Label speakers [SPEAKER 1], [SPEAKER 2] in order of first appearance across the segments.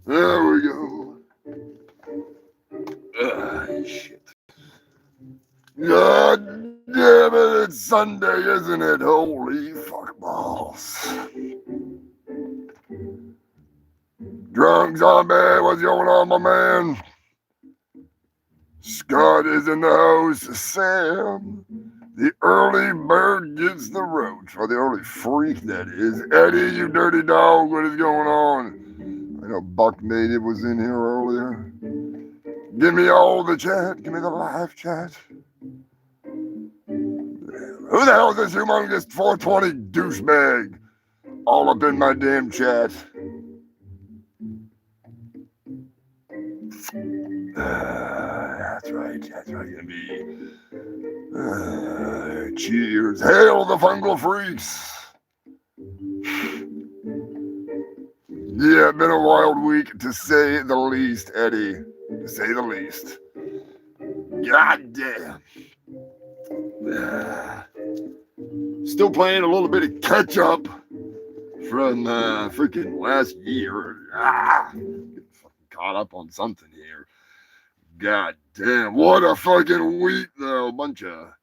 [SPEAKER 1] There we go. Shit. God damn it, it's Sunday, isn't it? Holy fuck balls. Drunk zombie, what's going on, my man? Scott is in the house. Sam, the early bird gets the roach, or the early freak, that is. Eddie, you dirty dog, what is going on? I know Buck Native was in here earlier. Give me all the chat. Give me the live chat. Who the hell is this humongous 420 douchebag? All up in my damn chat. That's right. Gonna be. Cheers. Hail the fungal freaks. Yeah, been a wild week to say the least, Eddie. To say the least. God damn. Still playing a little bit of catch up from freaking last year. Getting fucking caught up on something here. God damn, what a fucking week though. Bunch of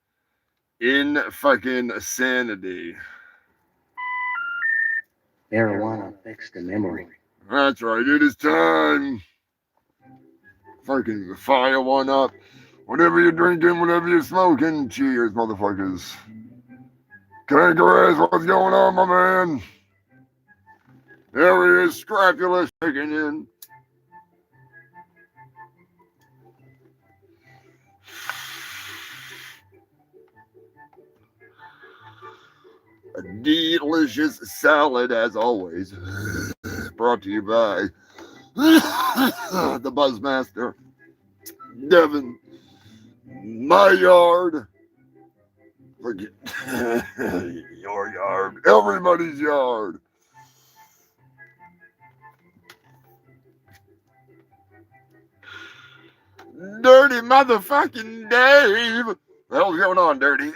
[SPEAKER 1] fucking sanity.
[SPEAKER 2] Marijuana affects the memory.
[SPEAKER 1] That's right, it is time. Fucking fire one up. Whatever you're drinking, whatever you're smoking, cheers, motherfuckers. Kangaroos, what's going on, my man? There he is, Scrapula shaking in. A delicious salad, as always. Brought to you by the Buzzmaster, Devin, my yard. Forget your yard, everybody's yard. Dirty motherfucking Dave. What the hell's going on, Dirty?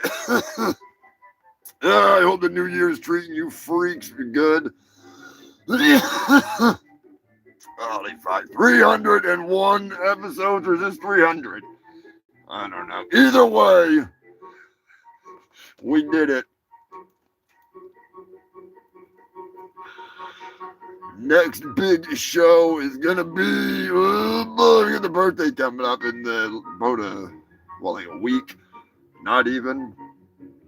[SPEAKER 1] I hope the New Year's treating you freaks good. Holy fuck. 301 episodes, or is this 300? I don't know. Either way, we did it. Next big show is gonna be, we got the birthday coming up in about like a week. Not even.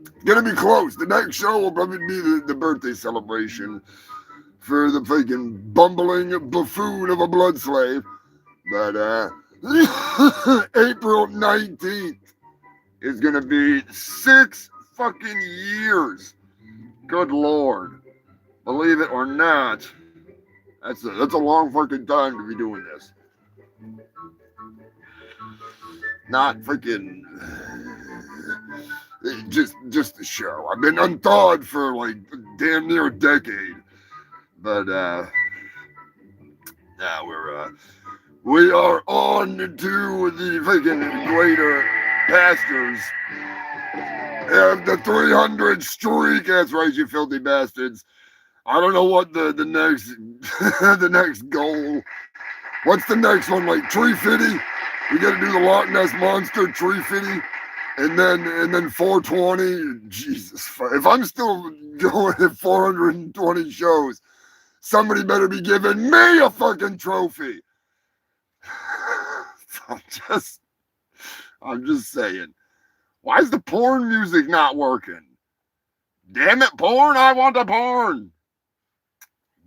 [SPEAKER 1] It's gonna be close. The next show will probably be the birthday celebration for the freaking bumbling buffoon of a blood slave. But April 19th is gonna be 6 fucking years. Good Lord. Believe it or not, that's a long fucking time to be doing this. Not freaking just the show. I've been unthawed for like damn near a decade. But now we are on to the freaking greater pastures. The 300 streak. That's right, you filthy bastards. I don't know what the next the next goal. What's the next one? Like Tree Fitty? We got to do the Loch Ness Monster, Tree Fitty, and then 420. Jesus, if I'm still going at 420 shows, somebody better be giving me a fucking trophy. I'm just saying. Why is the porn music not working? Damn it, porn! I want the porn.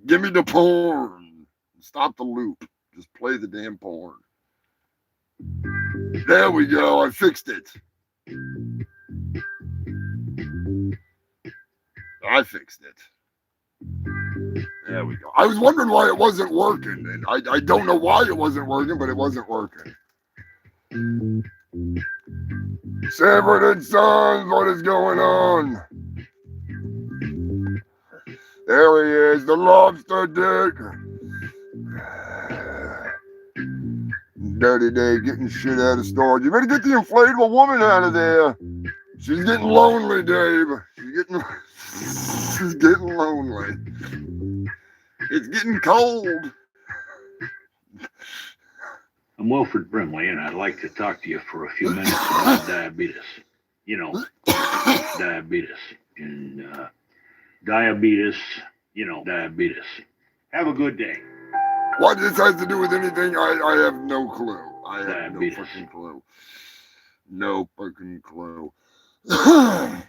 [SPEAKER 1] Give me the porn. Stop the loop. Just play the damn porn. There we go. I fixed it. I fixed it. There we go. I was wondering why it wasn't working, and I don't know why it wasn't working, but it wasn't working. Sanford and Sons, what is going on? There he is, the lobster dick. Dirty Dave getting shit out of storage. You better get the inflatable woman out of there. She's getting lonely, Dave. She's getting lonely. It's getting cold.
[SPEAKER 3] I'm Wilfred Brimley, and I'd like to talk to you for a few minutes about diabetes. You know, diabetes. And diabetes, diabetes. Have a good day.
[SPEAKER 1] What this has to do with anything, I have no clue. I have
[SPEAKER 3] Diabetes.
[SPEAKER 1] no fucking clue. No fucking clue. Well,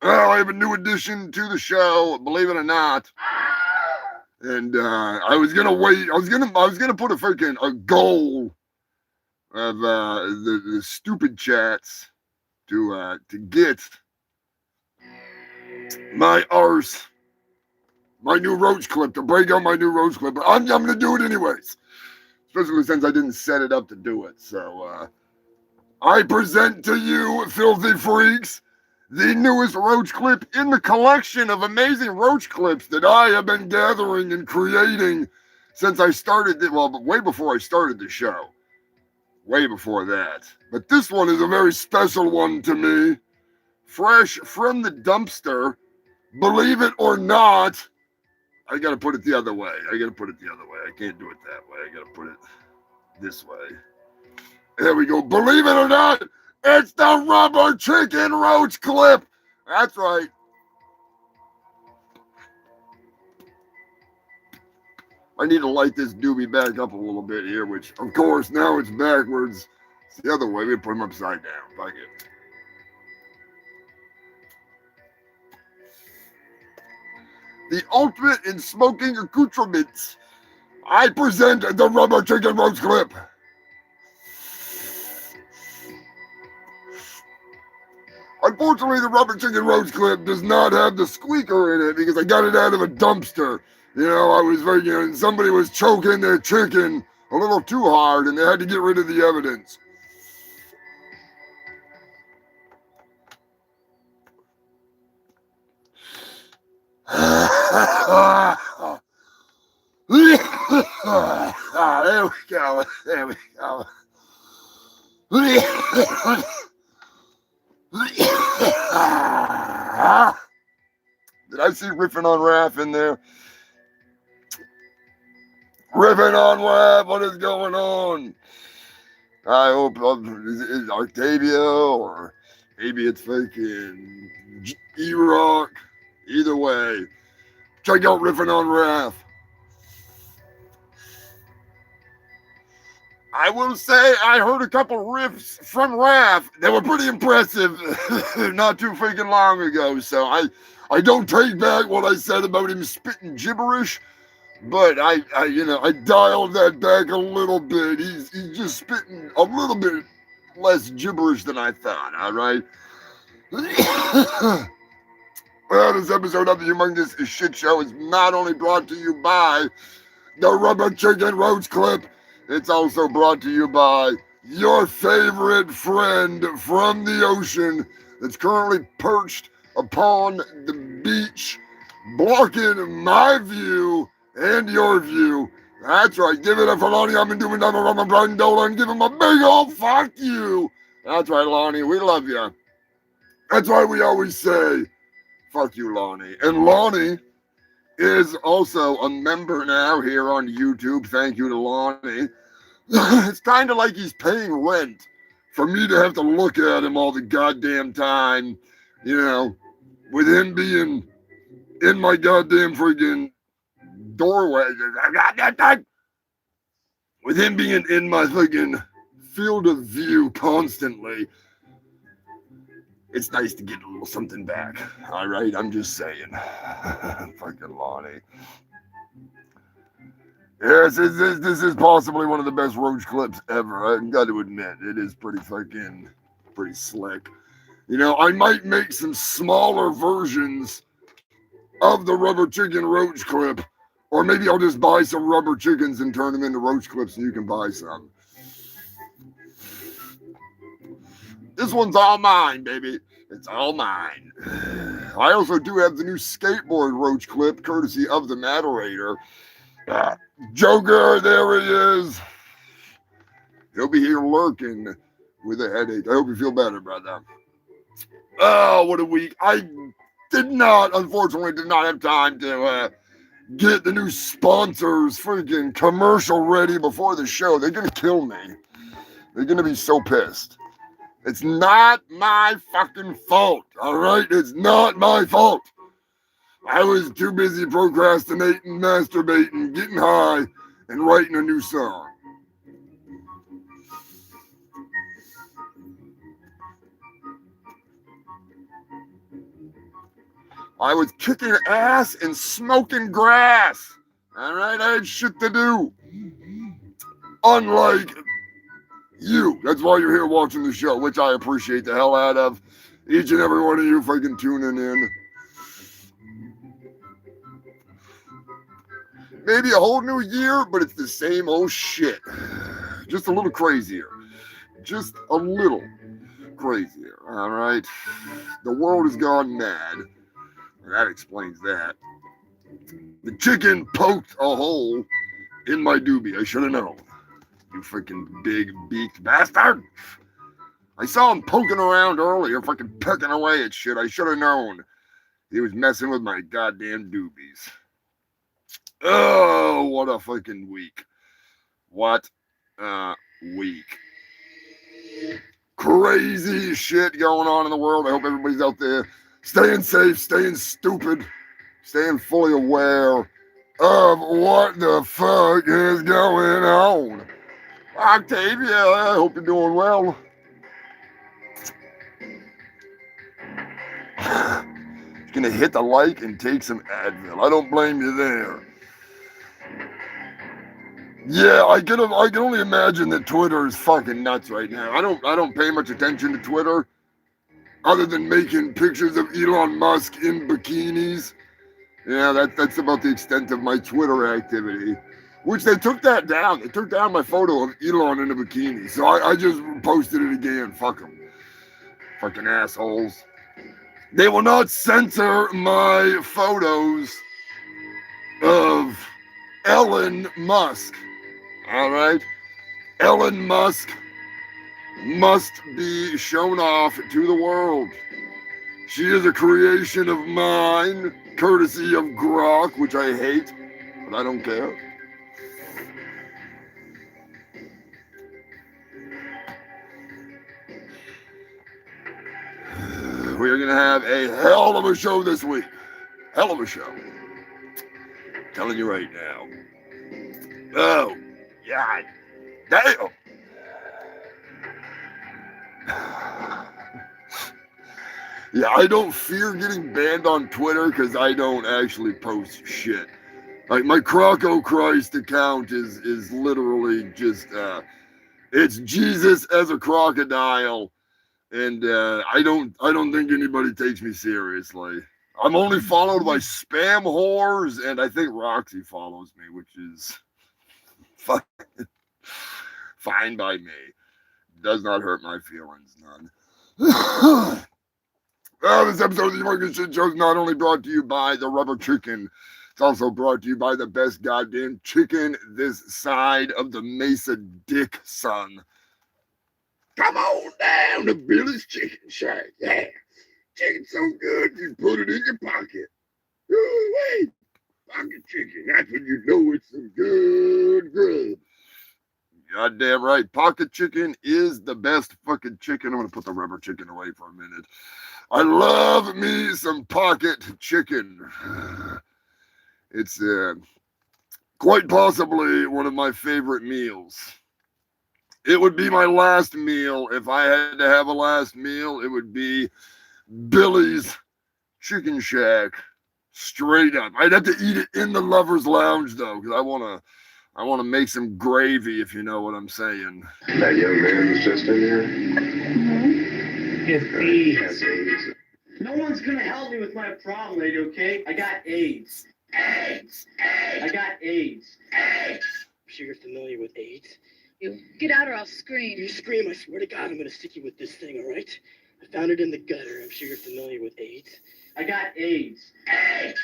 [SPEAKER 1] I have a new addition to the show, believe it or not. And I was gonna wait. I was gonna put a goal of the stupid chats to get my arse, my new roach clip, to break out my new roach clip. But I'm gonna do it anyways, especially since I didn't set it up to do it. So I present to you, filthy freaks, the newest roach clip in the collection of amazing roach clips that I have been gathering and creating since I started it. Well, but way before I started the show. Way before that. But this one is a very special one to me. Fresh from the dumpster. Believe it or not. I gotta put it the other way. I can't do it that way. I gotta put it this way. There we go. Believe it or not, it's the rubber chicken roach clip. That's right. I need to light this doobie back up a little bit here, which, of course, now it's backwards. It's the other way. We put them upside down. Fuck it. The ultimate in smoking accoutrements. I present the rubber chicken roach clip. Unfortunately, the rubber chicken roach clip does not have the squeaker in it because I got it out of a dumpster. You know, I was very, and somebody was choking their chicken a little too hard and they had to get rid of the evidence. There we go. There we go. Did I see riffing on Raph in there? Riffing on Raph, what is going on? I hope it's Octavia or maybe it's fucking E-Rock. Either way, check out Riffing on Raph. I will say I heard a couple riffs from Raph that were pretty impressive not too freaking long ago. So I don't take back what I said about him spitting gibberish, but I dialed that back a little bit. He's just spitting a little bit less gibberish than I thought. All right. Well, this episode of the Humongous Shit Show is not only brought to you by the Rubber Chicken Roach Clip, it's also brought to you by your favorite friend from the ocean that's currently perched upon the beach, blocking my view and your view. That's right. Give it up for Lonnie. I'm doing another Rubber Brandola and give him a big old fuck you. That's right, Lonnie. We love you. That's why we always say, fuck you, Lonnie. And Lonnie is also a member now here on YouTube. Thank you to Lonnie. It's kind of like he's paying rent for me to have to look at him all the goddamn time, you know, with him being in my goddamn freaking doorway. With him being in my freaking field of view constantly. It's nice to get a little something back. All right, I'm just saying. Fucking Lonnie. Yes, this is possibly one of the best roach clips ever. I've got to admit, it is pretty slick. You know, I might make some smaller versions of the rubber chicken roach clip, or maybe I'll just buy some rubber chickens and turn them into roach clips and you can buy some. This one's all mine, baby. It's all mine. I also do have the new skateboard roach clip, courtesy of the Materator. Joker, there he is. He'll be here lurking with a headache. I hope you feel better, brother. Oh, what a week. I unfortunately did not have time to get the new sponsors freaking commercial ready before the show. They're gonna kill me. They're gonna be so pissed. It's not my fucking fault, all right? It's not my fault. I was too busy procrastinating, masturbating, getting high, and writing a new song. I was kicking ass and smoking grass. All right, I had shit to do. Unlike you. That's why you're here watching the show, which I appreciate the hell out of. Each and every one of you freaking tuning in. Maybe a whole new year, but it's the same old shit. Just a little crazier. Just a little crazier, all right? The world has gone mad. That explains that. The chicken poked a hole in my doobie. I should have known. You freaking big beaked bastard. I saw him poking around earlier, freaking pecking away at shit. I should have known. He was messing with my goddamn doobies. Oh, what a fucking week. What a week. Crazy shit going on in the world. I hope everybody's out there staying safe, staying stupid, staying fully aware of what the fuck is going on. Octavia, I hope you're doing well. Gonna hit the like and take some Advil. I don't blame you there. Yeah, I can only imagine that Twitter is fucking nuts right now. I don't pay much attention to Twitter, other than making pictures of Elon Musk in bikinis. Yeah, that's about the extent of my Twitter activity. Which they took that down. They took down my photo of Elon in a bikini. So I just posted it again. Fuck them. Fucking assholes. They will not censor my photos of Elon Musk. All right? Elon Musk must be shown off to the world. She is a creation of mine, courtesy of Grok, which I hate, but I don't care. We are going to have a hell of a show this week. Hell of a show. Telling you right now. Oh, God. Damn. Yeah, I don't fear getting banned on Twitter because I don't actually post shit. Like, my Croco Christ account is literally just, it's Jesus as a crocodile. And I don't think anybody takes me seriously. I'm only followed by spam whores, and I think Roxy follows me, which is fine by me. Does not hurt my feelings none. This episode of the Humongous Shitt Show is not only brought to you by the Rubber Chicken, it's also brought to you by the best goddamn chicken this side of the Mesa Dick, son. Come on down to Billy's Chicken Shack. Yeah. Chicken's so good, you put it in your pocket. Ooh, wait. Pocket chicken. That's when you know it's some good grub. Goddamn right. Pocket chicken is the best fucking chicken. I'm going to put the rubber chicken away for a minute. I love me some pocket chicken. It's quite possibly one of my favorite meals. It would be my last meal. If I had to have a last meal, it would be Billy's Chicken Shack. Straight up. I'd have to eat it in the Lover's Lounge, though, because I want to make some gravy, if you know what I'm saying.
[SPEAKER 4] That young man was just in here?
[SPEAKER 5] Mm-hmm. Yes, AIDS.
[SPEAKER 6] No one's gonna help me with my problem, lady, okay? I got AIDS. AIDS! AIDS! I got AIDS. AIDS! I'm sure you're familiar with AIDS.
[SPEAKER 7] You get out or I'll scream.
[SPEAKER 6] You scream, I swear to God, I'm gonna stick you with this thing, all right? I found it in the gutter. I'm sure you're familiar with AIDS. I got AIDS. AIDS!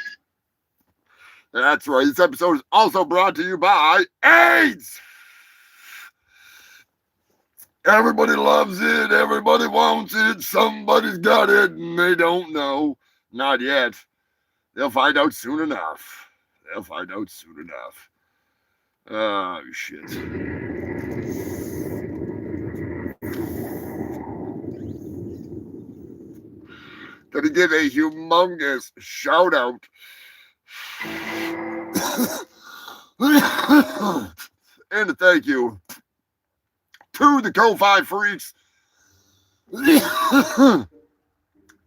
[SPEAKER 1] That's right. This episode is also brought to you by AIDS! Everybody loves it. Everybody wants it. Somebody's got it, and they don't know. Not yet. They'll find out soon enough. They'll find out soon enough. Oh, shit. Gonna give a humongous shout out and a thank you to the Ko-Fi freaks.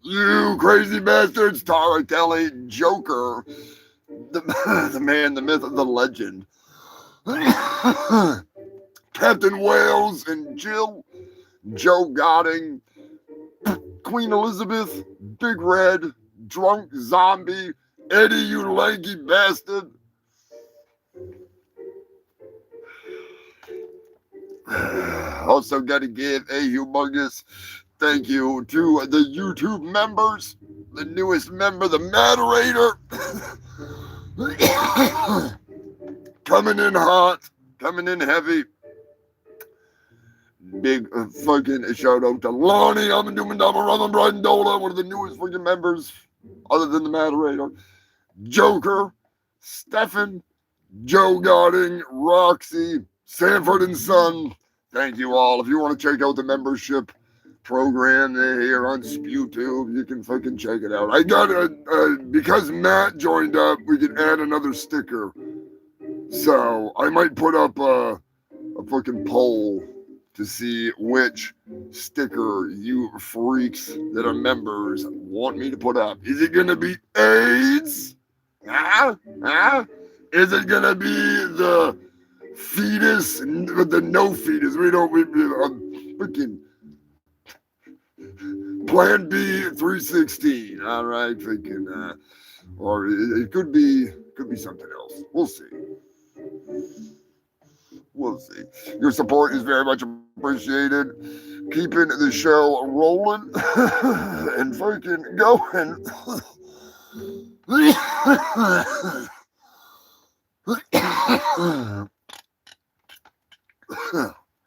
[SPEAKER 1] You crazy bastards, Tara Kelly, Joker, the man, the myth, the legend, Captain Wales and Jill, Joe Godding, Queen Elizabeth, Big Red, Drunk Zombie, Eddie, you lanky bastard. Also got to give a humongous thank you to the YouTube members, the newest member, the moderator. Coming in hot, coming in heavy. Big fucking shout out to Lonnie, I'm doing Brian Dola, one of the newest fucking members, other than the moderator. Joker, Stefan, Joe Godding, Roxy, Sanford and Son. Thank you all. If you want to check out the membership program here on YouTube, you can fucking check it out. I got because Matt joined up, we can add another sticker. So I might put up a fucking poll to see which sticker you freaks that are members want me to put up. Is it going to be AIDS? Is it going to be the fetus, the no fetus? We freaking Plan B 316. All right, freaking, or it could be something else. We'll see. We'll see. Your support is very much appreciated. Keeping the show rolling and freaking going.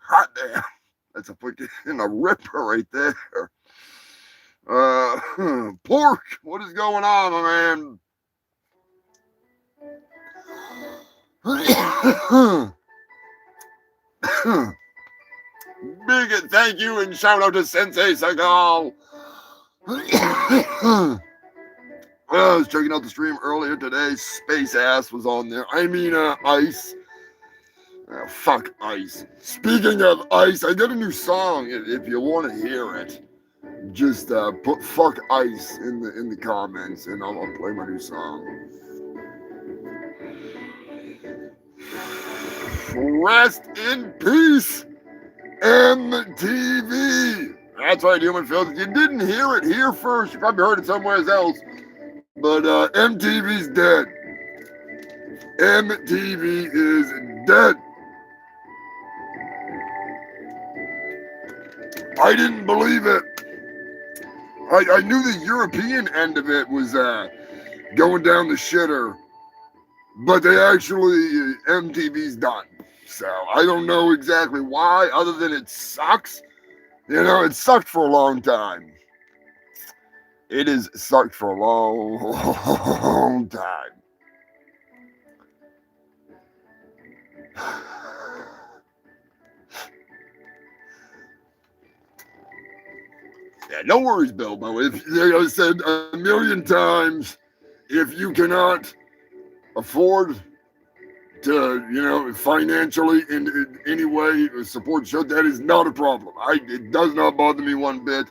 [SPEAKER 1] Hot damn. That's a freaking ripper right there. Pork, what is going on, my man? Big thank you and shout out to Sensei Segal. I was checking out the stream earlier today. Space Ass was on there. I mean, Ice. Fuck Ice. Speaking of Ice, I got a new song. If you want to hear it, just put "fuck Ice" in the comments, and I'll play my new song. Rest in peace, MTV. That's right, Human Filth. If you didn't hear it here first, you probably heard it somewhere else. But MTV's dead. MTV is dead. I didn't believe it. I knew the European end of it was going down the shitter, but they actually, MTV's done. So I don't know exactly why, other than it sucks. You know, it sucked for a long time. It has sucked for a long time. Yeah, no worries, Bilbo. Like I said a million times, if you cannot afford to, financially in any way support the show, that is not a problem. It does not bother me one bit.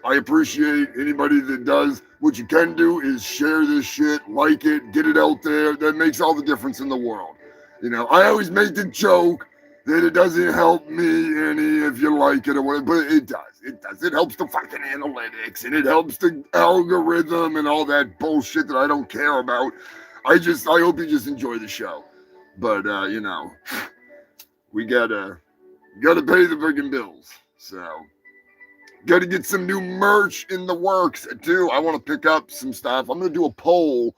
[SPEAKER 1] I appreciate anybody that does. What you can do is share this shit, like it, get it out there. That makes all the difference in the world. I always make the joke that it doesn't help me any if you like it or whatever, but it does. It does. It helps the fucking analytics, and it helps the algorithm and all that bullshit that I don't care about. I hope you just enjoy the show. But, we gotta pay the freaking bills. So, gotta get some new merch in the works, too. I want to pick up some stuff. I'm gonna do a poll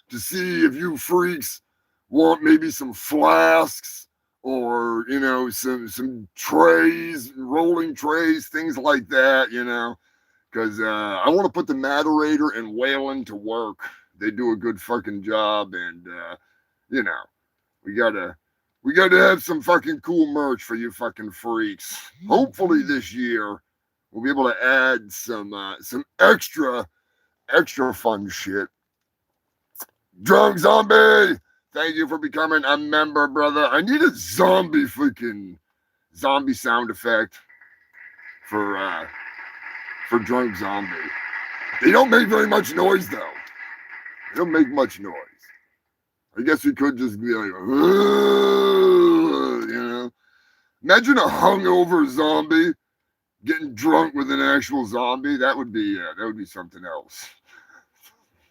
[SPEAKER 1] to see if you freaks want maybe some flasks or, some trays, rolling trays, things like that, because I want to put the moderator and Waylon to work. They do a good fucking job, and you know, we gotta have some fucking cool merch for you fucking freaks. Hopefully this year we'll be able to add some extra fun shit. Drunk Zombie, thank you for becoming a member, brother. I need a zombie sound effect for Drunk Zombie. They don't make very much noise though. They don't make much noise. I guess we could just be like, you know. Imagine a hungover zombie getting drunk with an actual zombie. That would be something else.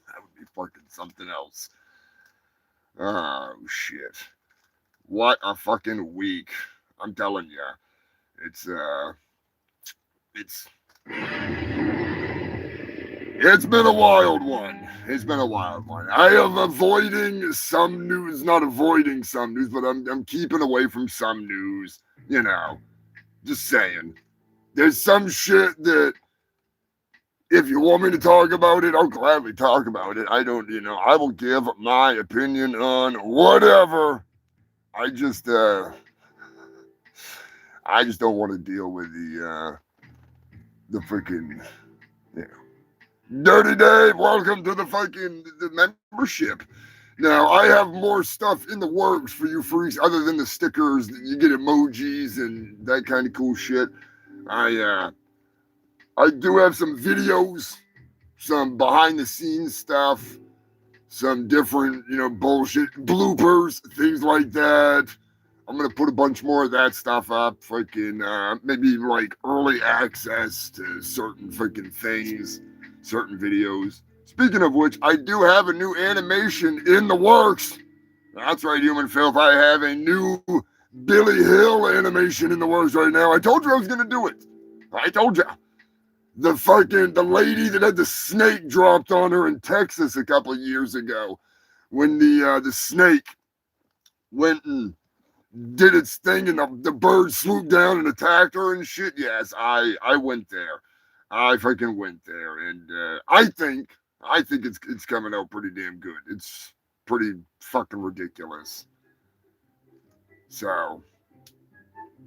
[SPEAKER 1] That would be fucking something else. Oh shit! What a fucking week! I'm telling you, it's been a wild one. It's been a wild one. I am avoiding some news, not avoiding some news, but I'm keeping away from some news. You know, just saying. There's some shit that if you want me to talk about it, I'll gladly talk about it. I don't, I will give my opinion on whatever. I just don't want to deal with the freaking, Dirty Dave, welcome to the membership. Now, I have more stuff in the works for you freaks other than the stickers. You get emojis and that kind of cool shit. I do have some videos, some behind the scenes stuff, some different, bullshit bloopers, things like that. I'm going to put a bunch more of that stuff up, maybe like early access to certain freaking things, certain videos. Speaking of which, I do have a new animation in the works. That's right, Human Filth. I have a new Billy Hill animation in the works right now. I told you I was going to do it. I told you. The lady that had the snake dropped on her in Texas a couple of years ago when the snake went and did its thing and the bird swooped down and attacked her and shit. Yes, I went there. I fucking went there. And I think it's coming out pretty damn good. It's pretty fucking ridiculous. So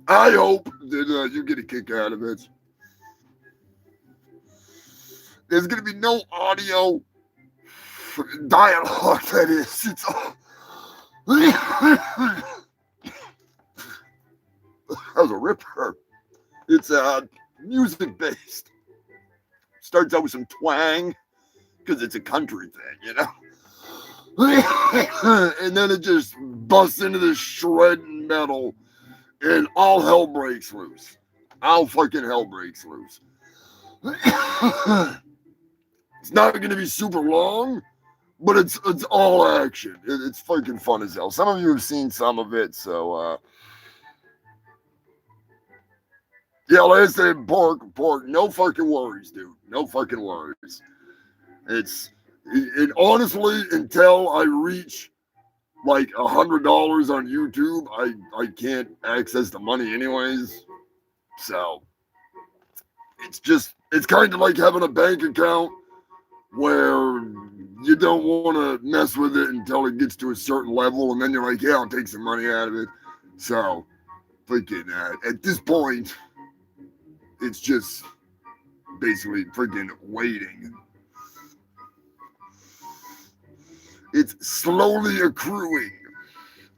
[SPEAKER 1] I hope that you get a kick out of it. There's going to be no audio dialogue, that is. It's all... That was a ripper. It's music-based. Starts out with some twang, because it's a country thing, And then it just busts into this shredding metal, and all hell breaks loose. All fucking hell breaks loose. It's not going to be super long, but it's all action. It's fucking fun as hell. Some of you have seen some of it, so yeah, like I said, pork. No fucking worries, dude. No fucking worries. It honestly, until I reach like $100 on YouTube, I can't access the money anyways. So it's kind of like having a bank account where you don't want to mess with it until it gets to a certain level, and then you're like, yeah, I'll take some money out of it. So, at this point, it's just basically freaking waiting. It's slowly accruing.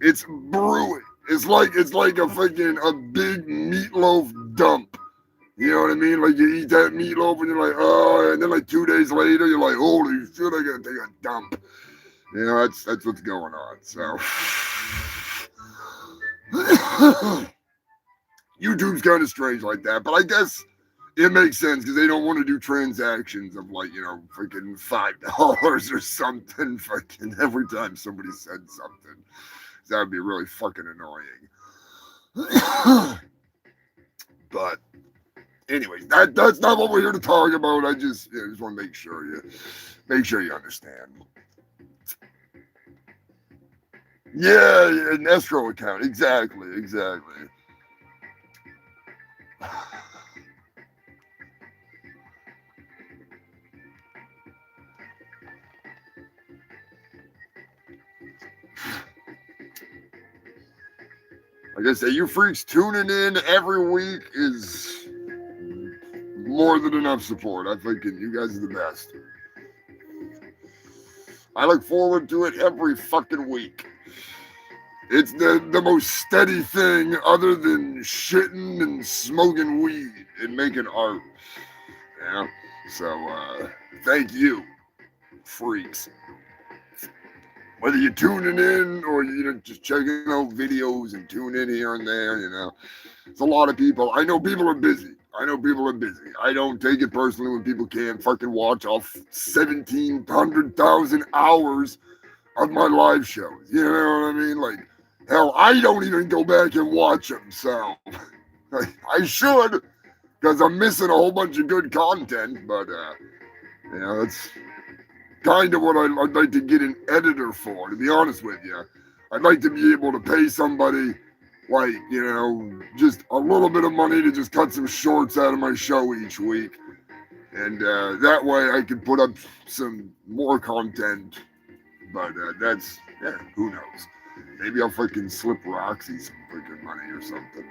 [SPEAKER 1] It's brewing. It's like a big meatloaf dump. You know what I mean? Like you eat that meatloaf and you're like, oh, and then like 2 days later, you're like, holy shit, I gotta take a dump. That's what's going on. So YouTube's kind of strange like that, but I guess it makes sense because they don't want to do transactions of freaking $5 or something every time somebody said something. That would be really fucking annoying. But anyway, that's not what we're here to talk about. I just want to make sure you understand. Yeah, an escrow account. Exactly. Like I say, you freaks tuning in every week is more than enough support. I think you guys are the best. I look forward to it every fucking week. It's the most steady thing other than shitting and smoking weed and making art. Yeah. So, thank you, freaks. Whether you're tuning in or just checking out videos and tune in here and there, it's a lot of people. I know people are busy. I don't take it personally when people can't fucking watch all 1,700,000 hours of my live shows. You know what I mean? Like, hell, I don't even go back and watch them. So I should, because I'm missing a whole bunch of good content. But that's kind of what I'd like to get an editor for, to be honest with you. I'd like to be able to pay somebody, like, just a little bit of money to just cut some shorts out of my show each week. And that way I could put up some more content. But who knows? Maybe I'll fucking slip Roxy some freaking money or something.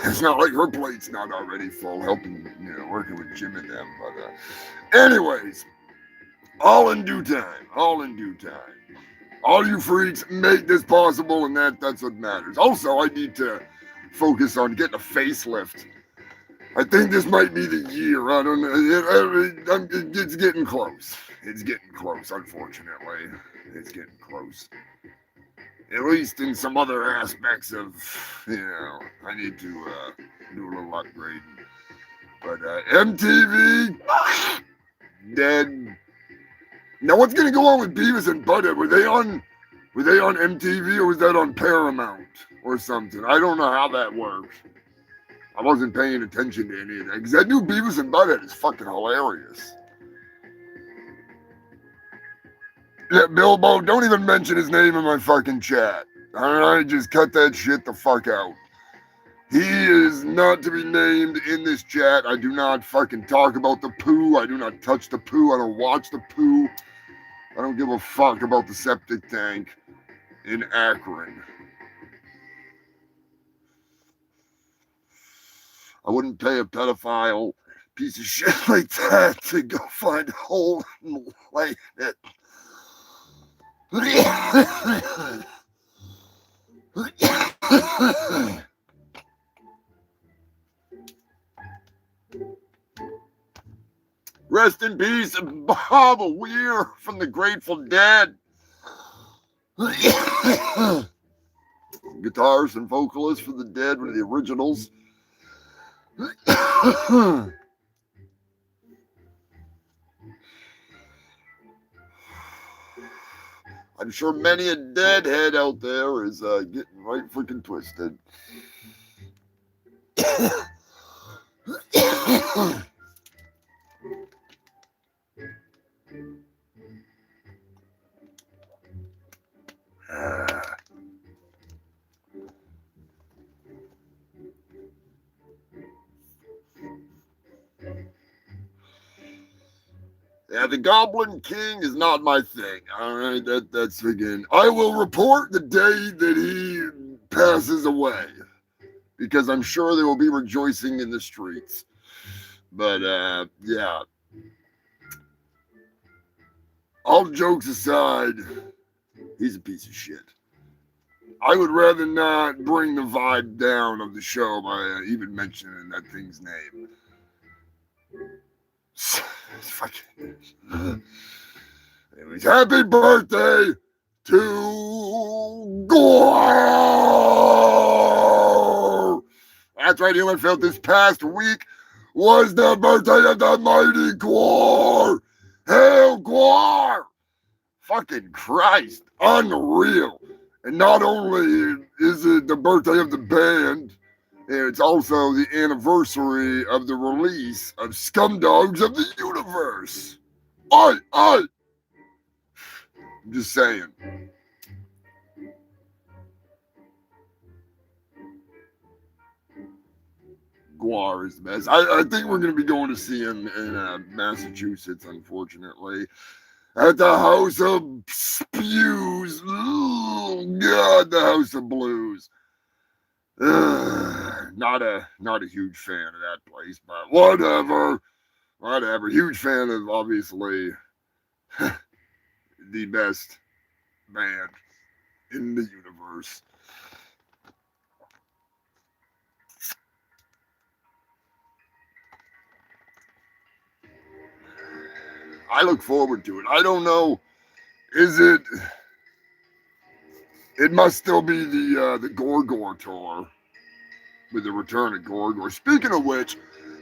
[SPEAKER 1] It's not like her plate's not already full, helping, working with Jim and them. But anyways, all in due time. All you freaks make this possible, and that's what matters. Also, I need to focus on getting a facelift. I think this might be the year. I don't know. It's getting close. Unfortunately. It's getting close. At least in some other aspects of, I need to do a little upgrading. But MTV, dead. Now, what's going to go on with Beavis and Butthead? Were they on MTV or was that on Paramount or something? I don't know how that works. I wasn't paying attention to any of that because that new Beavis and Butthead is fucking hilarious. Yeah, Bilbo, don't even mention his name in my fucking chat. All right, just cut that shit the fuck out. He is not to be named in this chat. I do not fucking talk about the poo. I do not touch the poo. I don't watch the poo. I don't give a fuck about the septic tank in Akron. I wouldn't pay a pedophile piece of shit like that to go find a hole and lay in it. Rest in peace, Bob Weir from the Grateful Dead. Guitarist and vocalist for the Dead were the originals. I'm sure many a deadhead out there is getting right freaking twisted. Yeah, the Goblin King is not my thing. All right, that's again. I will report the day that he passes away, because I'm sure there will be rejoicing in the streets. But yeah. All jokes aside, he's a piece of shit. I would rather not bring the vibe down of the show by even mentioning that thing's name. Fucking. Anyways, happy birthday to Gore! That's right, Human Filth. This past week was the birthday of the mighty Gore! Hail Gore! Fucking Christ, unreal. And not only is it the birthday of the band, it's also the anniversary of the release of Scumdogs of the Universe. I'm just saying. Guar is the best. I think we're going to be going to see him in Massachusetts, unfortunately. At the House of Spews. Oh, God, the House of Blues. Not a huge fan of that place, but whatever. Whatever. Huge fan of obviously the best band in the universe. I look forward to it. I don't know. Is it? It must still be the Gorgor tour with the return of Gorgor. Speaking of which,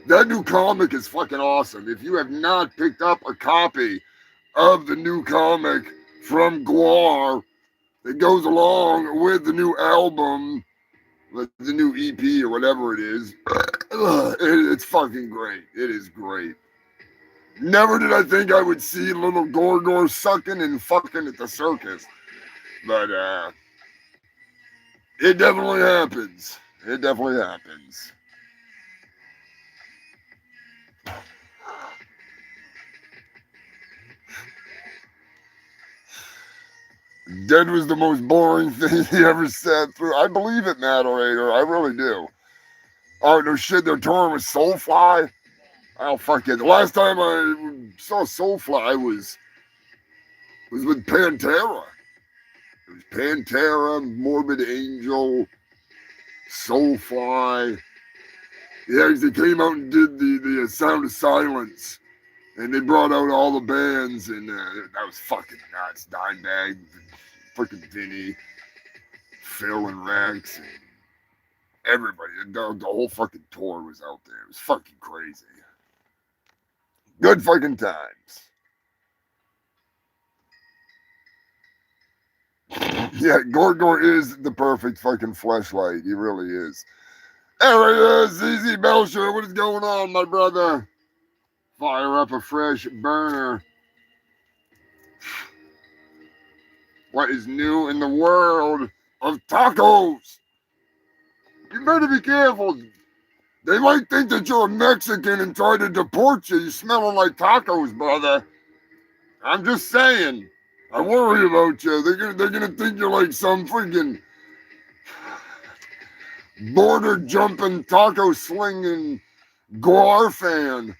[SPEAKER 1] that new comic is fucking awesome. If you have not picked up a copy of the new comic from Guar that goes along with the new album, the new EP or whatever it is, it's fucking great. It is great. Never did I think I would see little Gorgor sucking and fucking at the circus. But it definitely happens. It definitely happens. Dead was the most boring thing he ever sat through. I believe it, moderator. I really do. Oh, no shit, they're touring with Soulfly? Oh, fuck it. The last time I saw Soulfly was with Pantera. It was Pantera, Morbid Angel, Soulfly. Yeah, because they came out and did the Sound of Silence. And they brought out all the bands, and that was fucking nuts. Dimebag, freaking Vinny, Phil and Rex, and everybody. The whole fucking tour was out there. It was fucking crazy. Good fucking times. Yeah, Gorgor is the perfect fucking fleshlight. He really is. There he is, ZZ Belcher. What is going on, my brother? Fire up a fresh burner. What is new in the world of tacos? You better be careful. They might think that you're a Mexican and try to deport you. You're smelling like tacos, brother. I'm just saying. I worry about you. They're gonna think you're like some freaking border jumping, taco slinging Guar fan.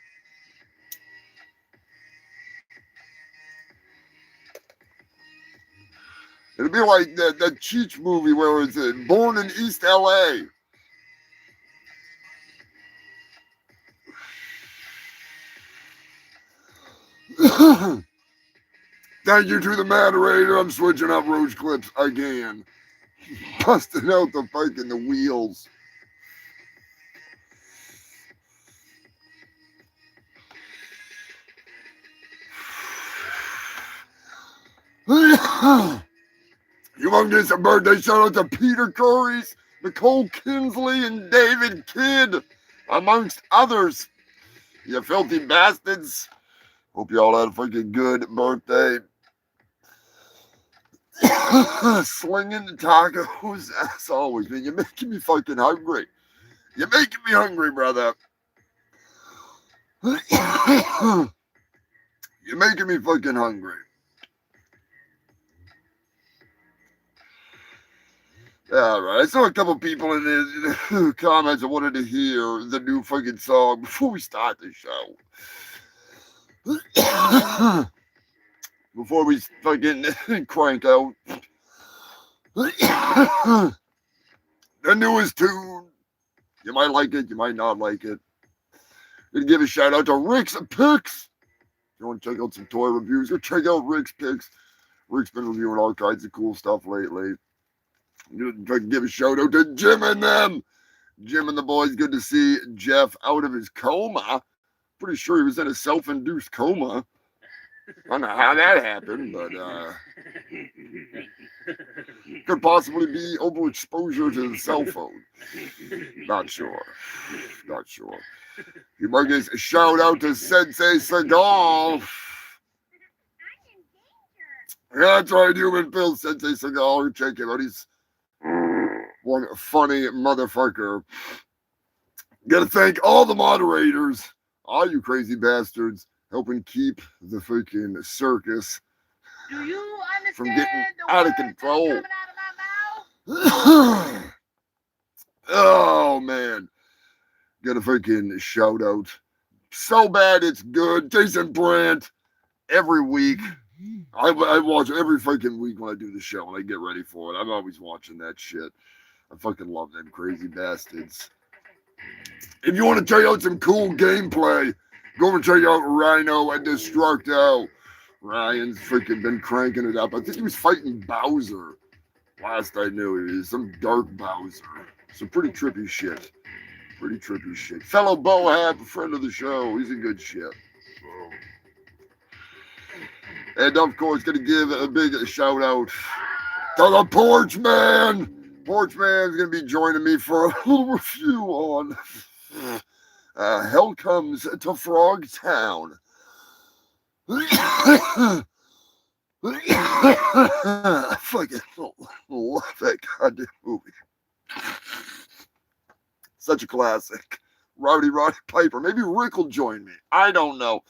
[SPEAKER 1] It'd be like that Cheech movie where it's Born in East LA. Thank you to the moderator. I'm switching up Roach clips again. Busting out the fucking the wheels. Humongous birthday shout out to Peter Curries, Nicole Kinsley, and David Kidd, amongst others. You filthy bastards. Hope you all had a freaking good birthday. Slinging the tacos, as always, man. You're making me fucking hungry. You're making me hungry, brother. You're making me fucking hungry. All right, I saw a couple people in the comments that wanted to hear the new fucking song before we start the show. Before we fucking crank out the newest tune. You might like it, you might not like it. Gonna give a shout out to Rick's Picks. If you want to check out some toy reviews, go check out Rick's Picks. Rick's been reviewing all kinds of cool stuff lately. I'm gonna give a shout out to Jim and them. Jim and the boys, good to see Jeff out of his coma. Pretty sure he was in a self-induced coma. I don't know how that happened, but could possibly be overexposure to the cell phone. Not sure. Not sure. You might get a shout out to Sensei Seagal. Yeah, that's right, Human Phil, Sensei Seagal. Check him out. He's one funny motherfucker. Gotta thank all the moderators, all you crazy bastards, helping keep the freaking circus
[SPEAKER 7] Do you understand
[SPEAKER 1] from getting
[SPEAKER 7] the
[SPEAKER 1] out of
[SPEAKER 7] words
[SPEAKER 1] control.
[SPEAKER 7] that's coming out of my mouth?
[SPEAKER 1] Oh, man. Got a freaking shout out. So bad it's good. Jason Brandt. Every week. I watch every freaking week when I do the show and I get ready for it. I'm always watching that shit. I fucking love them crazy bastards. If you want to check out some cool gameplay, go over and check out Rhino and Destructo. Ryan's freaking been cranking it up. I think he was fighting Bowser. Last I knew, he was some dark Bowser. Some pretty trippy shit. Pretty trippy shit. Fellow Bohab, a friend of the show. He's in good shit. And of course, gonna give a big shout out to the Porch Man. Porch Man's gonna be joining me for a little review on Hell Comes to Frog Town. I fucking love that goddamn movie. Such a classic. Roddy Piper. Maybe Rick will join me. I don't know.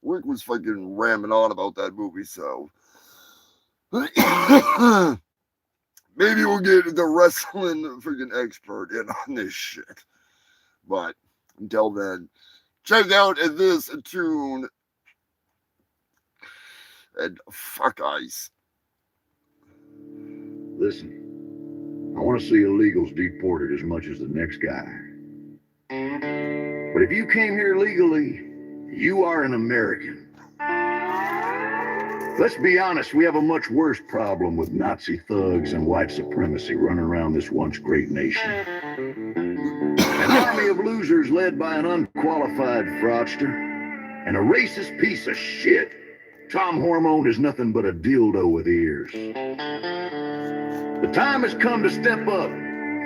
[SPEAKER 1] Rick was fucking ramming on about that movie, so maybe we'll get the wrestling freaking expert in on this shit. But until then, check out this tune. And fuck ice.
[SPEAKER 8] Listen, I want to see illegals deported as much as the next guy. But if you came here legally, you are an American. Let's be honest, we have a much worse problem with Nazi thugs and white supremacy running around this once great nation. An army of losers led by an unqualified fraudster and a racist piece of shit. Tom Hormone is nothing but a dildo with ears. The time has come to step up,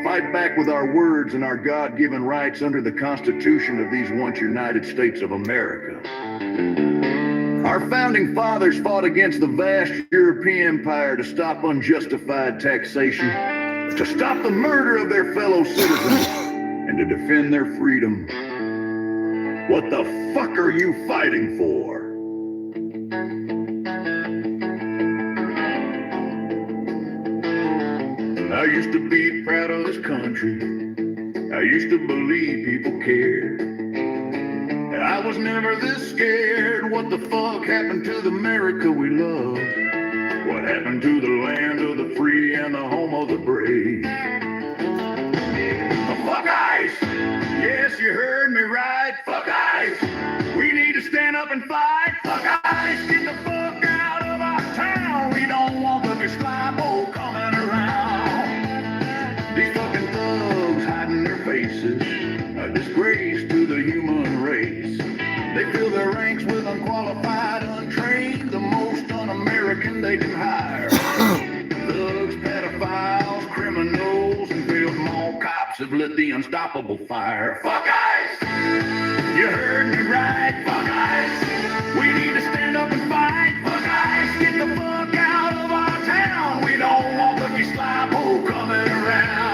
[SPEAKER 8] fight back with our words and our God-given rights under the Constitution of these once United States of America. Our founding fathers fought against the vast European empire to stop unjustified taxation, to stop the murder of their fellow citizens, and to defend their freedom. What the fuck are you fighting for? I used to be proud of this country. I used to believe people cared. And I was never this scared. What the fuck happened to the America we love? What happened to the land of the free and the home of the brave? Fuck ICE! Yes, you heard me right. Fuck ICE! We need to stand up and fight. Fuck ICE! Get the fuck out of our town. We don't want the Gestapo coming around. These fucking thugs hiding their faces, a disgrace to the human race. They fill their ranks with unqualified, untrained, the most un-American they can hire. Thugs, pedophiles, criminals, and field mall cops have lit the unstoppable fire. Fuck ICE! You heard me right. Fuck ICE! We need to stand up and fight. Fuck ICE! Get the fuck out of our town. We don't want the Gestapo coming around.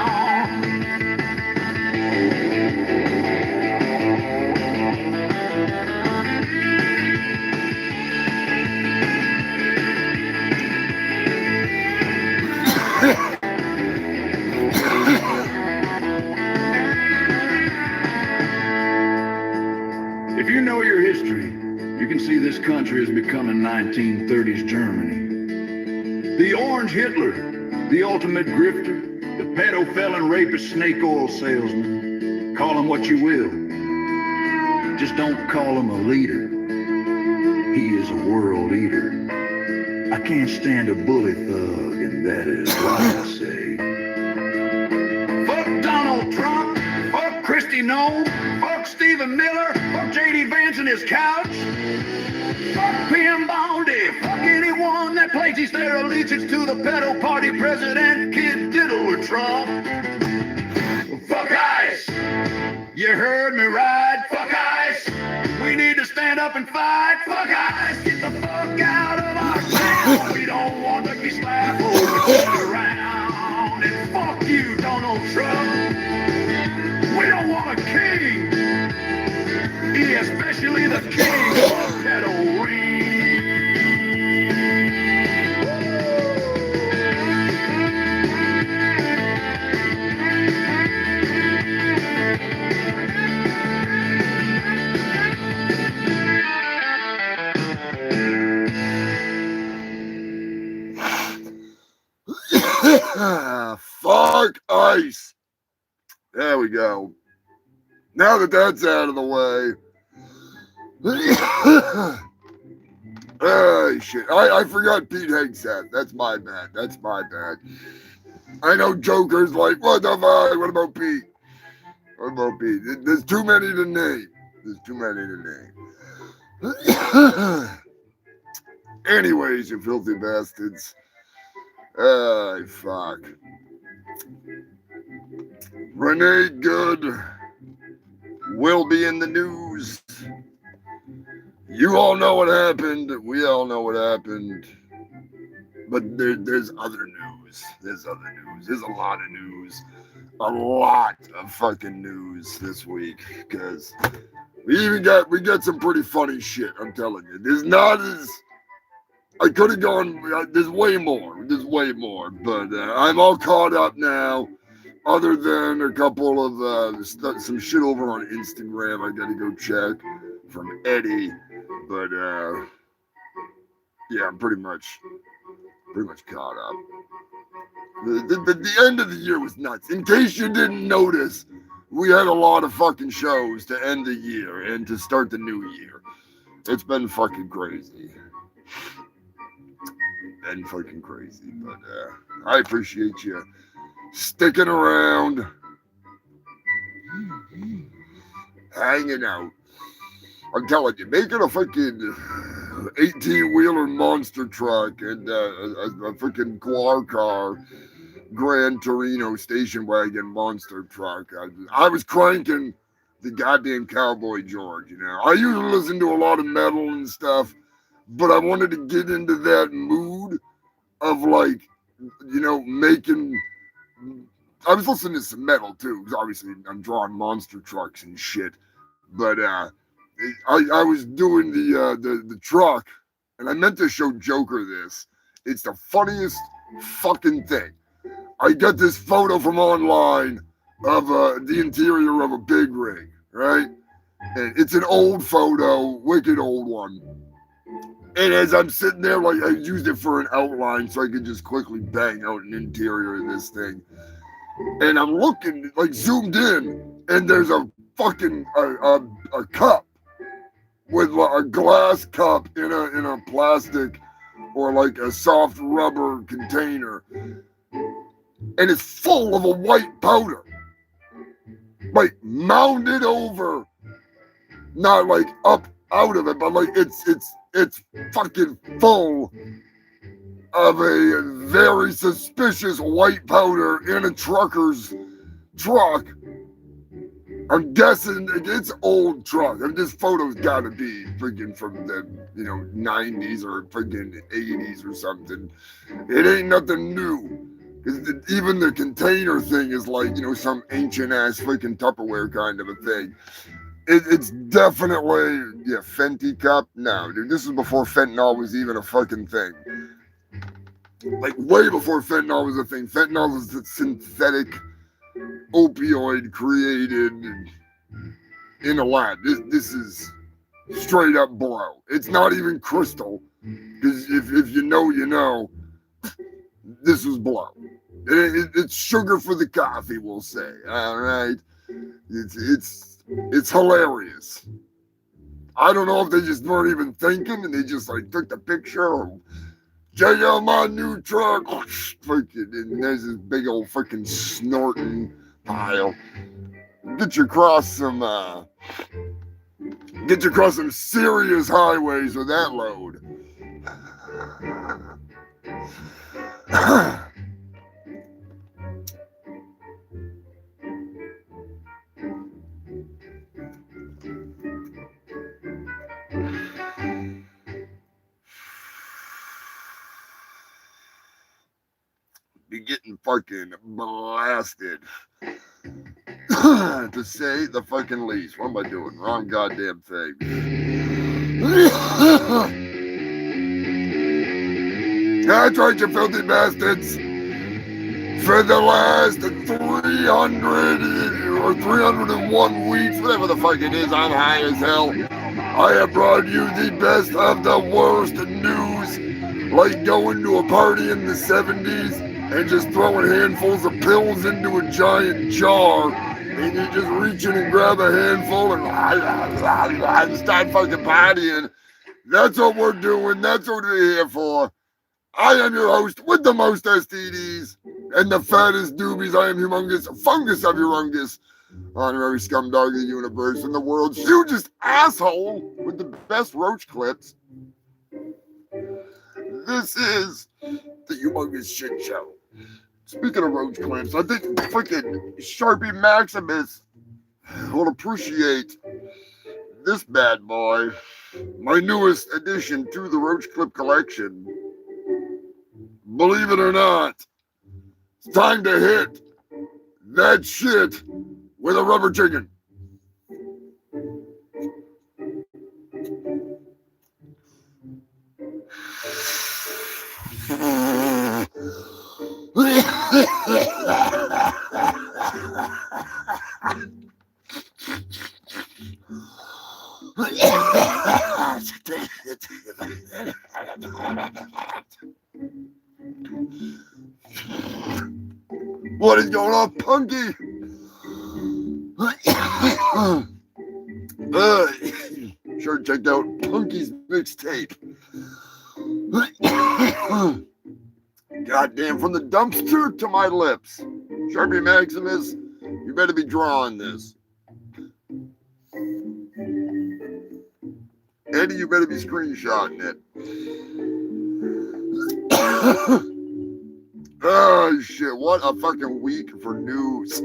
[SPEAKER 8] If you know your history, you can see this country has become a 1930s Germany. The orange Hitler, the ultimate grifter, the pedo-felon rapist snake oil salesman. Call him what you will. Just don't call him a leader. He is a world eater. I can't stand a bully thug, and that is why I say, fuck Donald Trump, fuck Kristi Noem, fuck Stephen Miller, fuck J.D. Vance and his couch, fuck P.M. Bondi, fuck anyone that pledges their allegiance to the pedo party president, Kid Diddle or Trump. Fuck ICE! You heard me right. Fuck ICE! We need to stand up and fight. Fuck ICE! Get the fuck out of our town. We don't want to be slapped around. And fuck you, Donald Trump. We don't want a king. Especially the king of pedo ring.
[SPEAKER 1] Nice. There we go. Now that that's out of the way. Oh, shit. I forgot Pete Hegseth. That's my bad. That's my bad. I know Joker's like, what the fuck? What about Pete? What about Pete? There's too many to name. There's too many to name. Anyways, you filthy bastards. Fuck. Renee Good will be in the news. You all know what happened. We all know what happened. But there's other news. There's other news. There's a lot of news. A lot of fucking news this week. Because we got some pretty funny shit, I'm telling you. There's not as... I could have gone... There's way more. There's way more. But I'm all caught up now. Other than a couple of... some shit over on Instagram I got to go check from Eddie. But, yeah, I'm pretty much caught up. The end of the year was nuts. In case you didn't notice, we had a lot of fucking shows to end the year and to start the new year. It's been fucking crazy. But I appreciate you sticking around, hanging out. I'm telling you, making a fucking 18-wheeler monster truck and a freaking Guar car, Gran Torino station wagon monster truck. I was cranking the goddamn Cowboy George, you know. I usually listen to a lot of metal and stuff, but I wanted to get into that mood of, like, you know, making... I was listening to some metal too, because obviously I'm drawing monster trucks and shit, but I was doing the truck, and I meant to show Joker this. It's the funniest fucking thing. I got this photo from online of the interior of a big rig, right? And it's an old photo, wicked old one. And as I'm sitting there, like, I used it for an outline so I could just quickly bang out an interior of this thing. And I'm looking, like, zoomed in, and there's a fucking a cup with a glass cup in a plastic or like a soft rubber container, and it's full of a white powder, like mounded over, not like up out of it, but like it's fucking full of a very suspicious white powder in a trucker's truck. I'm guessing it's old truck. I mean, this photo's gotta be freaking from the, 90s or freaking 80s or something. It ain't nothing new. Even the container thing is like, some ancient ass freaking Tupperware kind of a thing. It's definitely, Fenty cup. No, dude, this is before fentanyl was even a fucking thing. Like, way before fentanyl was a thing. Fentanyl is a synthetic opioid created in a lab. This is straight up blow. It's not even crystal, because if you know, you know. This was blow. It's sugar for the coffee, we'll say. All right, it's hilarious. I don't know if they just weren't even thinking and they just like took the picture. Or, check out my new truck. Freaking, and there's this big old freaking snorting pile. Get you across some serious highways with that load. Be getting fucking blasted. To say the fucking least. What am I doing? Wrong goddamn thing. That's right, you filthy bastards. For the last 300 or 301 weeks, whatever the fuck it is, I'm high as hell. I have brought you the best of the worst news, like going to a party in the 70s and just throwing handfuls of pills into a giant jar, and you just reach in and grab a handful and start fucking partying. That's what we're doing. That's what we're here for. I am your host with the most STDs and the fattest doobies. I am Humongous Fungus of Urungus, honorary Scumdog of the universe, and the world's hugest asshole with the best roach clips. This is the Humongous Shitt Show. Speaking of roach clips, I think freaking Sharpie Maximus will appreciate this bad boy, my newest addition to the roach clip collection. Believe it or not, it's time to hit that shit with a rubber chicken. What is going on, Punky? Sure checked out Punky's mixtape. Goddamn, from the dumpster to my lips. Sharpie Maximus, you better be drawing this. Eddie, you better be screenshotting it. Oh, shit. What a fucking week for news.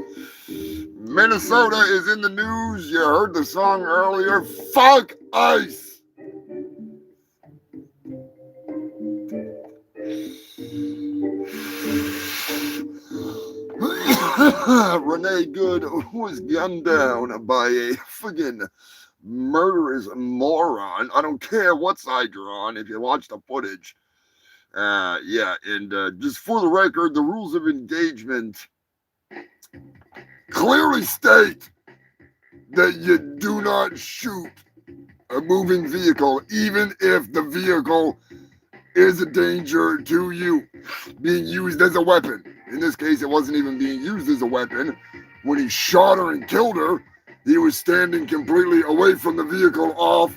[SPEAKER 1] Minnesota is in the news. You heard the song earlier. Fuck ice. Renee Good was gunned down by a friggin' murderous moron. I don't care what side you're on if you watch the footage. Just for the record, the rules of engagement clearly state that you do not shoot a moving vehicle, even if the vehicle is a danger to you, being used as a weapon. In this case, it wasn't even being used as a weapon. When he shot her and killed her, he was standing completely away from the vehicle, off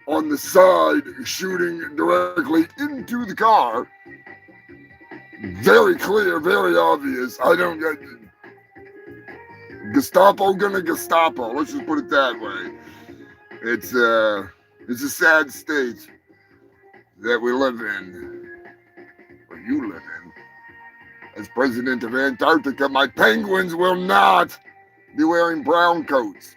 [SPEAKER 1] on the side, shooting directly into the car. Very clear, very obvious. I don't get Gestapo gonna Gestapo. Let's just put it that way. It's a sad state that we live in, or you live in. As president of Antarctica, my penguins will not be wearing brown coats.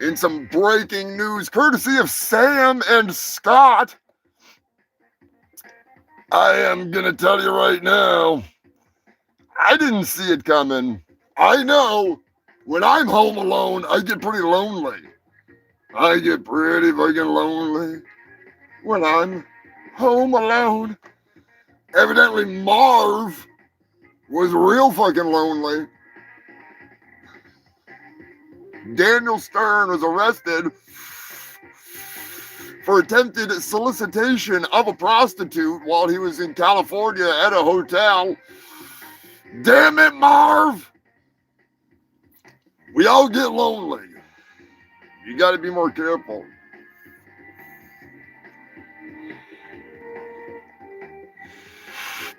[SPEAKER 1] In some breaking news, courtesy of Sam and Scott, I am going to tell you right now, I didn't see it coming. I know when I'm home alone, I get pretty lonely. I get pretty fucking lonely when I'm home alone. Evidently, Marv was real fucking lonely. Daniel Stern was arrested for attempted solicitation of a prostitute while he was in California at a hotel. Damn it, Marv! We all get lonely. You got to be more careful.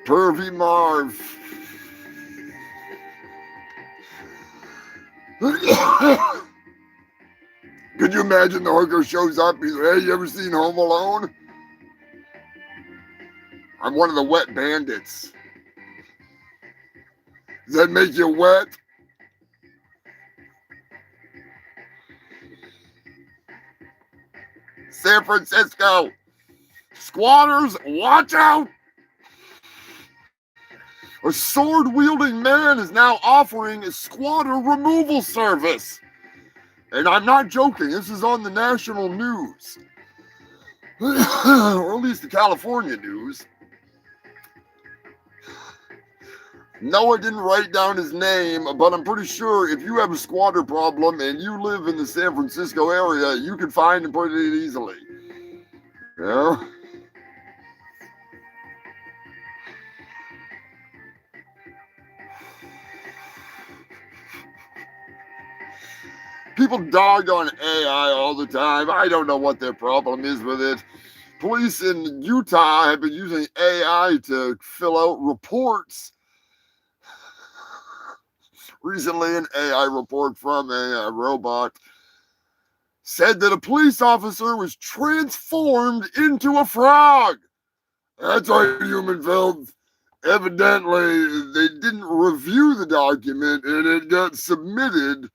[SPEAKER 1] Pervy Marv. Could you imagine the hooker shows up? He's like, hey, you ever seen Home Alone? I'm one of the wet bandits. Does that make you wet? San Francisco. Squatters, watch out! A sword-wielding man is now offering a squatter removal service. And I'm not joking, this is on the national news. Or at least the California news. Noah didn't write down his name, but I'm pretty sure if you have a squatter problem and you live in the San Francisco area, you can find him pretty easily. Yeah. People dog on AI all the time. I don't know what their problem is with it. Police in Utah have been using AI to fill out reports. Recently, an AI report from a robot said that a police officer was transformed into a frog. That's right, human filth. Evidently, they didn't review the document and it got submitted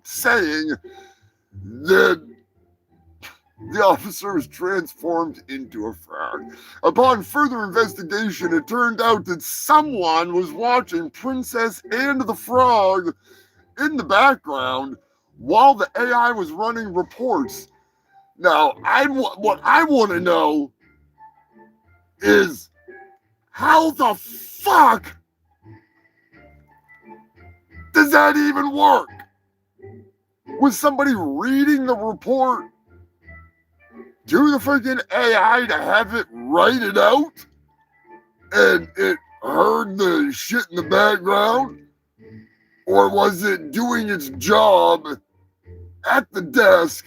[SPEAKER 1] saying that the officer was transformed into a frog. Upon further investigation, it turned out that someone was watching Princess and the Frog in the background while the AI was running reports. Now, what I want to know is how the fuck does that even work? Was somebody reading the report to the freaking AI to have it write it out? And it heard the shit in the background? Or was it doing its job at the desk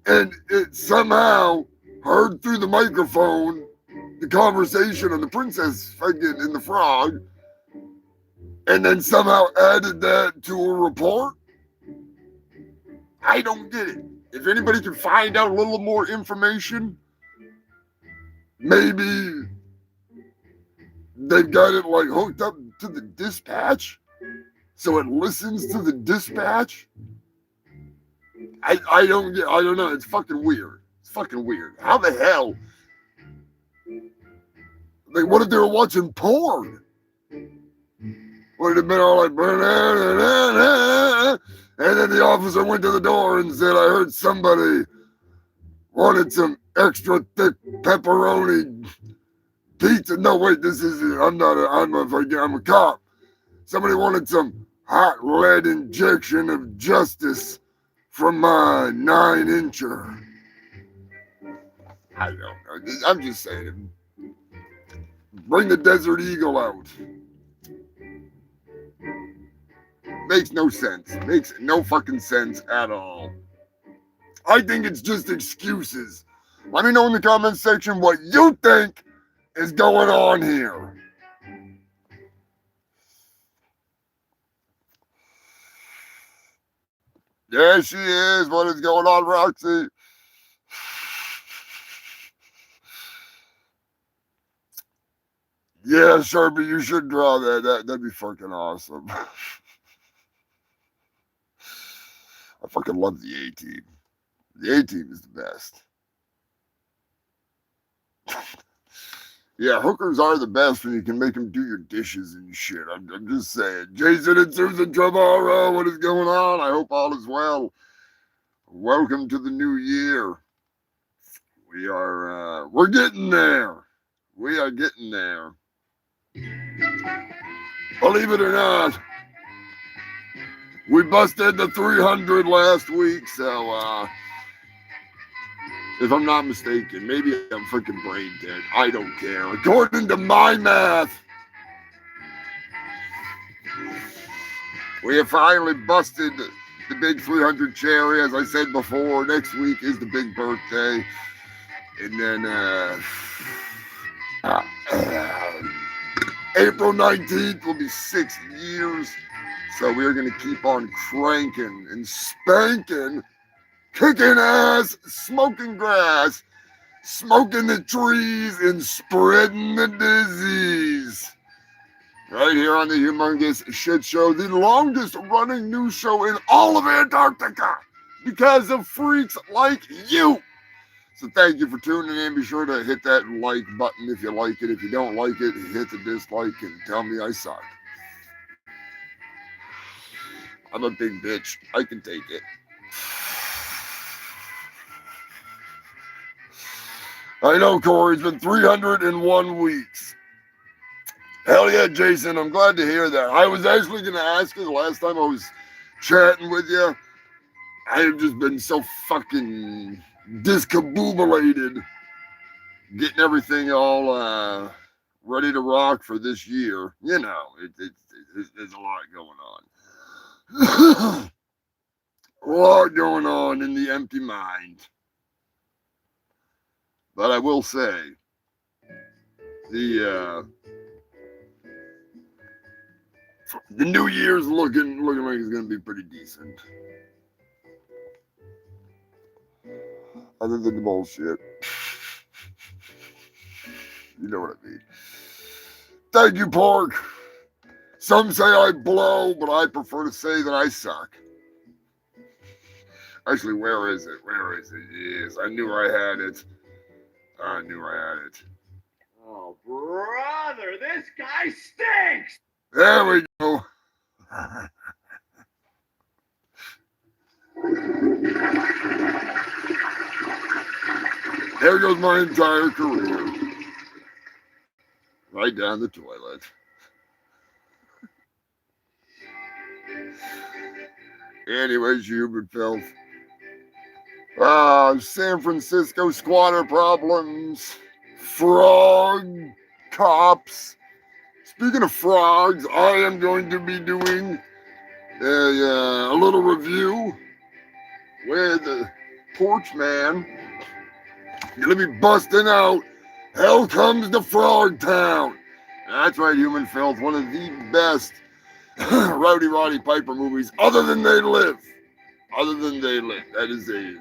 [SPEAKER 1] and it somehow heard through the microphone the conversation of the princess freaking and the frog and then somehow added that to a report? I don't get it. If anybody can find out a little more information, maybe they've got it like hooked up to the dispatch so it listens to the dispatch. I don't know. It's fucking weird. It's fucking weird. How the hell? Like, what if they were watching porn? Would it have been all like, and then the officer went to the door and said, I heard somebody wanted some extra thick pepperoni pizza. No, wait, I'm a cop. Somebody wanted some hot lead injection of justice from my 9-incher. I don't know. I'm just saying. Bring the Desert Eagle out. Makes no sense. Makes no fucking sense at all. I think it's just excuses. Let me know in the comments section what you think is going on here. There she is. What is going on, Roxy? Yeah, Sharpie, you should draw that. That'd be fucking awesome. I fucking love the A-Team. The A-Team is the best. Yeah, hookers are the best when you can make them do your dishes and shit. I'm just saying. Jason and Susan Trevorrow, what is going on? I hope all is well. Welcome to the new year. We're getting there. We are getting there. Believe it or not, we busted the 300 last week, so if I'm not mistaken, maybe I'm freaking brain dead. I don't care. According to my math, we have finally busted the big 300 cherry. As I said before, next week is the big birthday. And then April 19th will be 6 years. So we're going to keep on cranking and spanking, kicking ass, smoking grass, smoking the trees, and spreading the disease. Right here on the Humongous Shit Show, the longest running news show in all of Antarctica because of freaks like you. So thank you for tuning in. Be sure to hit that like button if you like it. If you don't like it, hit the dislike and tell me I suck. I'm a big bitch. I can take it. I know, Corey. It's been 301 weeks. Hell yeah, Jason. I'm glad to hear that. I was actually going to ask you the last time I was chatting with you I have just been so fucking discombobulated getting everything all ready to rock for this year. You know, there's a lot going on. A lot going on in the empty mind. But I will say, the new year's looking like it's gonna be pretty decent. Other than the bullshit. You know what I mean. Thank you, Pork. Some say I blow, but I prefer to say that I suck. Actually, where is it? Where is it? Yes, I knew I had it. I knew I had it.
[SPEAKER 6] Oh, brother, this guy stinks!
[SPEAKER 1] There we go. There goes my entire career. Right down the toilet. Anyways, human filth. San Francisco squatter problems. Frog cops. Speaking of frogs, I am going to be doing a little review with Porch Man. Gonna be busting out Hell Comes to Frog Town. That's right, human filth. One of the best Rowdy Roddy Piper movies, other than They Live. Other than They Live.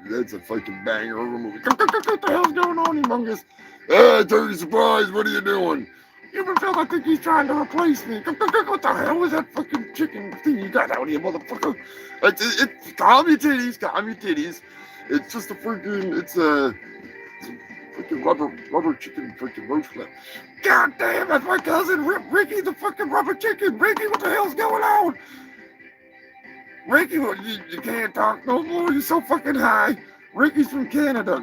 [SPEAKER 1] That's a fucking banger of a movie. What the hell's going on, Humongous? Hey, Turkey Surprise, what are you doing? Human filth, I think he's trying to replace me. What the hell is that fucking chicken thing you got out here, motherfucker? Calm your titties. It's just a freaking, it's a freaking rubber chicken freaking roast lip. God damn, that's my cousin Ricky, the fucking rubber chicken. Ricky, what the hell's going on? Ricky, you can't talk no more. You're so fucking high. Ricky's from Canada.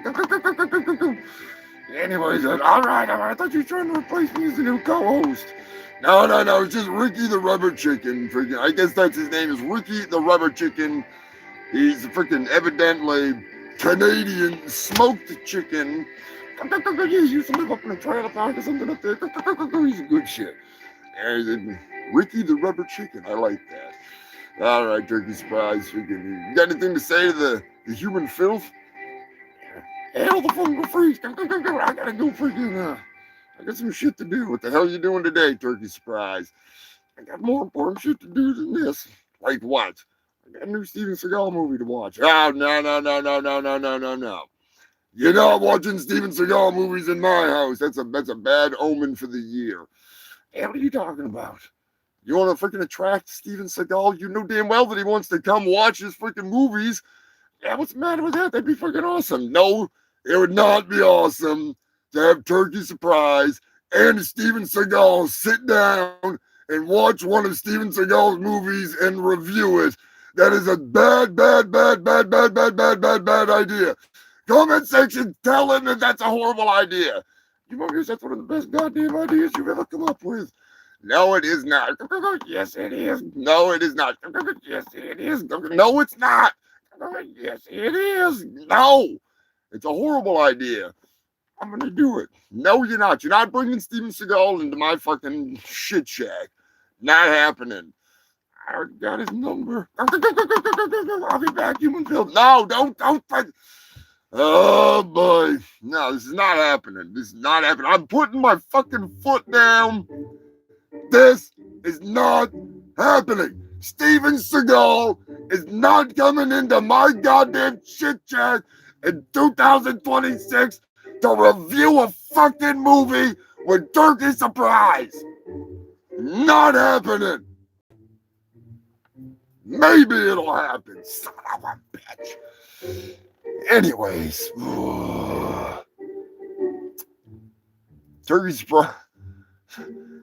[SPEAKER 1] Anyways, all right. I thought you were trying to replace me as the new co-host. No. It's just Ricky the rubber chicken. Freaking, I guess that's his name is Ricky the rubber chicken. He's freaking evidently Canadian smoked chicken. He used to live up in a trailer park or something up there. He's a good shit. Ricky the rubber chicken. I like that. All right, Turkey Surprise. You got anything to say to the human filth? Hell, the fungal freeze. I gotta go freaking. I got some shit to do. What the hell are you doing today, Turkey Surprise? I got more important shit to do than this. Like what? I got a new Steven Seagal movie to watch. Oh, no. You're not watching Steven Seagal movies in my house. That's a bad omen for the year. Hey, what are you talking about? You want to freaking attract Steven Seagal? You know damn well that he wants to come watch his freaking movies. Yeah, what's the matter with that? That'd be freaking awesome. No, it would not be awesome to have Turkey Surprise and Steven Seagal sit down and watch one of Steven Seagal's movies and review it. That is a bad idea. Comment section, tell him that that's a horrible idea. Humongous, that's one of the best goddamn ideas you've ever come up with. No, it is not. Yes, it is. No, it is not. Yes, it is. No, it's not. Yes, it is. No, it's a horrible idea. I'm going to do it. No, you're not. You're not bringing Steven Seagal into my fucking shit shack. Not happening. I already got his number. I'll be back, human filth. No, don't. Oh, boy. No, this is not happening. This is not happening. I'm putting my fucking foot down. This is not happening. Steven Seagal is not coming into my goddamn shit chat in 2026 to review a fucking movie with Turkey Surprise. Not happening. Maybe it'll happen. Son of a bitch. Anyways. Turkey Surprise.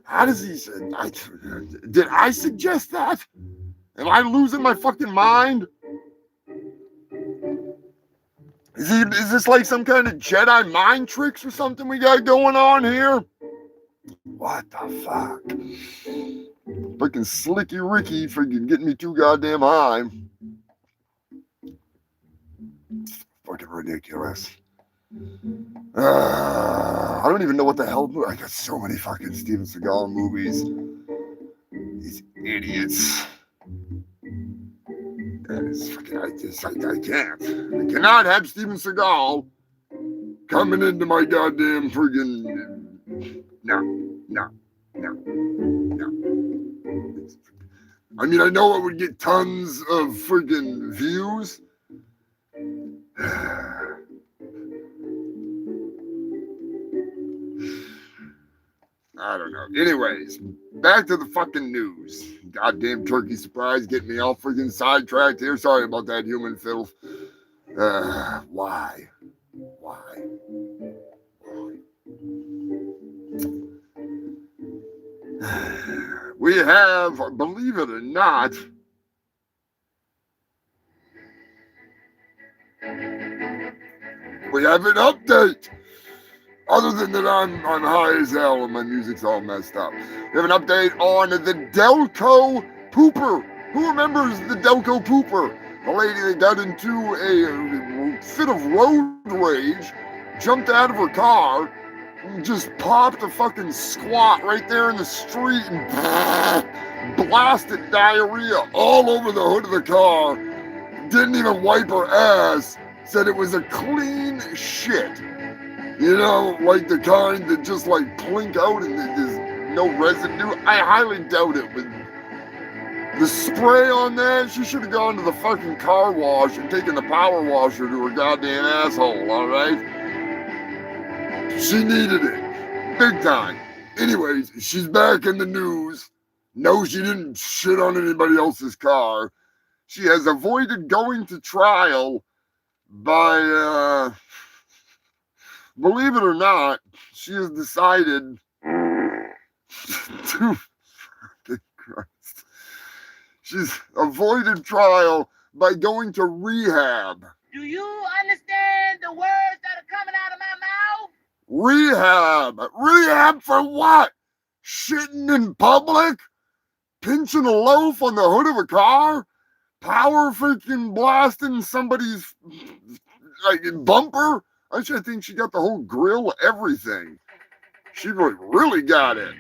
[SPEAKER 1] How does he say? Did I suggest that? Am I losing my fucking mind? Is this like some kind of Jedi mind tricks or something we got going on here? What the fuck? Freaking Slicky Ricky freaking getting me too goddamn high. ridiculous. I don't even know what the hell. I got so many fucking Steven Seagal movies. These idiots. That is fucking. I can't. I cannot have Steven Seagal coming into my goddamn friggin'. No. I mean, I know it would get tons of friggin' views. I don't know. Anyways, back to the fucking news. Goddamn turkey surprise getting me all freaking sidetracked here. Sorry about that, human filth. Why? We have, believe it or not, we have an update. Other than that, I'm high as hell and my music's all messed up. We have an update on the Delco Pooper. Who remembers the Delco Pooper? The lady that got into a fit of road rage, jumped out of her car, and just popped a fucking squat right there in the street and blasted diarrhea all over the hood of the car. Didn't even wipe her ass. Said it was a clean shit. You know, like the kind that just like plink out and there's no residue. I highly doubt it. With the spray on that, she should have gone to the fucking car wash and taken the power washer to her goddamn asshole, all right? She needed it. Big time. Anyways, she's back in the news. No, she didn't shit on anybody else's car. She has avoided going to trial by, believe it or not, she has decided to, Christ, she's avoided trial by going to rehab.
[SPEAKER 9] Do you understand the words that are coming out of my mouth?
[SPEAKER 1] Rehab? Rehab for what? Shitting in public? Pinching a loaf on the hood of a car? Power freaking blasting somebody's like bumper? I think she got the whole grill, everything. She really got it.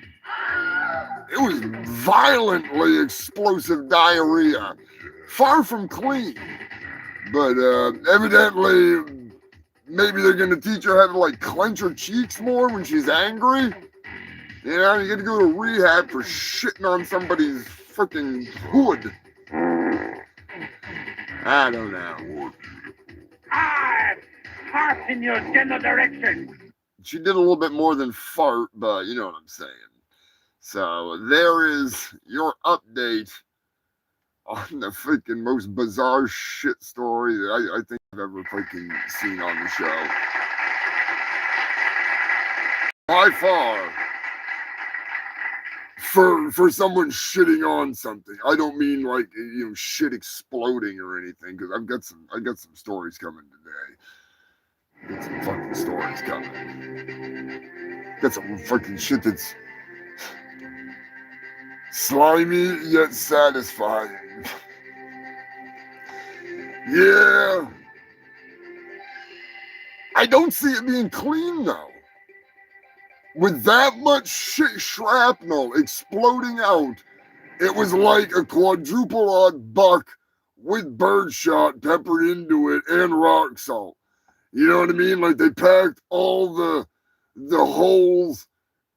[SPEAKER 1] It was violently explosive diarrhea. Far from clean. But evidently, maybe they're going to teach her how to like clench her cheeks more when she's angry. You know, you got to go to rehab for shitting on somebody's freaking hood. I don't know.
[SPEAKER 9] Fart in your general direction.
[SPEAKER 1] She did a little bit more than fart, but you know what I'm saying. So there is your update on the freaking most bizarre shit story that I think I've ever freaking seen on the show. By far, for someone shitting on something. I don't mean like, you know, shit exploding or anything, because I got some stories coming today. Got some fucking stories coming. Got some fucking shit that's slimy yet satisfying. Yeah. I don't see it being clean though. With that much shit shrapnel exploding out, it was like a quadruple odd buck with birdshot peppered into it and rock salt. You know what I mean? Like they packed all the holes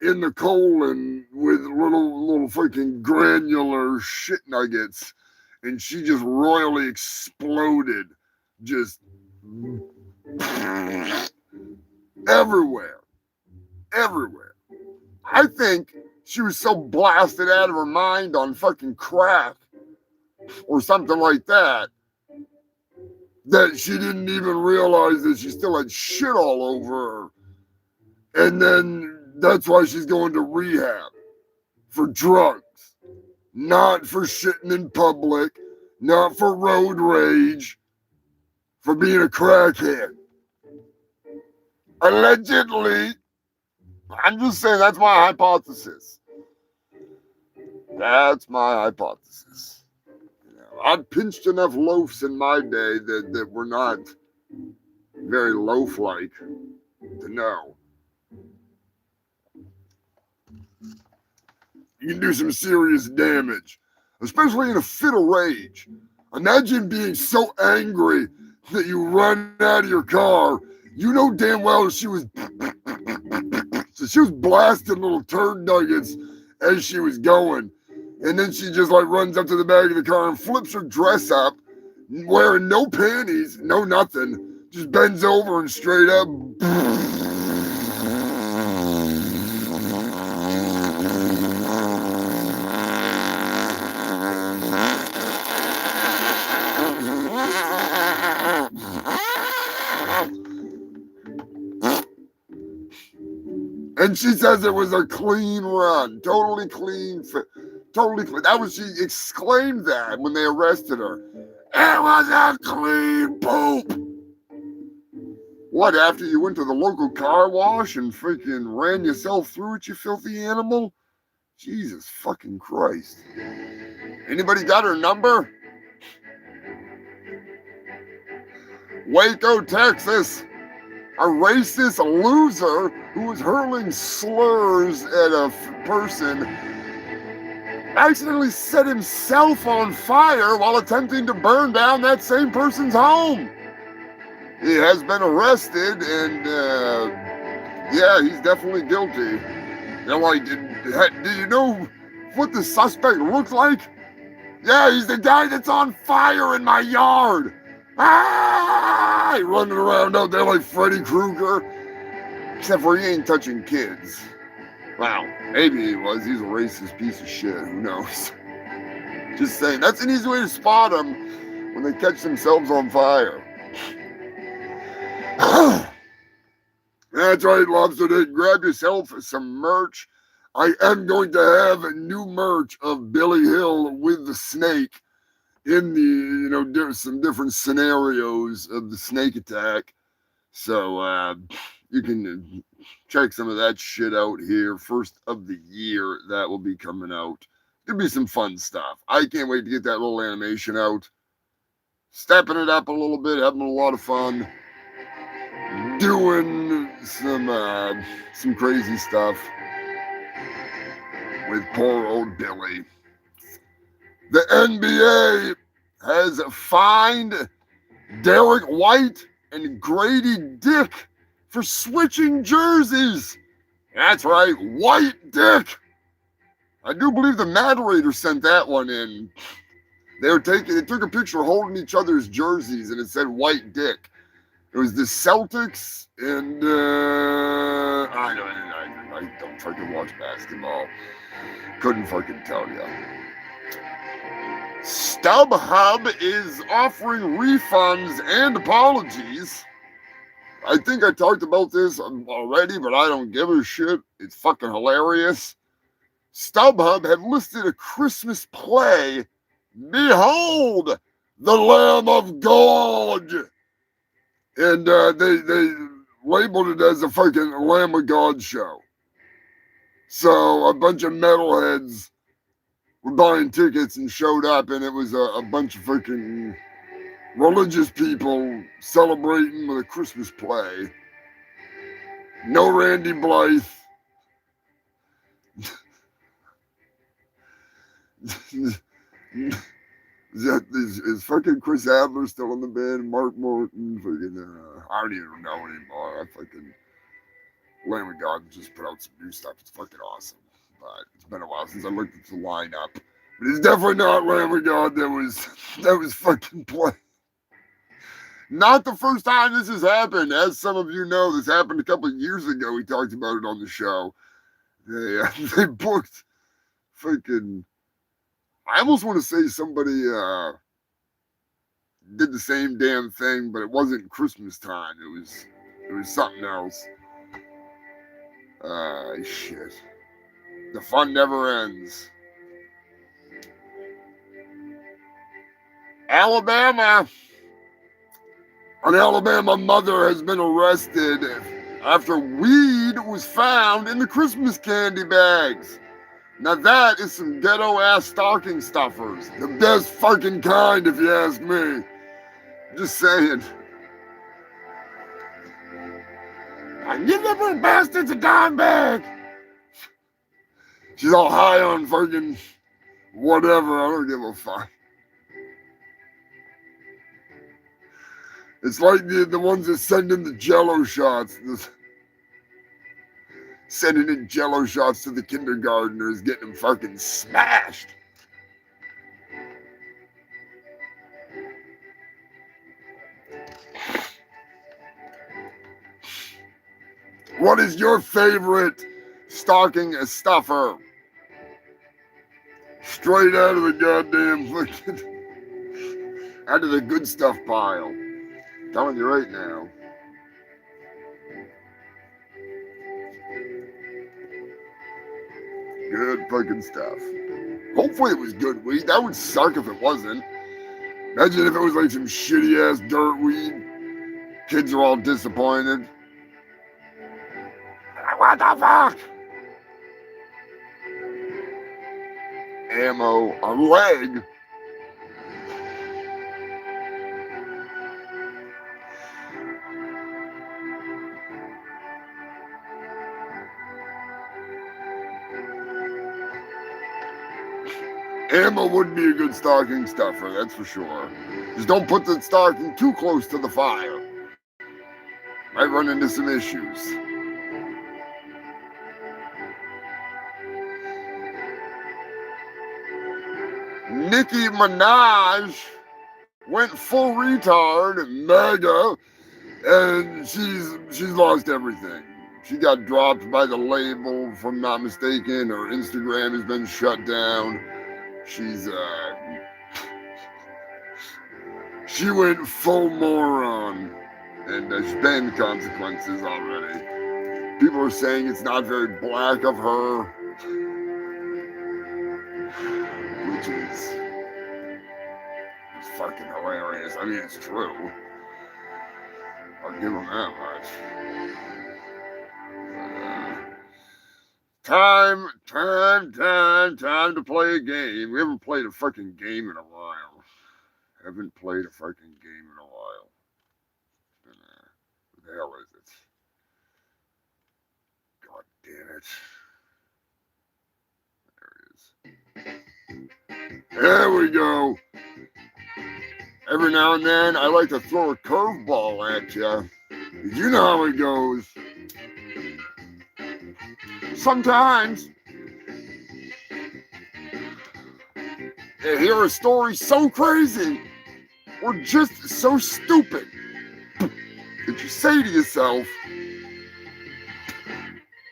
[SPEAKER 1] in the colon with little freaking granular shit nuggets, and she just royally exploded, just everywhere. I think she was so blasted out of her mind on fucking crack or something like that she didn't even realize that she still had shit all over her. And then that's why she's going to rehab for drugs, not for shitting in public, not for road rage, for being a crackhead. Allegedly. I'm just saying that's my hypothesis. That's my hypothesis. You know, I've pinched enough loaves in my day that were not very loaf-like to know. You can do some serious damage, especially in a fit of rage. Imagine being so angry that you run out of your car. You know damn well she was blasting little turd nuggets as she was going. And then she just like runs up to the back of the car and flips her dress up, wearing no panties, no nothing, just bends over and straight up. And she says it was a clean run, totally clean, totally clean. She exclaimed that when they arrested her. It was a clean poop. What, after you went to the local car wash and freaking ran yourself through it, you filthy animal? Jesus fucking Christ. Anybody got her number? Waco, Texas. A racist loser who was hurling slurs at a person accidentally set himself on fire while attempting to burn down that same person's home. He has been arrested, and yeah, he's definitely guilty. And like, did you know what the suspect looked like? Yeah, he's the guy that's on fire in my yard. Ah! He running around out there like Freddy Krueger. Except for he ain't touching kids. Wow, maybe he was. He's a racist piece of shit. Who knows? Just saying. That's an easy way to spot them when they catch themselves on fire. That's right, Lobster Dick. Grab yourself some merch. I am going to have a new merch of Billy Hill with the snake in the, some different scenarios of the snake attack. So you can check some of that shit out here. First of the year, that will be coming out. There'll be some fun stuff. I can't wait to get that little animation out. Stepping it up a little bit, having a lot of fun. Doing some crazy stuff with poor old Billy. The NBA has fined Derek White and Grady Dick for switching jerseys. That's right, White Dick. I do believe the moderator sent that one in. They took a picture holding each other's jerseys and it said White Dick. It was the Celtics and I don't fucking watch basketball. Couldn't fucking tell you. StubHub is offering refunds and apologies. I think I talked about this already, but I don't give a shit. It's fucking hilarious. StubHub had listed a Christmas play. Behold, the Lamb of God. And they labeled it as a fucking Lamb of God show. So a bunch of metalheads were buying tickets and showed up, and it was a bunch of freaking religious people celebrating with a Christmas play. No Randy Blythe. Is fucking Chris Adler still in the band? Mark Morton, fucking, I don't even know anymore. I fucking Lamb of God just put out some new stuff. It's fucking awesome. But it's been a while since I looked at the lineup. But it's definitely not Lamb of God that was fucking playing. Not the first time this has happened. As some of you know, this happened a couple of years ago. We talked about it on the show. They booked fucking, I almost want to say somebody did the same damn thing, but it wasn't Christmas time. It was something else. Shit. The fun never ends. Alabama. An Alabama mother has been arrested after weed was found in the Christmas candy bags. Now that is some ghetto-ass stocking stuffers. The best fucking kind, if you ask me. Just saying. Give them bastards a dime bag. She's all high on fucking whatever. I don't give a fuck. It's like the ones that send in the Jello shots. Sending in Jello shots to the kindergartners, getting them fucking smashed. What is your favorite stocking stuffer? Straight out of the goddamn fucking, out of the good stuff pile. I'm telling you right now. Good fucking stuff. Hopefully it was good weed. That would suck if it wasn't. Imagine if it was like some shitty ass dirt weed. Kids are all disappointed. What the fuck? Ammo, a leg. Ammo would be a good stocking stuffer, that's for sure. Just don't put the stocking too close to the fire. Might run into some issues. Nicki Minaj went full retard, mega, and she's lost everything. She got dropped by the label, if I'm not mistaken. Her Instagram has been shut down. She went full moron, and there's been consequences already. People are saying it's not very black of her, which is fucking hilarious. I mean, it's true. I'll give them that much. Time to play a game. We haven't played a fucking game in a while. Haven't played a fucking game in a while. What the hell is it? God damn it. There it is. There we go. Every now and then, I like to throw a curveball at you. You know how it goes. Sometimes you hear a story so crazy or just so stupid that you say to yourself,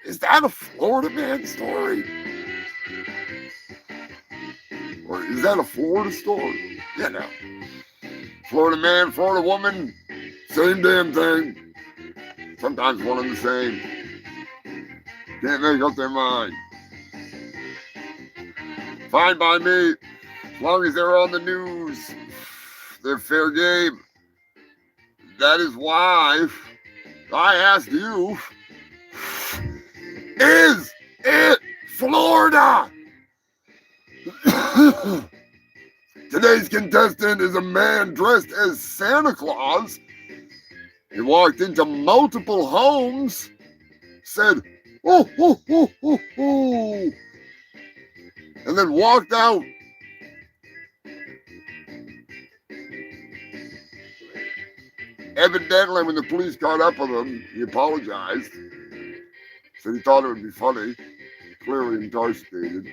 [SPEAKER 1] is that a Florida man story? Or is that a Florida story? You know, Florida man, Florida woman, same damn thing. Sometimes one and the same. Can't make up their mind. Fine by me. As long as they're on the news, they're fair game. That is why I asked you, is it Florida? Today's contestant is a man dressed as Santa Claus. He walked into multiple homes, said, "Oh, ho, ho, ho, ho," and then walked out. Evidently, when the police caught up with him, he apologized. Said he thought it would be funny. Clearly intoxicated.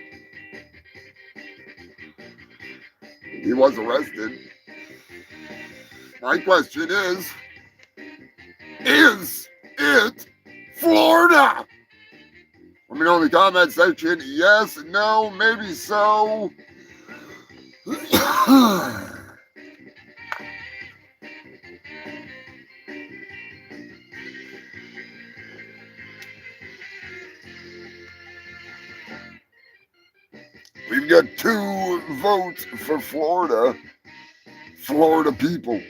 [SPEAKER 1] He was arrested. My question is it Florida? Let me know in the comment section. Yes, no, maybe so. We've got 2 votes for Florida. Florida people.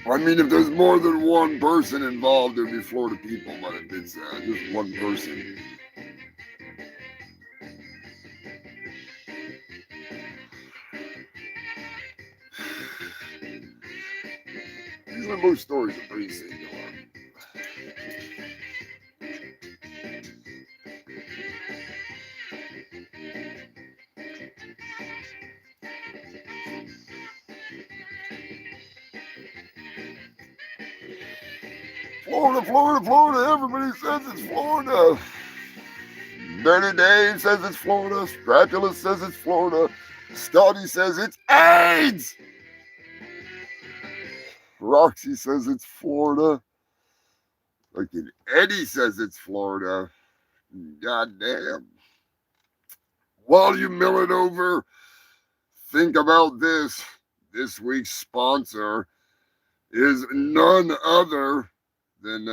[SPEAKER 1] I mean, if there's more than one person involved, it would be Florida people, but if it's just one person. Usually most stories are pretty singular. Florida, Florida, Florida. Everybody says it's Florida. Dirty Dave says it's Florida. Scratulus says it's Florida. Stoddy says it's AIDS. Roxy says it's Florida. Fucking Eddie says it's Florida. God damn. While you mill it over, think about this. This week's sponsor is none other than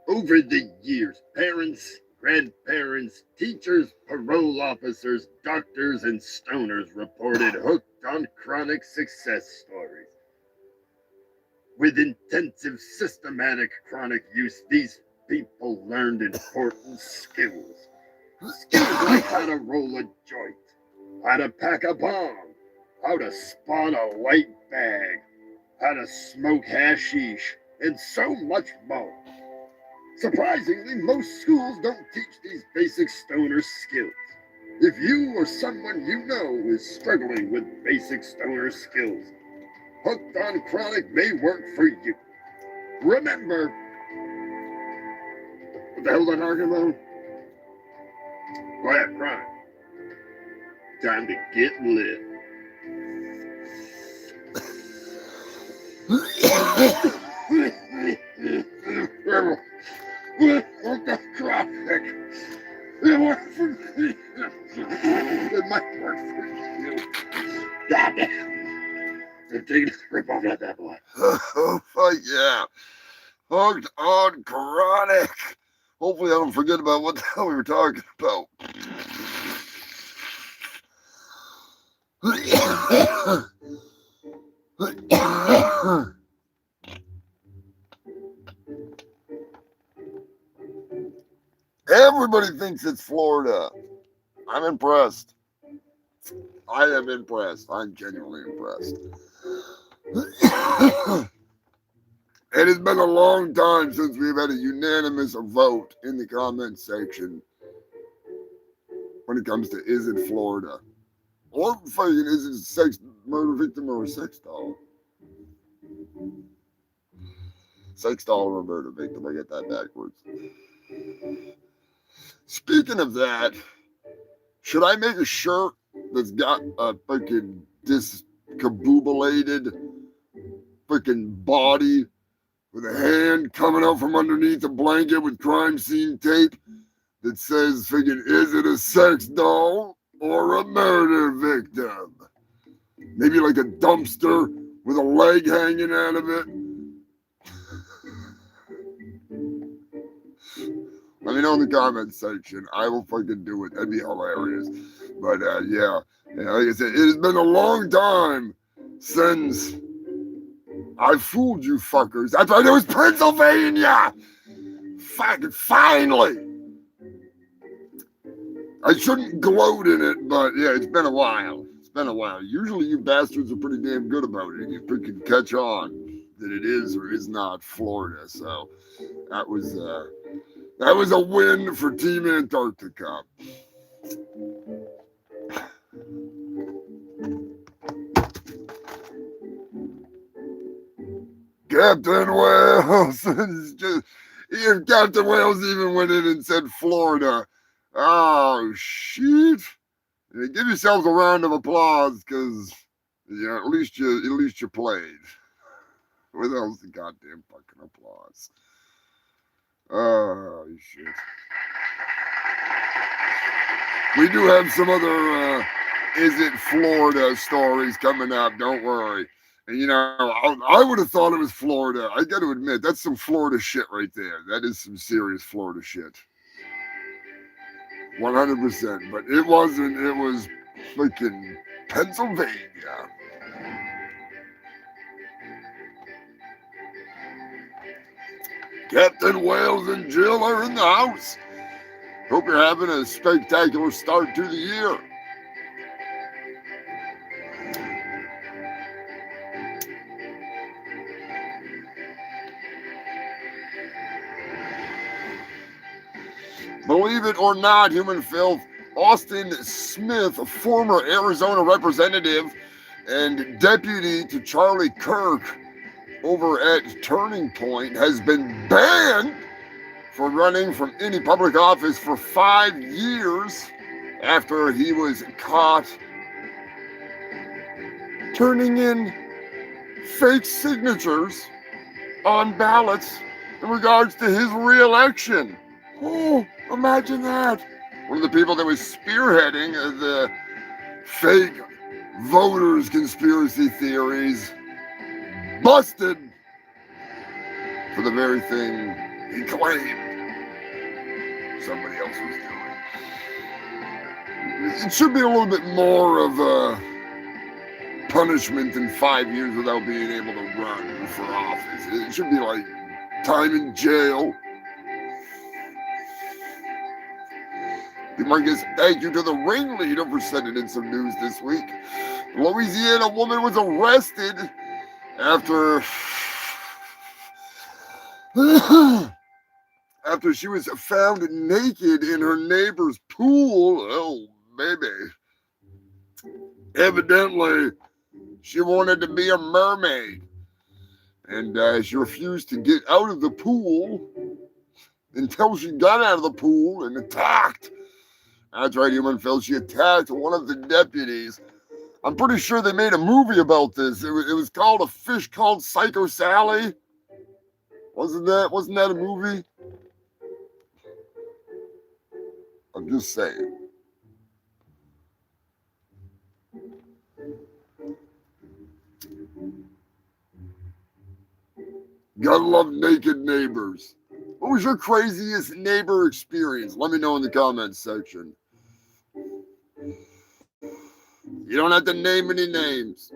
[SPEAKER 1] over the years, parents, grandparents, teachers, parole officers, doctors, and stoners reported hooked on chronic success stories. With intensive, systematic chronic use, these people learned important skills. Skills like how to roll a joint, how to pack a bomb, how to spawn a white bag, how to smoke hashish, and so much more. Surprisingly, most schools don't teach these basic stoner skills. If you or someone you know is struggling with basic stoner skills, Hooked on Chronic may work for you. Remember, what the hell was I talking about? Go ahead, Chronic. Time to get lit. Hooked on Chronic. It worked for me. It might work for you. Goddamn. They're taking a rip off that bad boy. Oh, fuck yeah. Hooked on Chronic. Hopefully I don't forget about what the hell we were talking about. Everybody thinks it's Florida. I'm impressed. I am impressed. I'm genuinely impressed. It has been a long time since we've had a unanimous vote in the comment section when it comes to is it Florida? Or fucking is it a sex murder victim or a sex doll? Sex doll or a murder victim. I get that backwards. Speaking of that, should I make a shirt that's got a fucking discombobulated freaking body with a hand coming out from underneath a blanket with crime scene tape that says freaking, is it a sex doll or a murder victim? Maybe like a dumpster with a leg hanging out of it. Let me know in the comment section. I will fucking do it. That'd be hilarious. But yeah, like I said, it has been a long time since I fooled you fuckers. I thought it was Pennsylvania. Fucking finally. I shouldn't gloat in it, but yeah, it's been a while. It's been a while. Usually you bastards are pretty damn good about it. You freaking catch on that it is or is not Florida. So that was a win for Team Antarctica. Captain Wales is just, even Captain Wales even went in and said Florida. Oh shit! Yeah, give yourselves a round of applause, because yeah, at least you played. Where the hell's the goddamn fucking applause? Oh shit! We do have some other is it Florida stories coming up. Don't worry. And you know, I would have thought it was Florida. I got to admit, that's some Florida shit right there. That is some serious Florida shit. 100%. But it wasn't. It was freaking Pennsylvania. Captain Wales and Jill are in the house. Hope you're having a spectacular start to the year. Believe it or not, human filth, Austin Smith, a former Arizona representative And deputy to Charlie Kirk over at Turning Point has been banned for running from any public office for 5 years after he was caught turning in fake signatures on ballots in regards to his re-election. Oh, imagine that. One of the people that was spearheading the fake voters conspiracy theories busted for the very thing he claimed somebody else was doing. It should be a little bit more of a punishment than 5 years without being able to run for office. It should be like time in jail. Humongous thank you to the ringleader for sending in some news this week. Louisiana woman was arrested after she was found naked in her neighbor's pool. Oh, baby. Evidently, she wanted to be a mermaid. And she refused to get out of the pool until she got out of the pool and attacked. That's right, Human Phil. She attacked one of the deputies. I'm pretty sure they made a movie about this. It was called A Fish Called Psycho Sally. Wasn't that a movie? I'm just saying. Gotta love naked neighbors. What was your craziest neighbor experience? Let me know in the comments section. You don't have to name any names.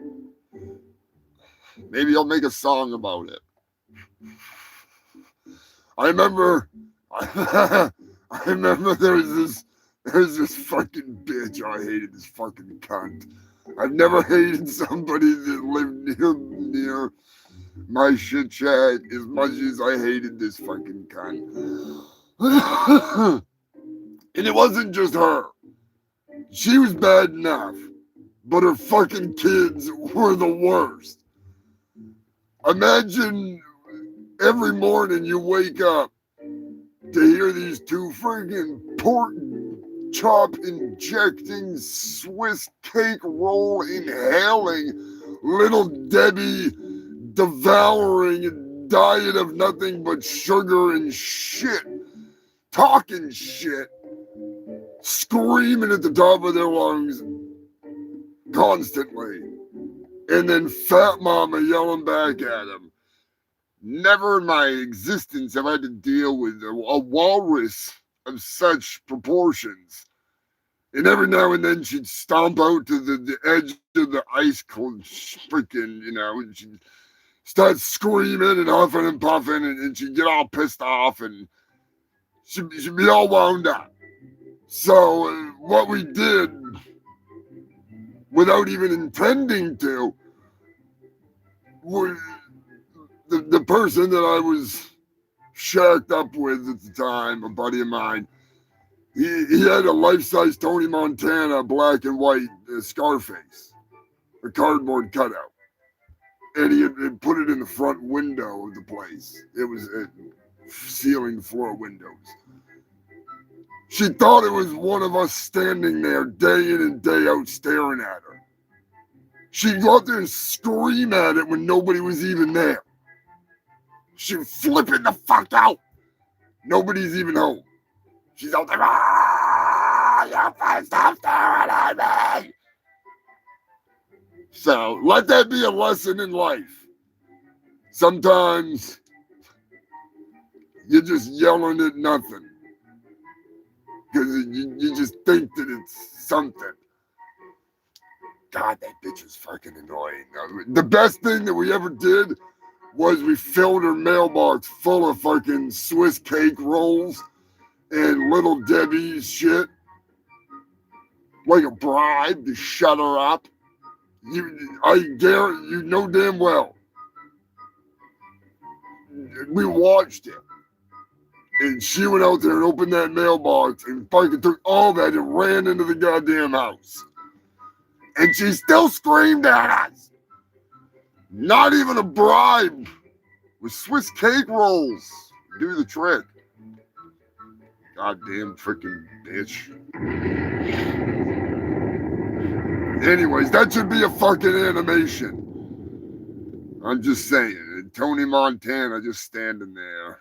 [SPEAKER 1] Maybe I'll make a song about it. I remember there's this fucking bitch. I hated this fucking cunt. I've never hated somebody that lived near my shit chat as much as I hated this fucking cunt. And it wasn't just her. She was bad enough, but her fucking kids were the worst. Imagine every morning you wake up to hear these two friggin' pork chop injecting, Swiss cake roll inhaling, little Debbie devouring diet of nothing but sugar and shit, talking shit, screaming at the top of their lungs constantly, and then fat mama yelling back at them. Never in my existence have I had to deal with a walrus of such proportions. And every now and then she'd stomp out to the edge of the ice cold freaking, and she'd start screaming and huffing and puffing, and she'd get all pissed off, and she'd be all wound up. So what we did, without even intending to, was the person that I was shacked up with at the time, a buddy of mine, he had a life-size Tony Montana black and white Scarface, a cardboard cutout. And he had put it in the front window of the place. It was ceiling floor windows. She thought it was one of us standing there day in and day out staring at her. She'd go out there and scream at it when nobody was even there. She'd flip it the fuck out. Nobody's even home. She's out there, you stop staring at me. So let that be a lesson in life. Sometimes you're just yelling at nothing because you just think that it's something. God, that bitch is fucking annoying. The best thing that we ever did was we filled her mailbox full of fucking Swiss cake rolls and little Debbie's shit, like a bribe to shut her up. I guarantee you know damn well. We watched it. And she went out there and opened that mailbox and fucking took all that and ran into the goddamn house. And she still screamed at us. Not even a bribe. With Swiss cake rolls. Do the trick. Goddamn freaking bitch. Anyways, that should be a fucking animation. I'm just saying. Tony Montana just standing there.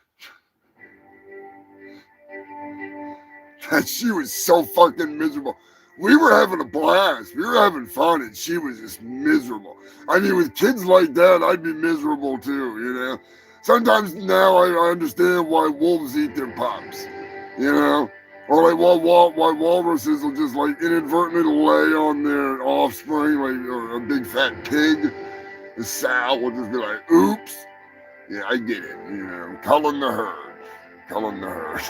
[SPEAKER 1] She was so fucking miserable. We were having a blast. We were having fun, and she was just miserable. I mean, with kids like that, I'd be miserable too, you know? Sometimes now I understand why wolves eat their pups, you know? Or like why walruses will just like inadvertently lay on their offspring, like or a big fat pig. The sow will just be like, oops. Yeah, I get it, you know? Culling the herd. Culling the herd.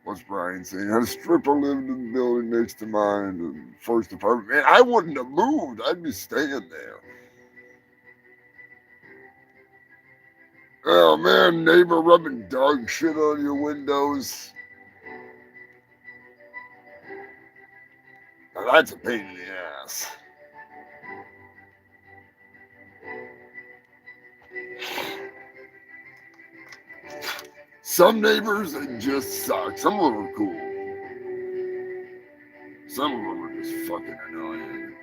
[SPEAKER 1] What's Brian saying? Had a stripper lived in the building next to mine, the first apartment. Man, I wouldn't have moved. I'd be staying there. Oh man, neighbor rubbing dog shit on your windows. Now that's a pain in the ass. Some neighbors, they just suck. Some of them are cool. Some of them are just fucking annoying.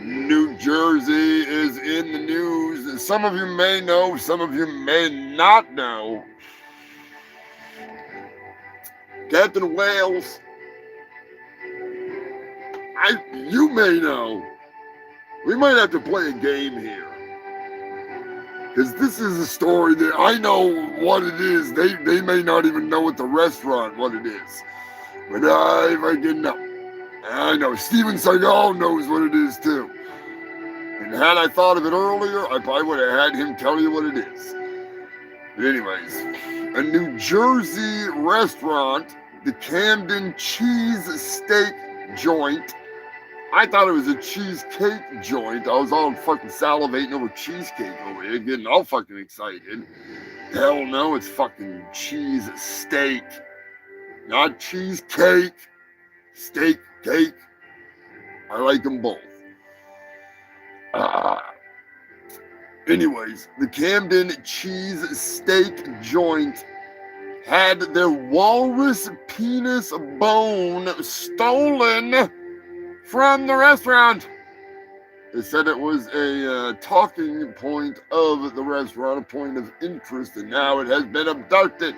[SPEAKER 1] New Jersey is in the news. Some of you may know, some of you may not know. Captain Wales, you may know. We might have to play a game here. Because this is a story that I know what it is. They may not even know at the restaurant what it is. But I fucking know. I know. Steven Seagal knows what it is too. And had I thought of it earlier, I probably would have had him tell you what it is. But anyways, a New Jersey restaurant, the Camden Cheese Steak Joint. I thought it was a cheesecake joint. I was all fucking salivating over cheesecake over here, getting all fucking excited. Hell no, it's fucking cheese steak. Not cheesecake. Steak, cake. I like them both. Anyways, the Camden Cheese Steak Joint had their walrus penis bone stolen from the restaurant. They said it was a talking point of the restaurant, a point of interest, and now it has been abducted.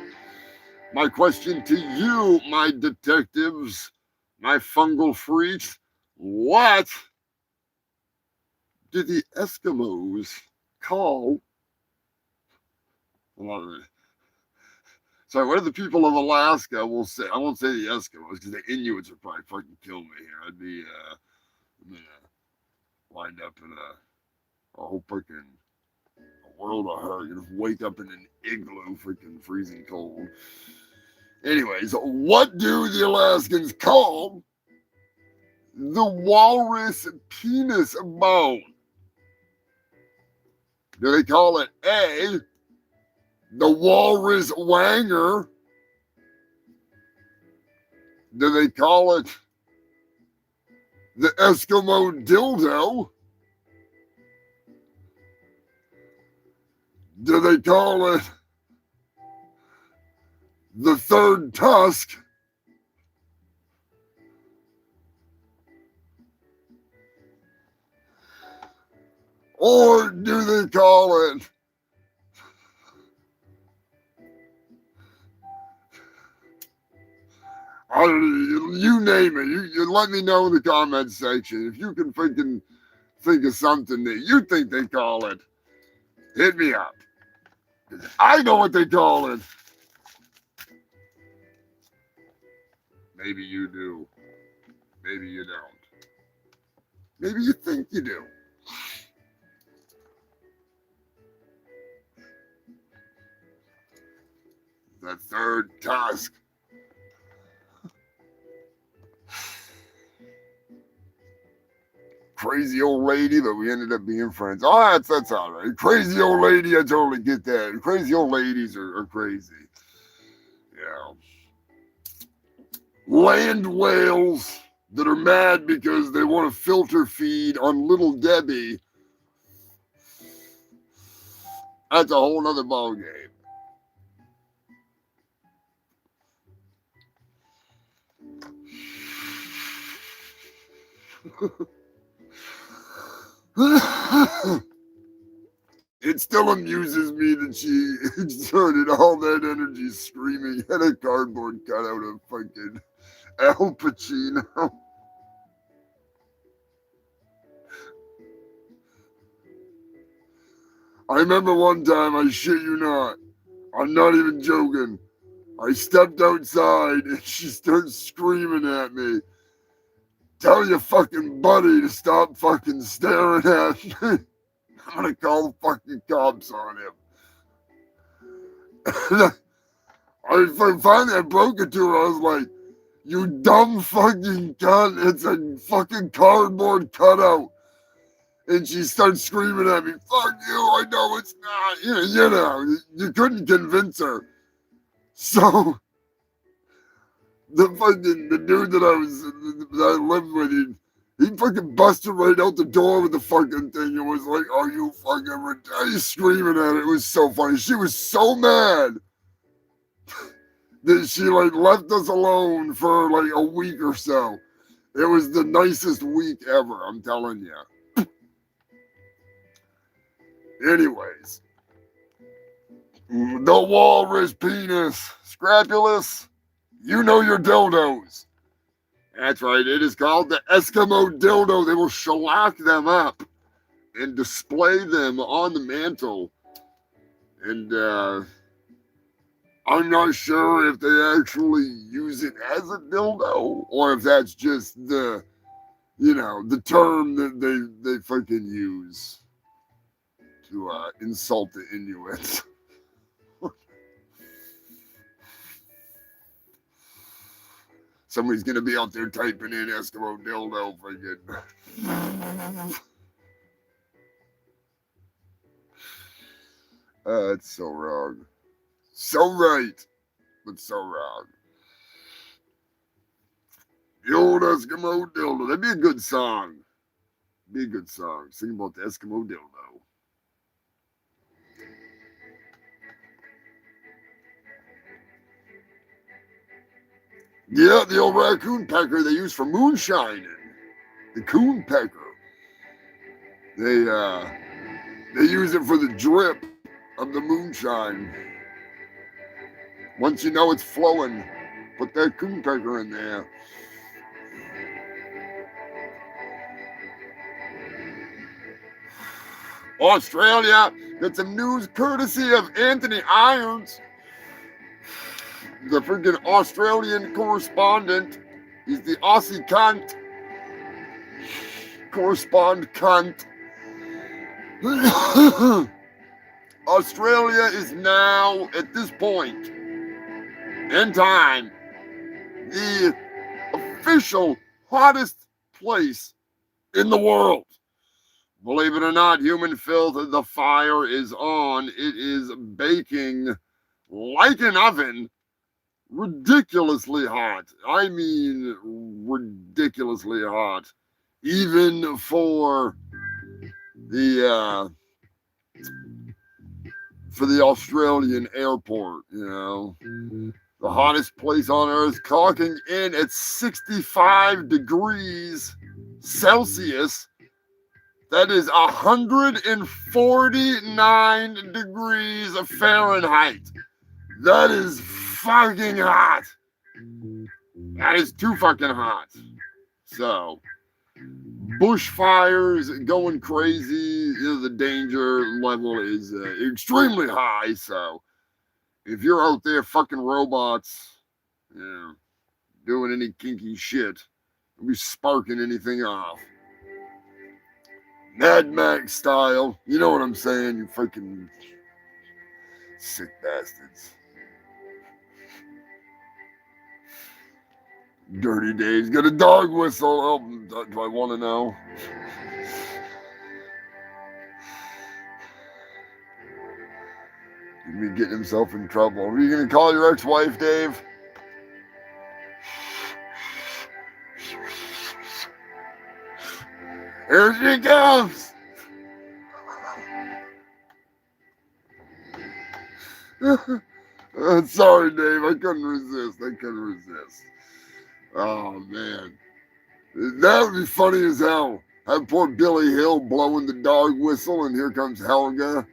[SPEAKER 1] My question to you, my detectives, my fungal freaks, what did the Eskimos call? Sorry, what do the people of Alaska will say? I won't say the Eskimos because the Inuits would probably fucking kill me here. I'd be wind up in a whole freaking world of hurt. You just wake up in an igloo, freaking freezing cold. Anyways, what do the Alaskans call the walrus penis bone? Do they call it A, the walrus wanger? Do they call it the Eskimo dildo? Do they call it the third tusk? Or do they call it you name it. You let me know in the comment section. If you can freaking think of something that you think they call it, hit me up. I know what they call it. Maybe you do. Maybe you don't. Maybe you think you do. The third tusk. crazy old lady, but we ended up being friends. Oh, that's all right. Crazy old lady, I totally get that. Crazy old ladies are crazy. Yeah. Land whales that are mad because they want to filter feed on Little Debbie. That's a whole nother ball game. It still amuses me that she exerted all that energy screaming at a cardboard cutout of fucking Al Pacino. I remember one time, I shit you not, I'm not even joking. I stepped outside and she starts screaming at me. Tell your fucking buddy to stop fucking staring at me. I'm gonna call the fucking cops on him. Finally I broke it to her. I was like, you dumb fucking cunt. It's a fucking cardboard cutout. And she starts screaming at me, fuck you, I know it's not. You know, you couldn't convince her. So the dude that I lived with, he fucking busted right out the door with the fucking thing and was like, are you fucking retarded? Screaming at it. It was so funny. She was so mad that she like left us alone for like a week or so. It was the nicest week ever, I'm telling you. Anyways, the walrus penis, Scrapulus, you know your dildos. That's right, it is called the Eskimo dildo. They will shellac them up and display them on the mantle. And I'm not sure if they actually use it as a dildo or if that's just the, you know, the term that they fucking use to insult the Inuits. Somebody's gonna be out there typing in Eskimo dildo fucking. It's so wrong. So right, but so wrong. The old Eskimo dildo. That'd be a good song. Be a good song. Sing about the Eskimo dildo. Yeah, the old raccoon pecker they use for moonshining. The coon pecker. They use it for the drip of the moonshine. Once you know it's flowing, put that coon pecker in there. Australia, got some news courtesy of Anthony Irons, the freaking Australian correspondent. He's the Aussie cunt. Correspond cunt. Australia is now, at this point in time, the official hottest place in the world. Believe it or not, human filth, the fire is on. It is baking like an oven. Ridiculously hot. I mean, ridiculously hot. Even for the Australian airport, you know. The hottest place on earth, clocking in at 65 degrees Celsius. That is 149 degrees Fahrenheit. That is fucking hot. That is too fucking hot. So, bushfires going crazy. You know, the danger level is extremely high. So, if you're out there fucking robots, you know, doing any kinky shit, don't be sparking anything off. Mad Max style. You know what I'm saying, you freaking sick bastards. Dirty Dave's got a dog whistle. Oh, do I want to know? He'd be getting himself in trouble. Are you going to call your ex-wife, Dave? Here she comes! Sorry, Dave. I couldn't resist. Oh, man. That would be funny as hell. Have poor Billy Hill blowing the dog whistle, and here comes Helga.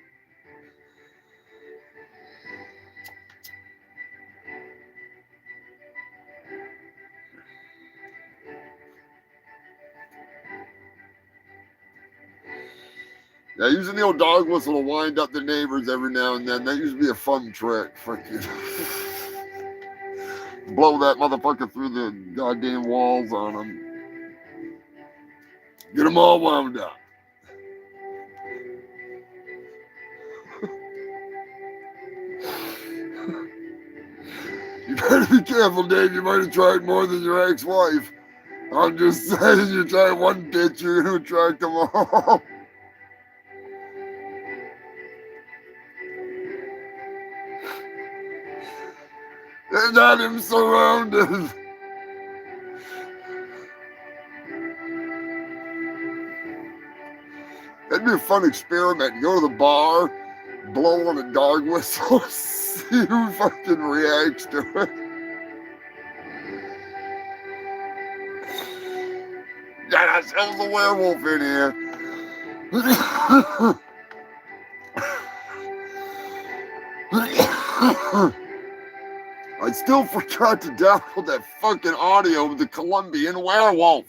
[SPEAKER 1] Yeah, using the old dog whistle to wind up the neighbors every now and then. That used to be a fun trick. Fucking blow that motherfucker through the goddamn walls on them. Get them all wound up. You better be careful, Dave. You might have tried more than your ex-wife. I'm just saying, you try one bitch, you're going to attract them all. They got him surrounded. That'd be a fun experiment. You go to the bar, blow on a dog whistle, see who fucking reacts to it. Got ourselves a werewolf in here. I still forgot to download that fucking audio of the Colombian werewolf.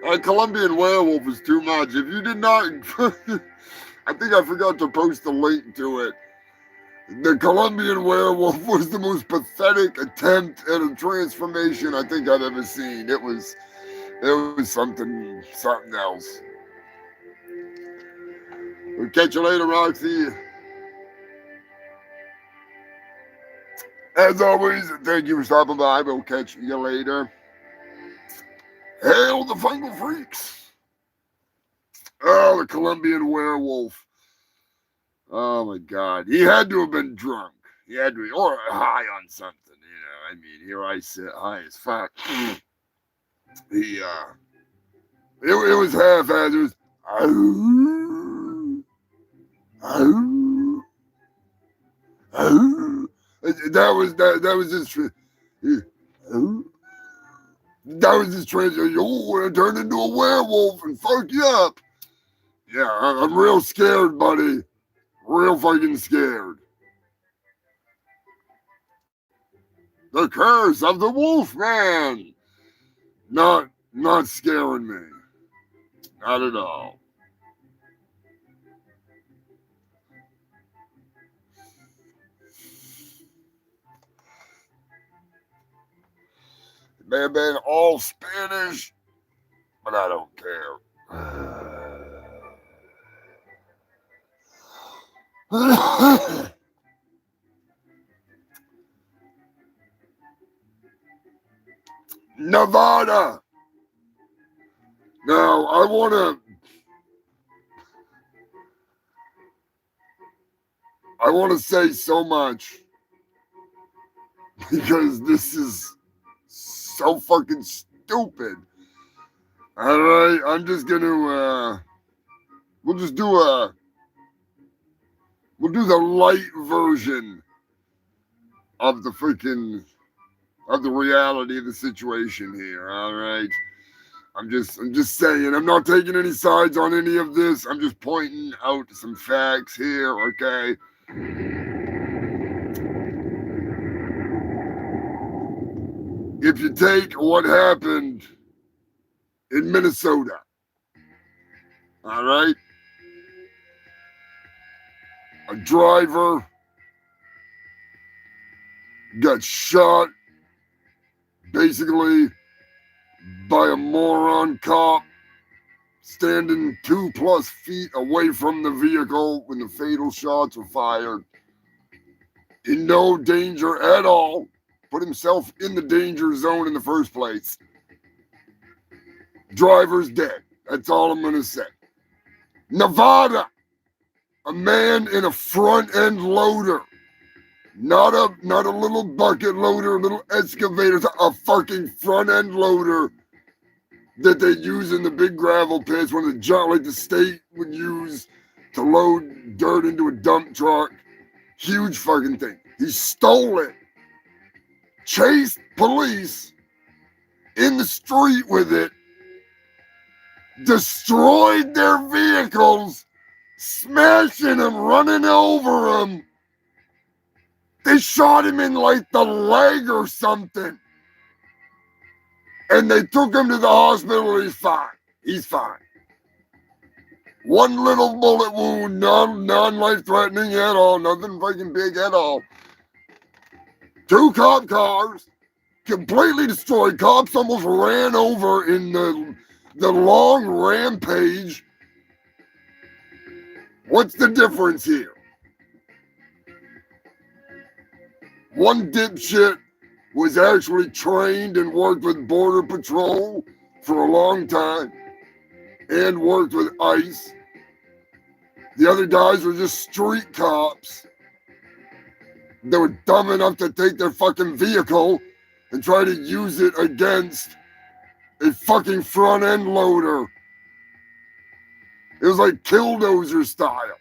[SPEAKER 1] A Colombian werewolf is too much. If you did not, I think I forgot to post the link to it. The Colombian werewolf was the most pathetic attempt at a transformation I think I've ever seen. It was something else. We'll catch you later, Roxy. As always, thank you for stopping by. We'll catch you later. Hail the fungal freaks. Oh, the Colombian werewolf. Oh my God. He had to have been drunk. He had to be, or high on something, you know. I mean, here I sit high as fuck. It was half-assed. It was, that was just, that was his translation. Oh, I turned into a werewolf and fuck you up. Yeah, I'm real scared, buddy. Real fucking scared. The curse of the wolf man. Not scaring me. Not at all. It may have been all Spanish, but I don't care. Nevada. Now, I want to say so much because this is so fucking stupid. All right, I'm just gonna we'll do the light version of the reality of the situation here. All right, I'm just saying, I'm not taking any sides on any of this. I'm just pointing out some facts here. Okay. If you take what happened in Minnesota, all right, a driver got shot basically by a moron cop standing 2+ feet away from the vehicle when the fatal shots were fired. in no danger at all. Put himself in the danger zone in the first place. Driver's dead. That's all I'm going to say. Nevada. A man in a front end loader. Not a little bucket loader, a little excavator, a fucking front end loader that they use in the big gravel pits when like the state would use to load dirt into a dump truck. Huge fucking thing. He stole it. Chased police in the street with it. Destroyed their vehicles. Smashing them, running over them. They shot him in like the leg or something. And they took him to the hospital. He's fine. He's fine. One little bullet wound, non-life-threatening at all. Nothing fucking big at all. 2 cop cars, completely destroyed. Cops almost ran over in the long rampage. What's the difference here? One dipshit was actually trained and worked with Border Patrol for a long time and worked with ICE. The other guys were just street cops. They were dumb enough to take their fucking vehicle and try to use it against a fucking front end loader. It was like Killdozer style.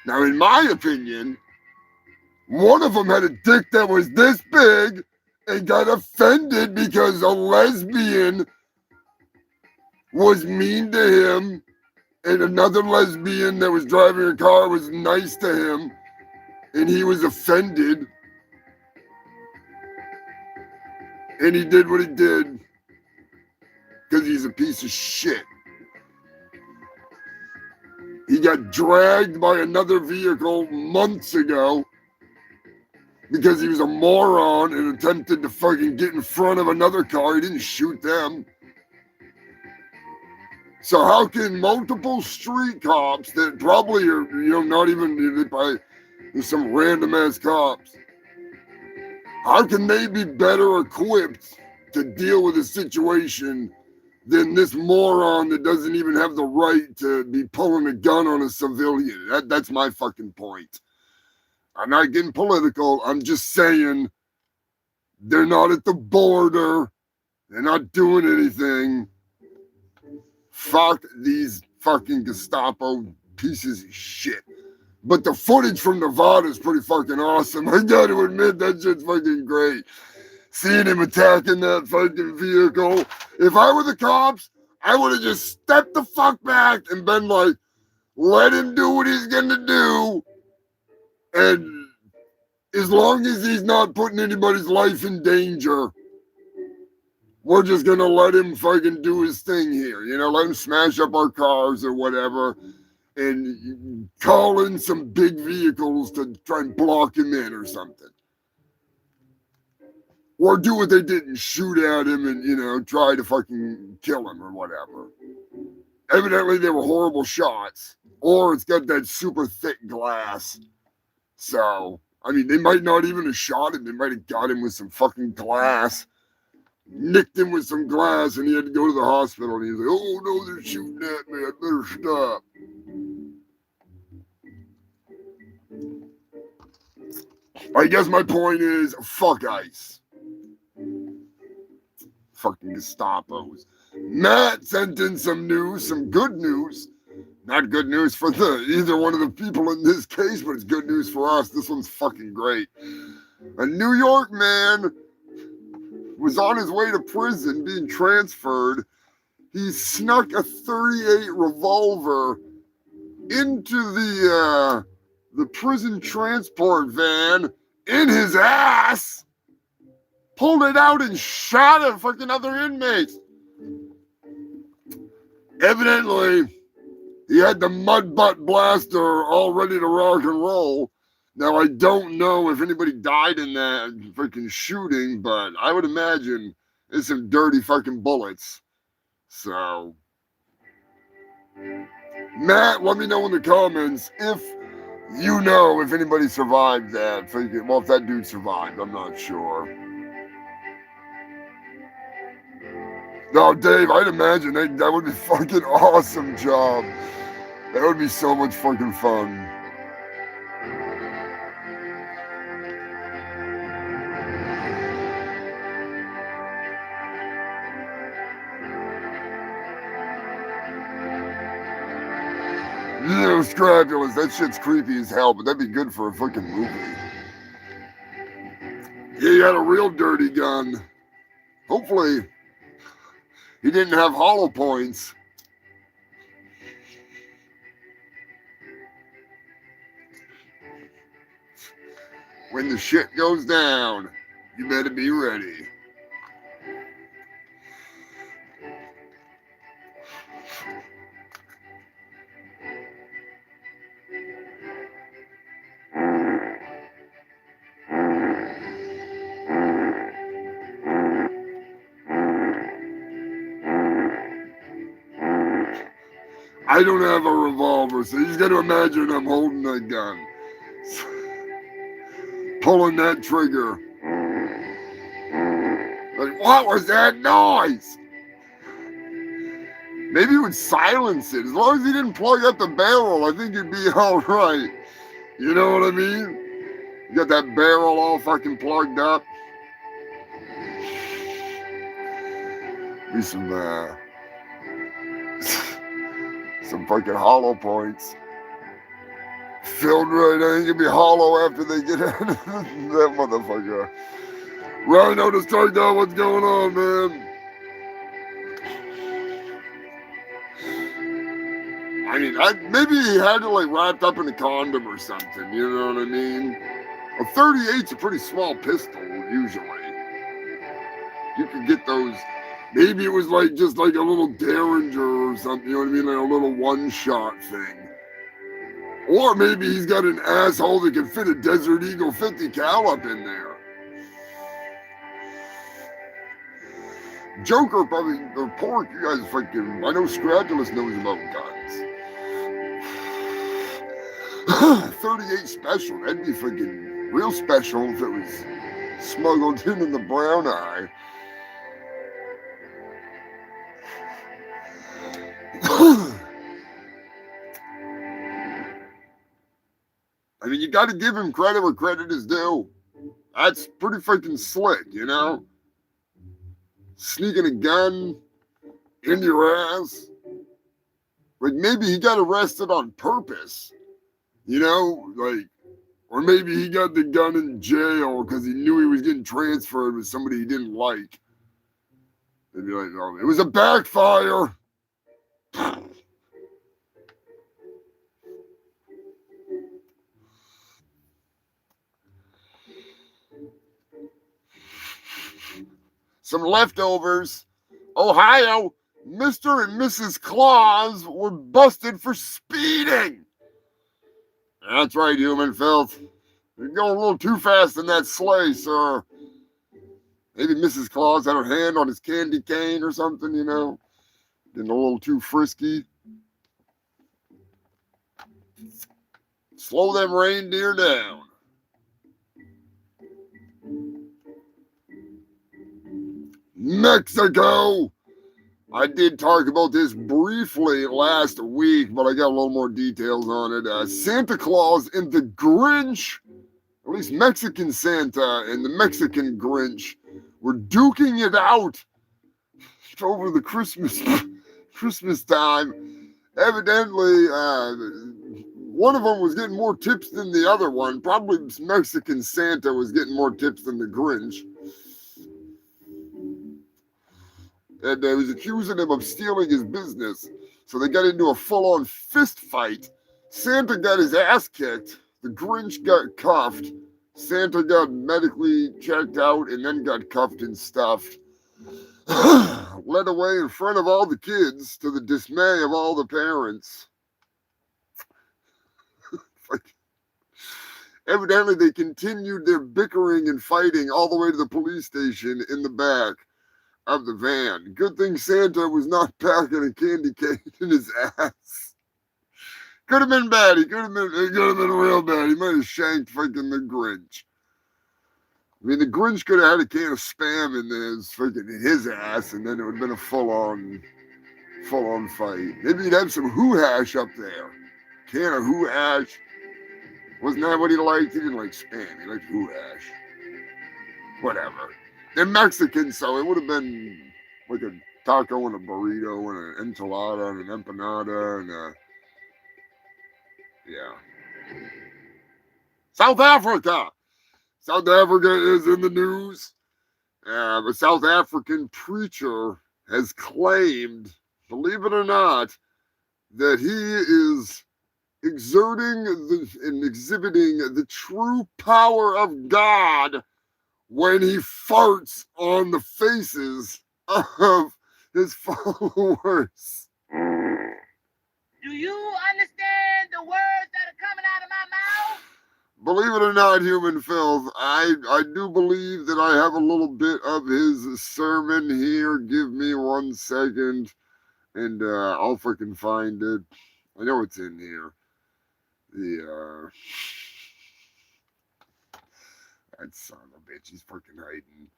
[SPEAKER 1] Now, in my opinion, one of them had a dick that was this big and got offended because a lesbian was mean to him and another lesbian that was driving a car was nice to him and he was offended. And he did what he did because he's a piece of shit. He got dragged by another vehicle months ago because he was a moron and attempted to fucking get in front of another car. He didn't shoot them. So how can multiple street cops that probably are, not even, there's some random ass cops. How can they be better equipped to deal with a situation than this moron that doesn't even have the right to be pulling a gun on a civilian? That's my fucking point. I'm not getting political. I'm just saying they're not at the border. They're not doing anything. Fuck these fucking Gestapo pieces of shit. But the footage from Nevada is pretty fucking awesome. I gotta admit, that shit's fucking great. Seeing him attacking that fucking vehicle. If I were the cops, I would have just stepped the fuck back and been like, let him do what he's gonna do. And as long as he's not putting anybody's life in danger, we're just gonna let him fucking do his thing here. Let him smash up our cars or whatever and call in some big vehicles to try and block him in or something. Or do what they did and shoot at him and, try to fucking kill him or whatever. Evidently, they were horrible shots. Or it's got that super thick glass. So, they might not even have shot him. They might have got him with some fucking glass. Nicked him with some glass and he had to go to the hospital. And he was like, oh no, they're shooting at me. I better stop. I guess my point is, fuck ICE. Fucking Gestapos. Matt sent in some news, some good news. Not good news for either one of the people in this case, but it's good news for us. This one's fucking great. A New York man was on his way to prison being transferred. He snuck a .38 revolver into the prison transport van in his ass, pulled it out and shot at fucking other inmates. Evidently, he had the mud butt blaster all ready to rock and roll. Now, I don't know if anybody died in that freaking shooting, but I would imagine it's some dirty fucking bullets. So, Matt, let me know in the comments if You know, if anybody survived that, well, if that dude survived, I'm not sure. No, Dave, I'd imagine that would be a fucking awesome job. That would be so much fucking fun. You know, Scrapulas, that shit's creepy as hell, but that'd be good for a fucking movie. Yeah, he had a real dirty gun. Hopefully, he didn't have hollow points. When the shit goes down, you better be ready. I don't have a revolver, so you just got to imagine I'm holding a gun. Pulling that trigger. Like, what was that noise? Maybe it would silence it. As long as he didn't plug up the barrel, I think it'd be all right. You know what I mean? You got that barrel all fucking plugged up. Be some fucking hollow points. Filled right, I think it'd be hollow after they get out of that motherfucker. Rhino to strike down, what's going on, man? I mean, maybe he had it like wrapped up in a condom or something, you know what I mean? A 38's a pretty small pistol, usually. You could get those, maybe it was like just like a little Derringer or something, you know what I mean? Like a little one-shot thing. Or maybe he's got an asshole that can fit a Desert Eagle 50 cal up in there. Joker probably, or Pork, you guys fucking, I know Scradulus knows about guns. 38 special, that'd be fucking real special if it was smuggled in the brown eye. I mean, you got to give him credit where credit is due. That's pretty freaking slick, you know? Sneaking a gun in your ass. Like, maybe he got arrested on purpose, you know? Like, or maybe he got the gun in jail because he knew he was getting transferred with somebody he didn't like. They'd be like, oh, it was a backfire. Some leftovers. Ohio, Mr. and Mrs. Claus were busted for speeding. That's right, human filth. You're going a little too fast in that sleigh, sir. Maybe Mrs. Claus had her hand on his candy cane or something, you know. Getting a little too frisky. Slow them reindeer down. Mexico. I did talk about this briefly last week, but I got a little more details on it. Santa Claus and the Grinch, at least Mexican Santa and the Mexican Grinch, were duking it out over the Christmas time. Evidently, one of them was getting more tips than the other one. Probably Mexican Santa was getting more tips than the Grinch. And they was accusing him of stealing his business. So they got into a full-on fist fight. Santa got his ass kicked. The Grinch got cuffed. Santa got medically checked out and then got cuffed and stuffed. Led away in front of all the kids to the dismay of all the parents. Evidently, they continued their bickering and fighting all the way to the police station in the back of the van. Good thing Santa was not packing a candy cane in his ass. Could have been bad. It could have been real bad. He might have shanked freaking the Grinch. I mean, the Grinch could have had a can of Spam in his ass, and then it would have been a full-on fight. Maybe he'd have some Who Hash up there. Can of Who Hash. Wasn't that what he liked? He didn't like Spam. He liked Who Hash. Whatever. They're Mexican, so it would have been like a taco and a burrito and an enchilada and an empanada and yeah. South Africa. South Africa is in the news. A South African preacher has claimed, believe it or not, that he is exerting and exhibiting the true power of God when he farts on the faces of his followers.
[SPEAKER 9] Do you understand the words that are coming out of my mouth?
[SPEAKER 1] Believe it or not, Human Filth, I do believe that I have a little bit of his sermon here. Give me 1 second, and I'll freaking find it. I know it's in here. That son of a bitch, he's freaking hiding.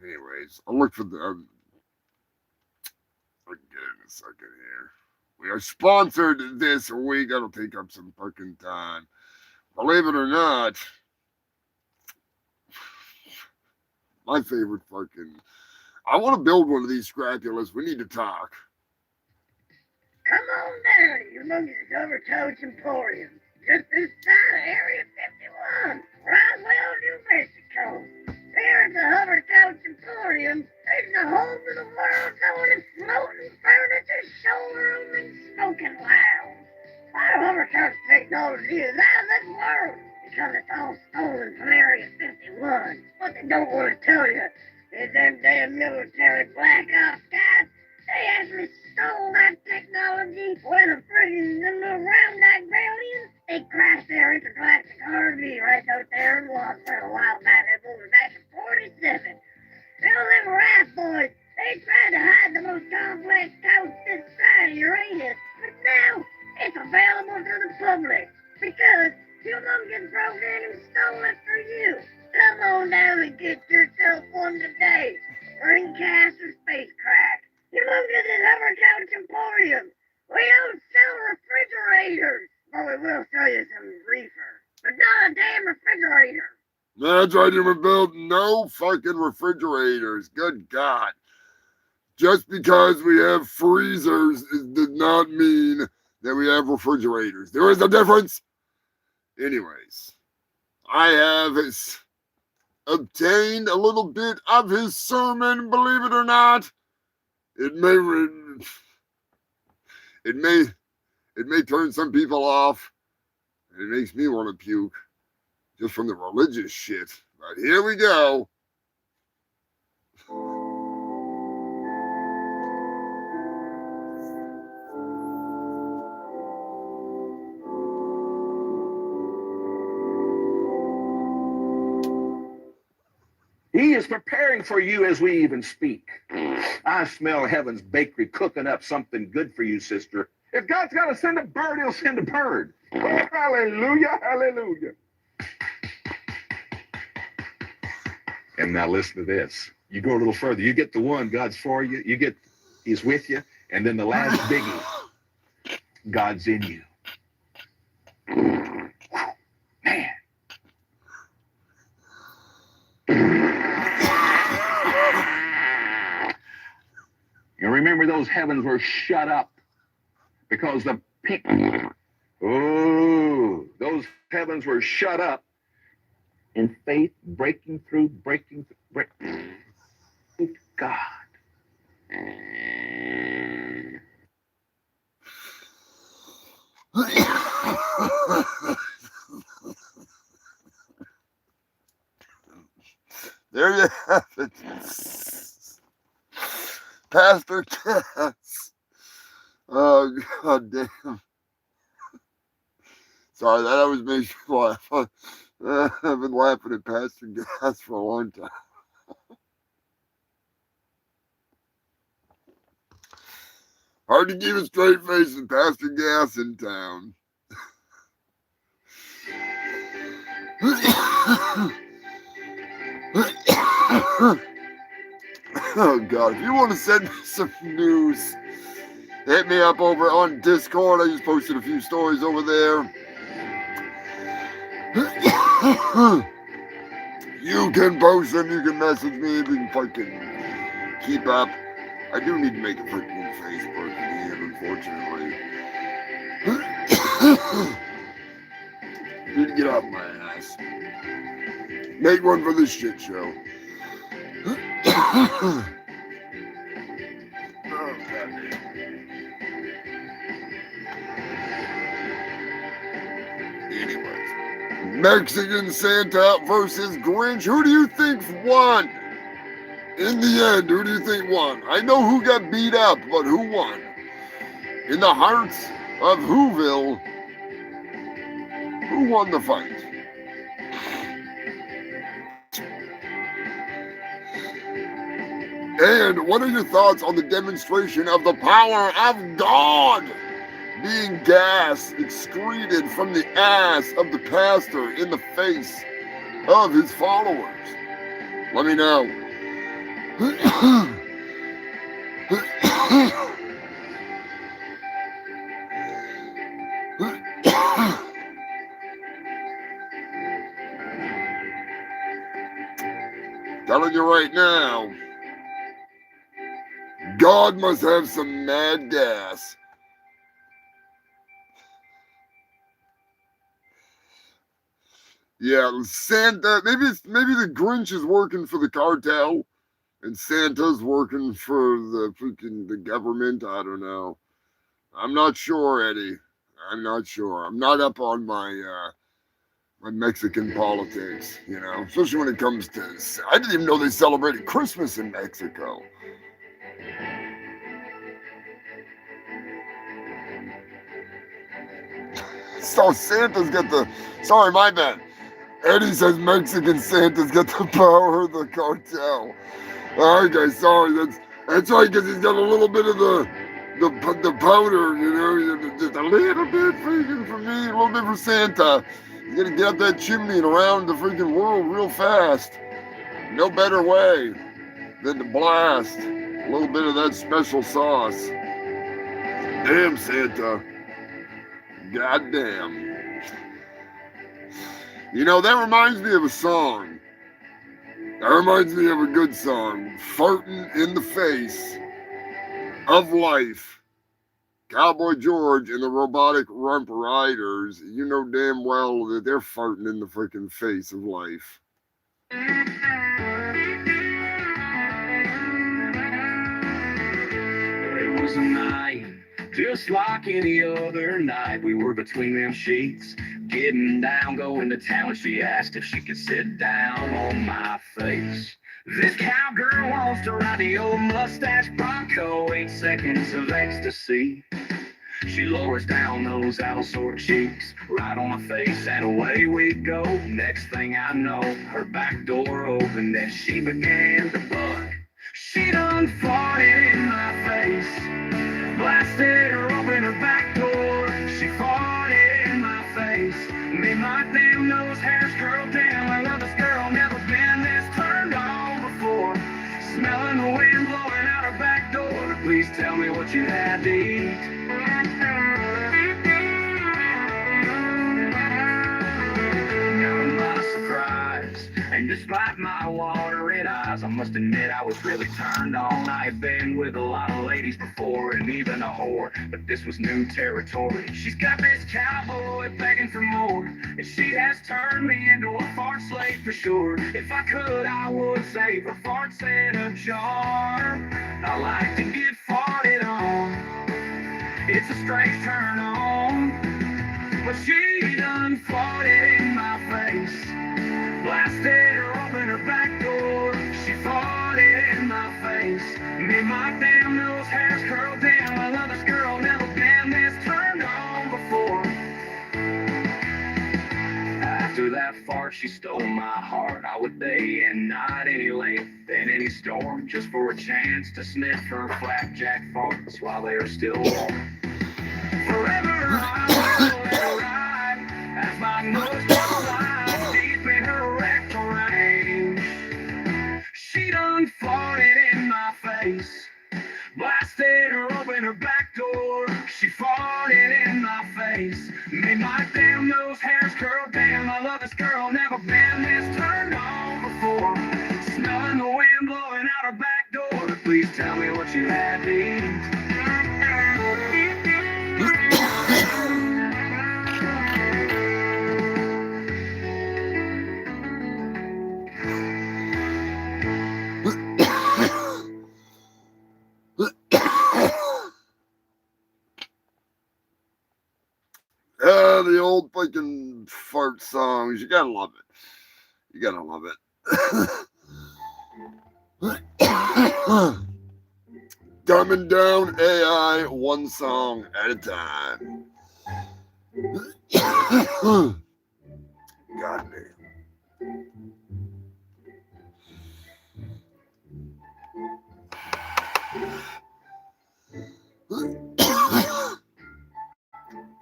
[SPEAKER 1] Anyways, I'll look for the... I'll get it in a second here. We are sponsored this week. That'll take up some freaking time. Believe it or not, my favorite fucking... I want to build one of these Scrapulas. We need to talk.
[SPEAKER 9] Come on down to Humongous Overcoach Emporium, just inside of Area 51, Roswell, New Mexico. Here at the Hovercoach Emporium, there's the home of the world going and floating furniture, showroom, and smoking lounge. Our Hovercoach technology is out of this world because it's all stolen from Area 51. What they don't want to tell you is them damn military black ops guys, they actually stole that technology when a friggin' them little round-eyed aliens, they crashed their intergalactic RV right out there in Roswell a while back. It was back in 47. Them rat boys, they tried to hide the most complex couch this side of Uranus, but now it's available to the public because Humongous Programming stole it for you. Come on down and get yourself one today. Ringcast or spacecraft. Humongous is Hovercoach Emporium. We don't sell refrigerators, but we will sell you some reefer. But not a damn refrigerator.
[SPEAKER 1] That's right, Human Build. No fucking refrigerators. Good God. Just because we have freezers does not mean that we have refrigerators. There is a difference. Anyways, I have obtained a little bit of his sermon, believe it or not. It may turn some people off. It makes me want to puke just from the religious shit. But here we go.
[SPEAKER 8] He is preparing for you as we even speak. I smell heaven's bakery cooking up something good for you, sister. If God's got to send a bird, he'll send a bird. Hallelujah, hallelujah. And now listen to this. You go a little further. You get the one, God's for you. You get, he's with you. And then the last biggie, God's in you. Man. You remember those heavens were shut up because the pink... Oh, those heavens were shut up in faith, breaking through. God.
[SPEAKER 1] There you have it. Pastor Cass. Oh, God damn. Sorry, that always makes me laugh. I've been laughing at Pastor Cass for a long time. Hard to keep a straight face with Pastor Gas in town. Oh God, if you want to send me some news, hit me up over on Discord. I just posted a few stories over there. You can post them, you can message me, we can fucking keep up. I do need to make a freaking Facebook again, unfortunately. Need to get off my ass. Make one for this shit show. Oh, goddamn. Anyways, Mexican Santa versus Grinch. Who do you think won? In the end, who do you think won? I know who got beat up, but who won? In the hearts of Whoville, who won the fight? And what are your thoughts on the demonstration of the power of God being gas excreted from the ass of the pastor in the face of his followers? Let me know. Telling you right now, God must have some mad gas. Yeah, Santa, maybe the Grinch is working for the cartel and Santa's working for the government. I don't know. I'm not sure, Eddie. I'm not sure. I'm not up on my my Mexican politics, you know, especially when it comes to, I didn't even know they celebrated Christmas in Mexico. So Santa's got the, sorry, my bad. Eddie says Mexican Santa's got the power of the cartel. All right, guys, sorry, that's right, because he's got a little bit of the powder, you know, just a little bit freaking for me, a little bit for Santa. You gotta get up that chimney and around the freaking world real fast. No better way than to blast a little bit of that special sauce. Damn, Santa. Goddamn. You know, that reminds me of a song. That reminds me of a good song. Farting in the Face of Life. Cowboy George and the Robotic Rump Riders, you know damn well that they're farting in the freaking face of life.
[SPEAKER 10] It was a night, just like any other night. We were between them sheets, getting down, going to town, and she asked if she could sit down on my face. This cowgirl wants to ride the old mustache Bronco, 8 seconds of ecstasy. She lowers down those allosaur cheeks, right on my face, and away we go. Next thing I know, her back door opened and she began to buck. She done farted in my face, blasted her open her back door. She farted in my face, made my damn nose hairs curl down. I love this girl, never been this turned on before. Smelling the wind blowing out her back door. Please tell me what you had to eat. Not my surprise, and despite my watering eyes, I must admit I was really turned on. I had been with a lot of ladies before, and even a whore, but this was new territory. She's got this cowboy begging for more, and she has turned me into a fart slave for sure. If I could, I would save her farts in a jar. I like to get farted on. It's a strange turn on, but she done farted in my face, blasted her open her back door. She farted in my face, made my damn nose hairs curl down. I love this girl, never been this turned on before. After that fart, she stole my heart. I would day and night, any length and any storm, just for a chance to sniff her flapjack farts while they are still warm. Forever I will ride as my nose goes wide deep She farted in my face, made my damn nose hairs curl. Damn, I love this girl, never been this turned on before. Smelling the wind blowing out her back door. Please tell me what you had to eat.
[SPEAKER 1] The old fucking fart songs. You gotta love it. You gotta love it. Dumbing down AI one song at a time. God damn.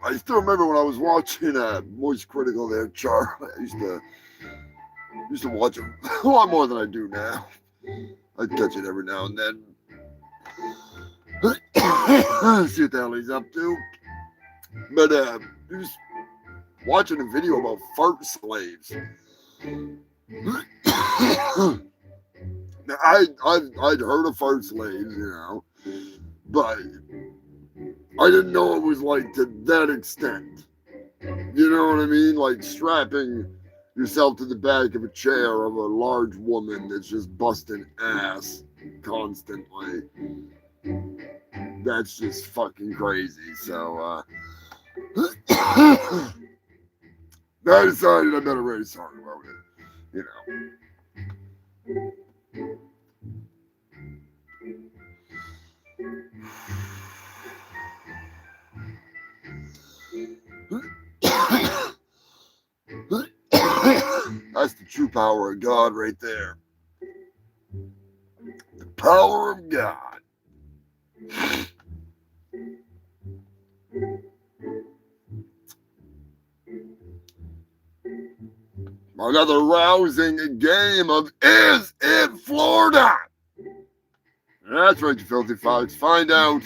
[SPEAKER 1] I still remember when I was watching Moist Critical there, Charlie. I used to watch him a lot more than I do now. I catch it every now and then. See what the hell he's up to. But he was watching a video about fart slaves. Now, I'd heard of fart slaves, you know, but I didn't know it was like to that extent. You know what I mean? Like strapping yourself to the back of a chair of a large woman that's just busting ass constantly. That's just fucking crazy. So I decided I better write a song about it. You know. That's the true power of God right there. The power of God. Another rousing game of Is It Florida? That's right, you filthy fox. Find out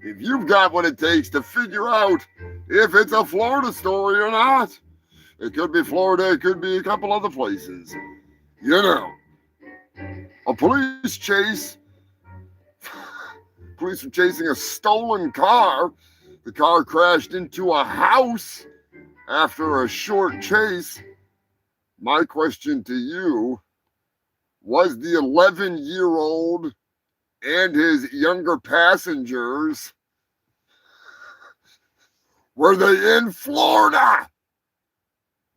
[SPEAKER 1] if you've got what it takes to figure out if it's a Florida story or not. It could be Florida, it could be a couple other places. You know, a police chase. Police were chasing a stolen car. The car crashed into a house after a short chase. My question to you, was the 11-year-old and his younger passengers, were they in Florida?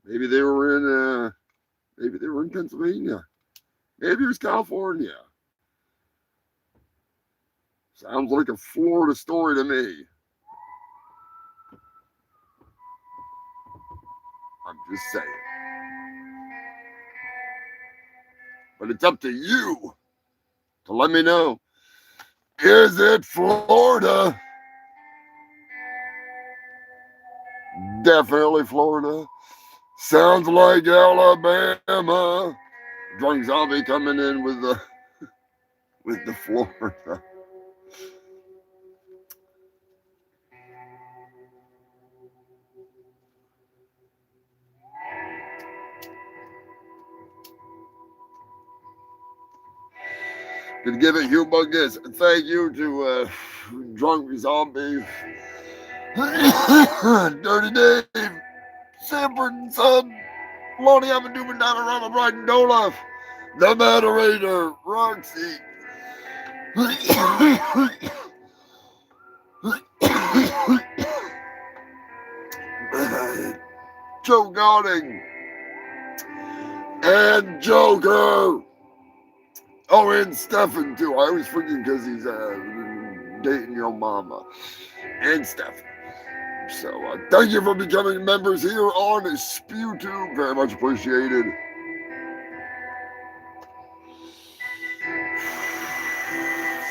[SPEAKER 1] Maybe they were in Pennsylvania. Maybe it was California. Sounds like a Florida story to me. I'm just saying. But it's up to you to let me know. Is it Florida? Definitely Florida. Sounds like Alabama. Drunk zombie coming in with the Florida. Gonna give it humongous thank you to Drunk Zombie, Dirty Dave, Sanford and Son, Lonnie Avenue, Madonna, Ronald Brighton, Dolph, the Moderator, Roxy, Joe Godding, and Joker. Oh, and Stefan, too. I always forget because he's dating your mama. And Stefan. So, thank you for becoming members here on SpewTube. Very much appreciated.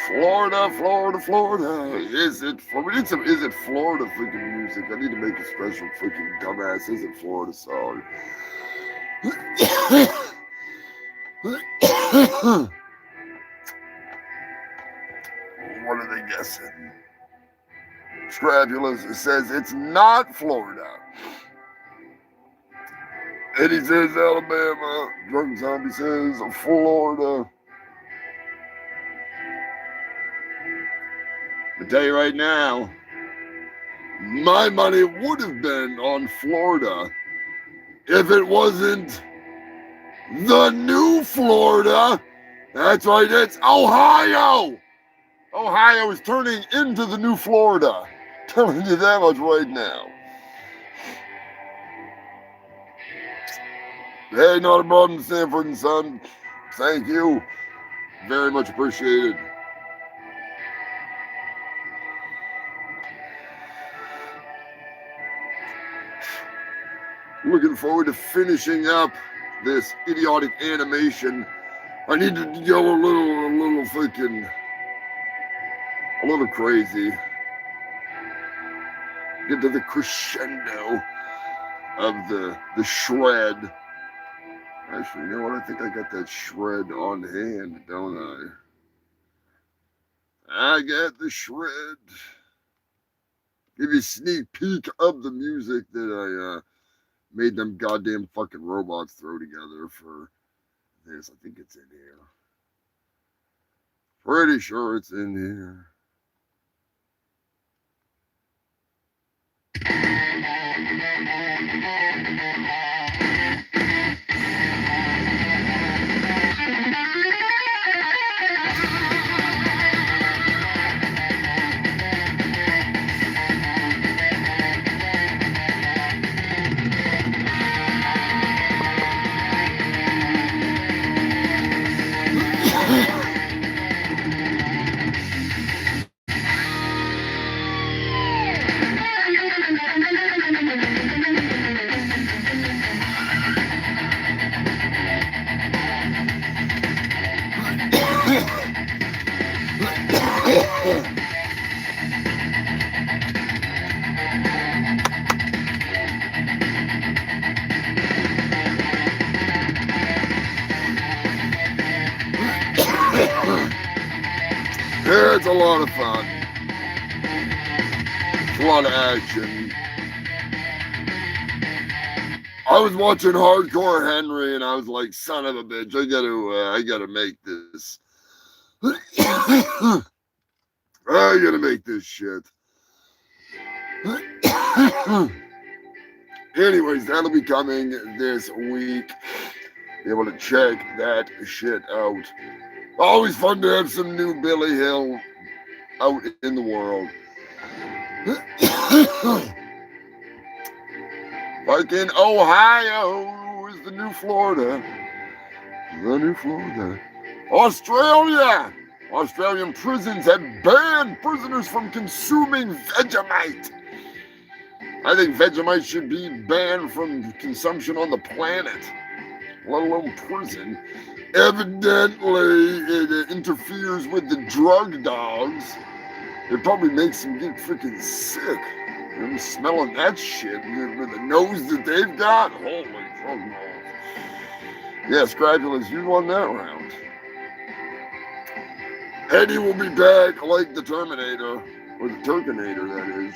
[SPEAKER 1] Florida, Florida, Florida. Is it Florida freaking music? I need to make a special freaking dumbass Is It Florida song. What are they guessing? Scrapulous says it's not Florida. Eddie says Alabama. Drunk Zombie says Florida. I tell you right now, my money would have been on Florida if it wasn't the new Florida. That's right, it's Ohio. Ohio is turning into the new Florida. Telling you that much right now. Hey, not a problem, Sanford and Son. Thank you. Very much appreciated. Looking forward to finishing up this idiotic animation. I need to go a little crazy. Get to the crescendo of the shred. Actually, you know what? I think I got that shred on hand, don't I? I got the shred. Give you a sneak peek of the music that I made them goddamn fucking robots throw together for this. I think it's in here. Pretty sure it's in here. Yeah, it's a lot of fun. It's a lot of action. I was watching Hardcore Henry and I was like, son of a bitch, I gotta make this. I gotta make this shit. Anyways, that'll be coming this week. Be able to check that shit out. Always fun to have some new Billy Hill out in the world. Like in Ohio is the new Florida. The new Florida. Australia! Australian prisons have banned prisoners from consuming Vegemite. I think Vegemite should be banned from consumption on the planet, let alone prison. Evidently, it interferes with the drug dogs. It probably makes them get freaking sick. I'm smelling that shit with the nose that they've got. Holy fuck. Yeah, Scrapulous, you won that round. Eddie will be back like the Terminator, or the Turkinator, that is.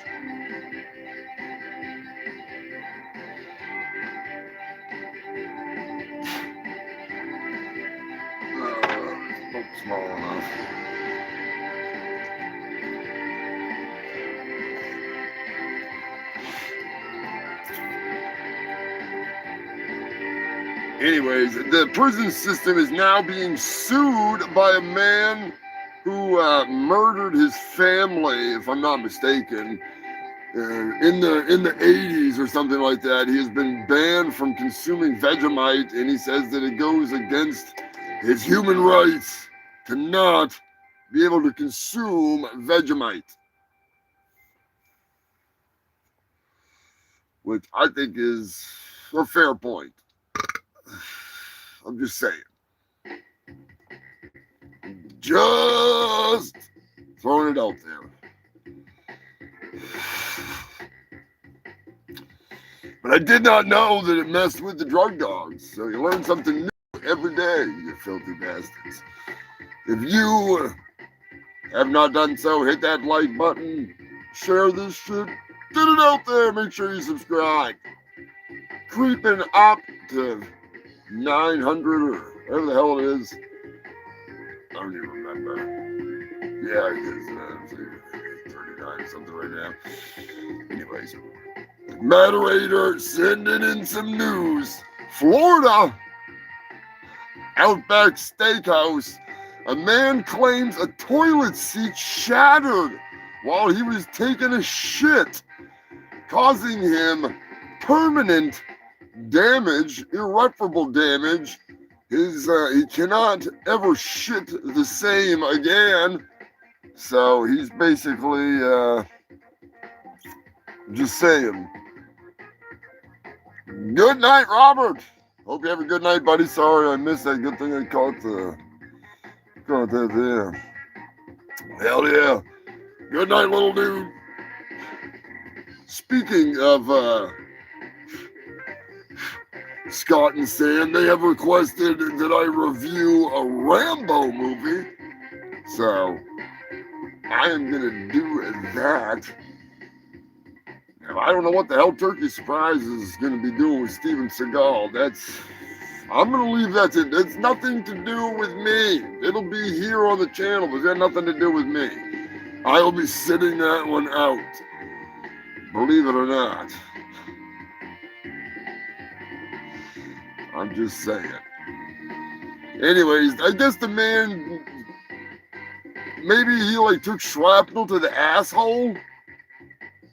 [SPEAKER 1] Not small enough. Anyways, the prison system is now being sued by a man who murdered his family, if I'm not mistaken, in the 80s or something like that. He has been banned from consuming Vegemite, and he says that it goes against his human rights to not be able to consume Vegemite, which I think is a fair point. I'm just saying. Just throwing it out there. But I did not know that it messed with the drug dogs. So you learn something new every day, you filthy bastards. If you have not done so, hit that like button, share this shit. Get it out there. Make sure you subscribe. Creeping up to 900 or whatever the hell it is. I don't even remember. Yeah, it is 39 something right now. Anyways, moderator sending in some news. Florida, Outback Steakhouse. A man claims a toilet seat shattered while he was taking a shit, causing him permanent damage, irreparable damage. He cannot ever shit the same again. So he's basically just saying. Good night, Robert. Hope you have a good night, buddy. Sorry I missed that. Good thing I caught that there. Hell yeah. Good night, little dude. Speaking of Scott and Sam, they have requested that I review a Rambo movie. So I am going to do that. Now, I don't know what the hell Turkey Surprise is going to be doing with Steven Seagal. I'm going to leave that to, it's nothing to do with me. It'll be here on the channel, but it's got nothing to do with me. I will be sitting that one out. Believe it or not. I'm just saying. Anyways, I guess the man, maybe he like took shrapnel to the asshole.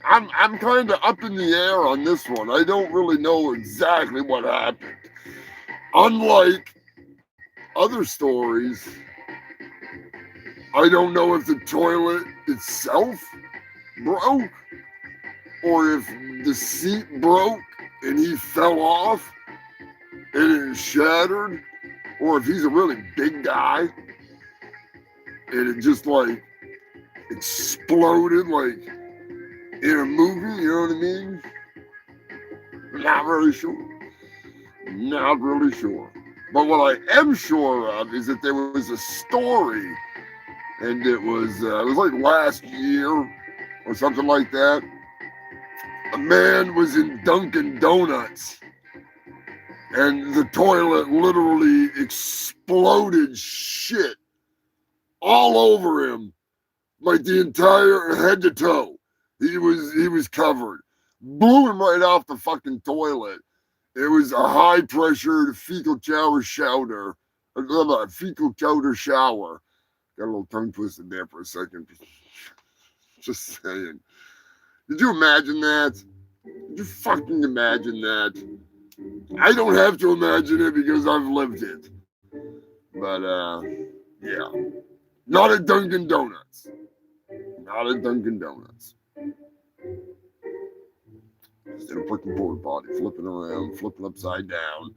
[SPEAKER 1] I'm kind of up in the air on this one. I don't really know exactly what happened. Unlike other stories, I don't know if the toilet itself broke or if the seat broke and he fell off and it shattered, or if he's a really big guy and it just like exploded like in a movie, you know what I mean? Not really sure. Not really sure. But what I am sure of is that there was a story, and it was like last year or something like that. A man was in Dunkin' Donuts, and the toilet literally exploded shit all over him, like the entire head to toe. He was covered. Blew him right off the fucking toilet. It was a high pressure fecal chowder shower. Fecal chowder shower. Got a little tongue twisted there for a second. Just saying. Did you imagine that? Did you fucking imagine that? I don't have to imagine it because I've lived it. But yeah. Not at Dunkin' Donuts. Not at Dunkin' Donuts. Just in a freaking porta potty, flipping around, flipping upside down.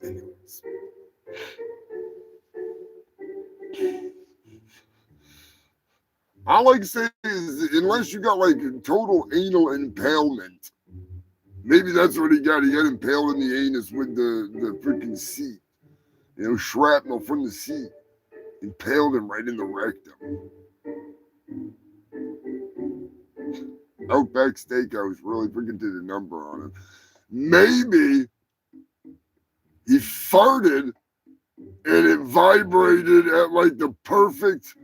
[SPEAKER 1] Anyways. All I can say is, unless you got like total anal impalement, maybe that's what he got. He got impaled in the anus with the freaking seat. You know, shrapnel from the seat. Impaled him right in the rectum. Outback Steakhouse really freaking did a number on him. Maybe he farted and it vibrated at like the perfect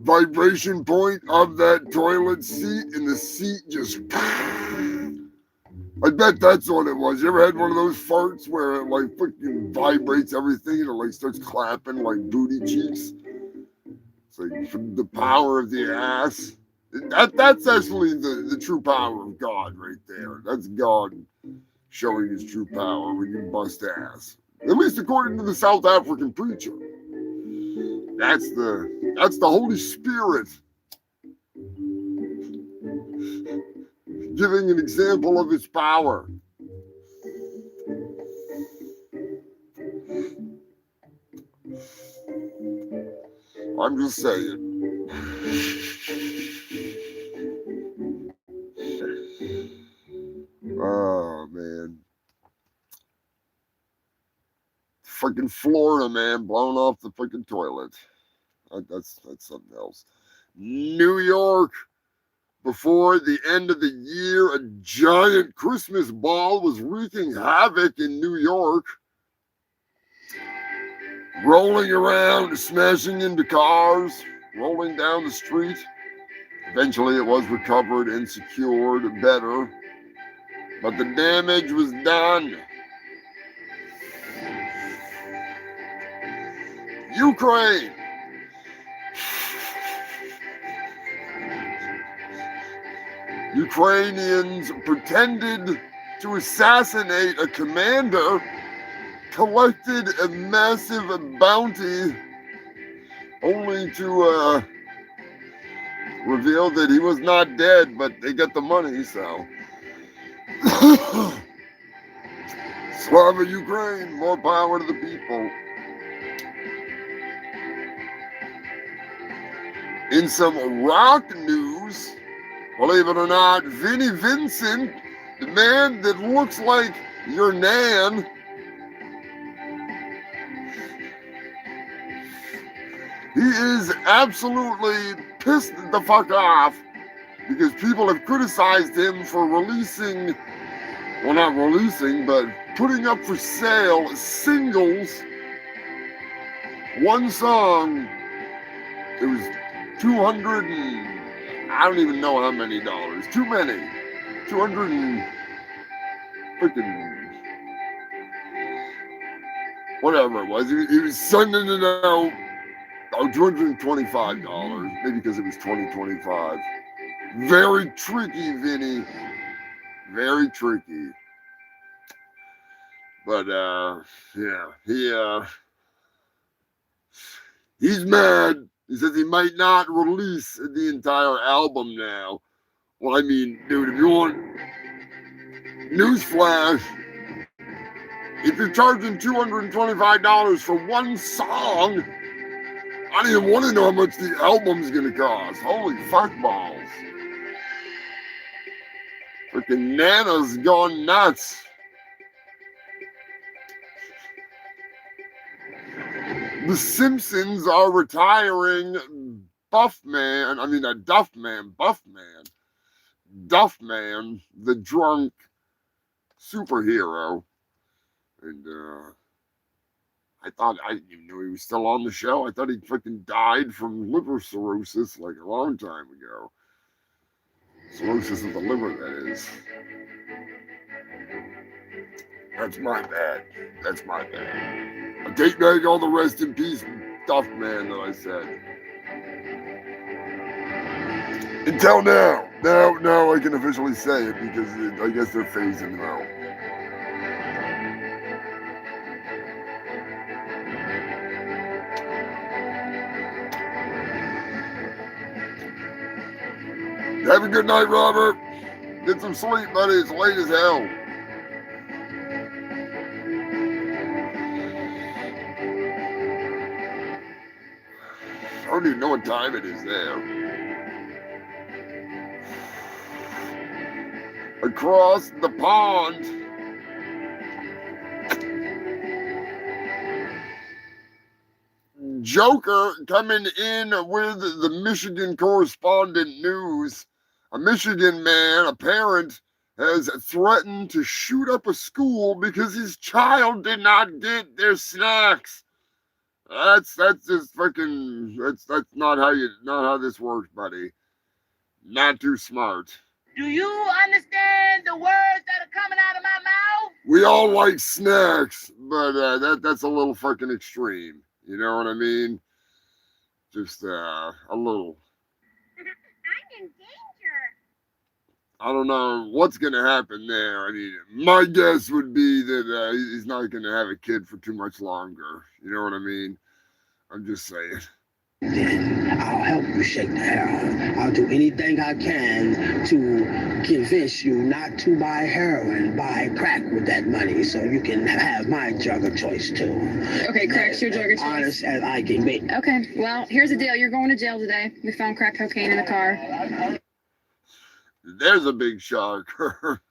[SPEAKER 1] vibration point of that toilet seat, and the seat just, I bet that's what it was. You ever had one of those farts where it like freaking vibrates everything and it like starts clapping like booty cheeks? It's like the power of the ass. That's actually the true power of God right there. That's God showing his true power when you bust ass. At least according to the South African preacher. That's the Holy Spirit giving an example of his power. I'm just saying. Oh, man. Freaking Florida, man, blown off the freaking toilet. That's something else. New York. Before the end of the year, a giant Christmas ball was wreaking havoc in New York, rolling around, smashing into cars, rolling down the street. Eventually, it was recovered and secured better, but the damage was done. Ukraine. Ukrainians pretended to assassinate a commander, collected a massive bounty, only to reveal that he was not dead, but they get the money, so. Slava Ukraine, more power to the people. In some rock news, believe it or not, Vinnie Vincent, the man that looks like your nan, he is absolutely pissed the fuck off because people have criticized him for releasing, well, not releasing, but putting up for sale singles. One song, it was 200 and I don't even know how many dollars. Too many. 200 and freaking whatever it was. He was sending it out. Oh, $225. Maybe because it was 2025. Very tricky, Vinny. Very tricky. But yeah, he's mad. He says he might not release the entire album now. Well, I mean, dude, if you want newsflash, if you're charging $225 for one song, I don't even want to know how much the album's gonna cost. Holy fuck balls. Freaking Nana's gone nuts. The Simpsons are retiring Duffman, the drunk superhero. And I didn't even know he was still on the show. I thought he freaking died from liver cirrhosis like a long time ago. Cirrhosis of the liver, that is. That's my bad. That's my bad. I take back all the rest in peace stuff, man, that I said. Until now. Now I can officially say it because I guess they're phasing him out. Have a good night, Robert. Get some sleep, buddy. It's late as hell. I don't even know what time it is there. Across the pond. Joker coming in with the Michigan correspondent news. A Michigan man, a parent, has threatened to shoot up a school because his child did not get their snacks. That's just freaking, that's not how this works, buddy. Not too smart.
[SPEAKER 9] Do you understand the words that are coming out of my mouth?
[SPEAKER 1] We all like snacks, but that's a little fucking extreme. You know what I mean? Just a little.
[SPEAKER 9] I'm in danger.
[SPEAKER 1] I don't know what's going to happen there. I mean, my guess would be that he's not going to have a kid for too much longer. You know what I mean? I'm just saying.
[SPEAKER 2] Then I'll help you shake the heroin. I'll do anything I can to convince you not to buy heroin, buy crack with that money so you can have my drug of choice too.
[SPEAKER 7] Okay, crack's your drug of choice.
[SPEAKER 2] Honest as I can be.
[SPEAKER 7] Okay, well, here's the deal. You're going to jail today. We found crack cocaine in the car.
[SPEAKER 1] There's a big shocker.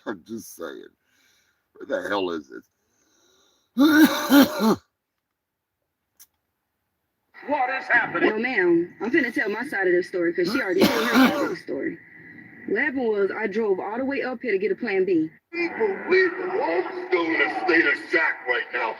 [SPEAKER 1] I'm just saying. Where the hell is it?
[SPEAKER 8] What is happening?
[SPEAKER 7] No, ma'am. I'm finna tell my side of the story because she already told her side of the story. What happened was I drove all the way up here to get a plan B.
[SPEAKER 1] Unbelievable. I'm still in a state of shock right now.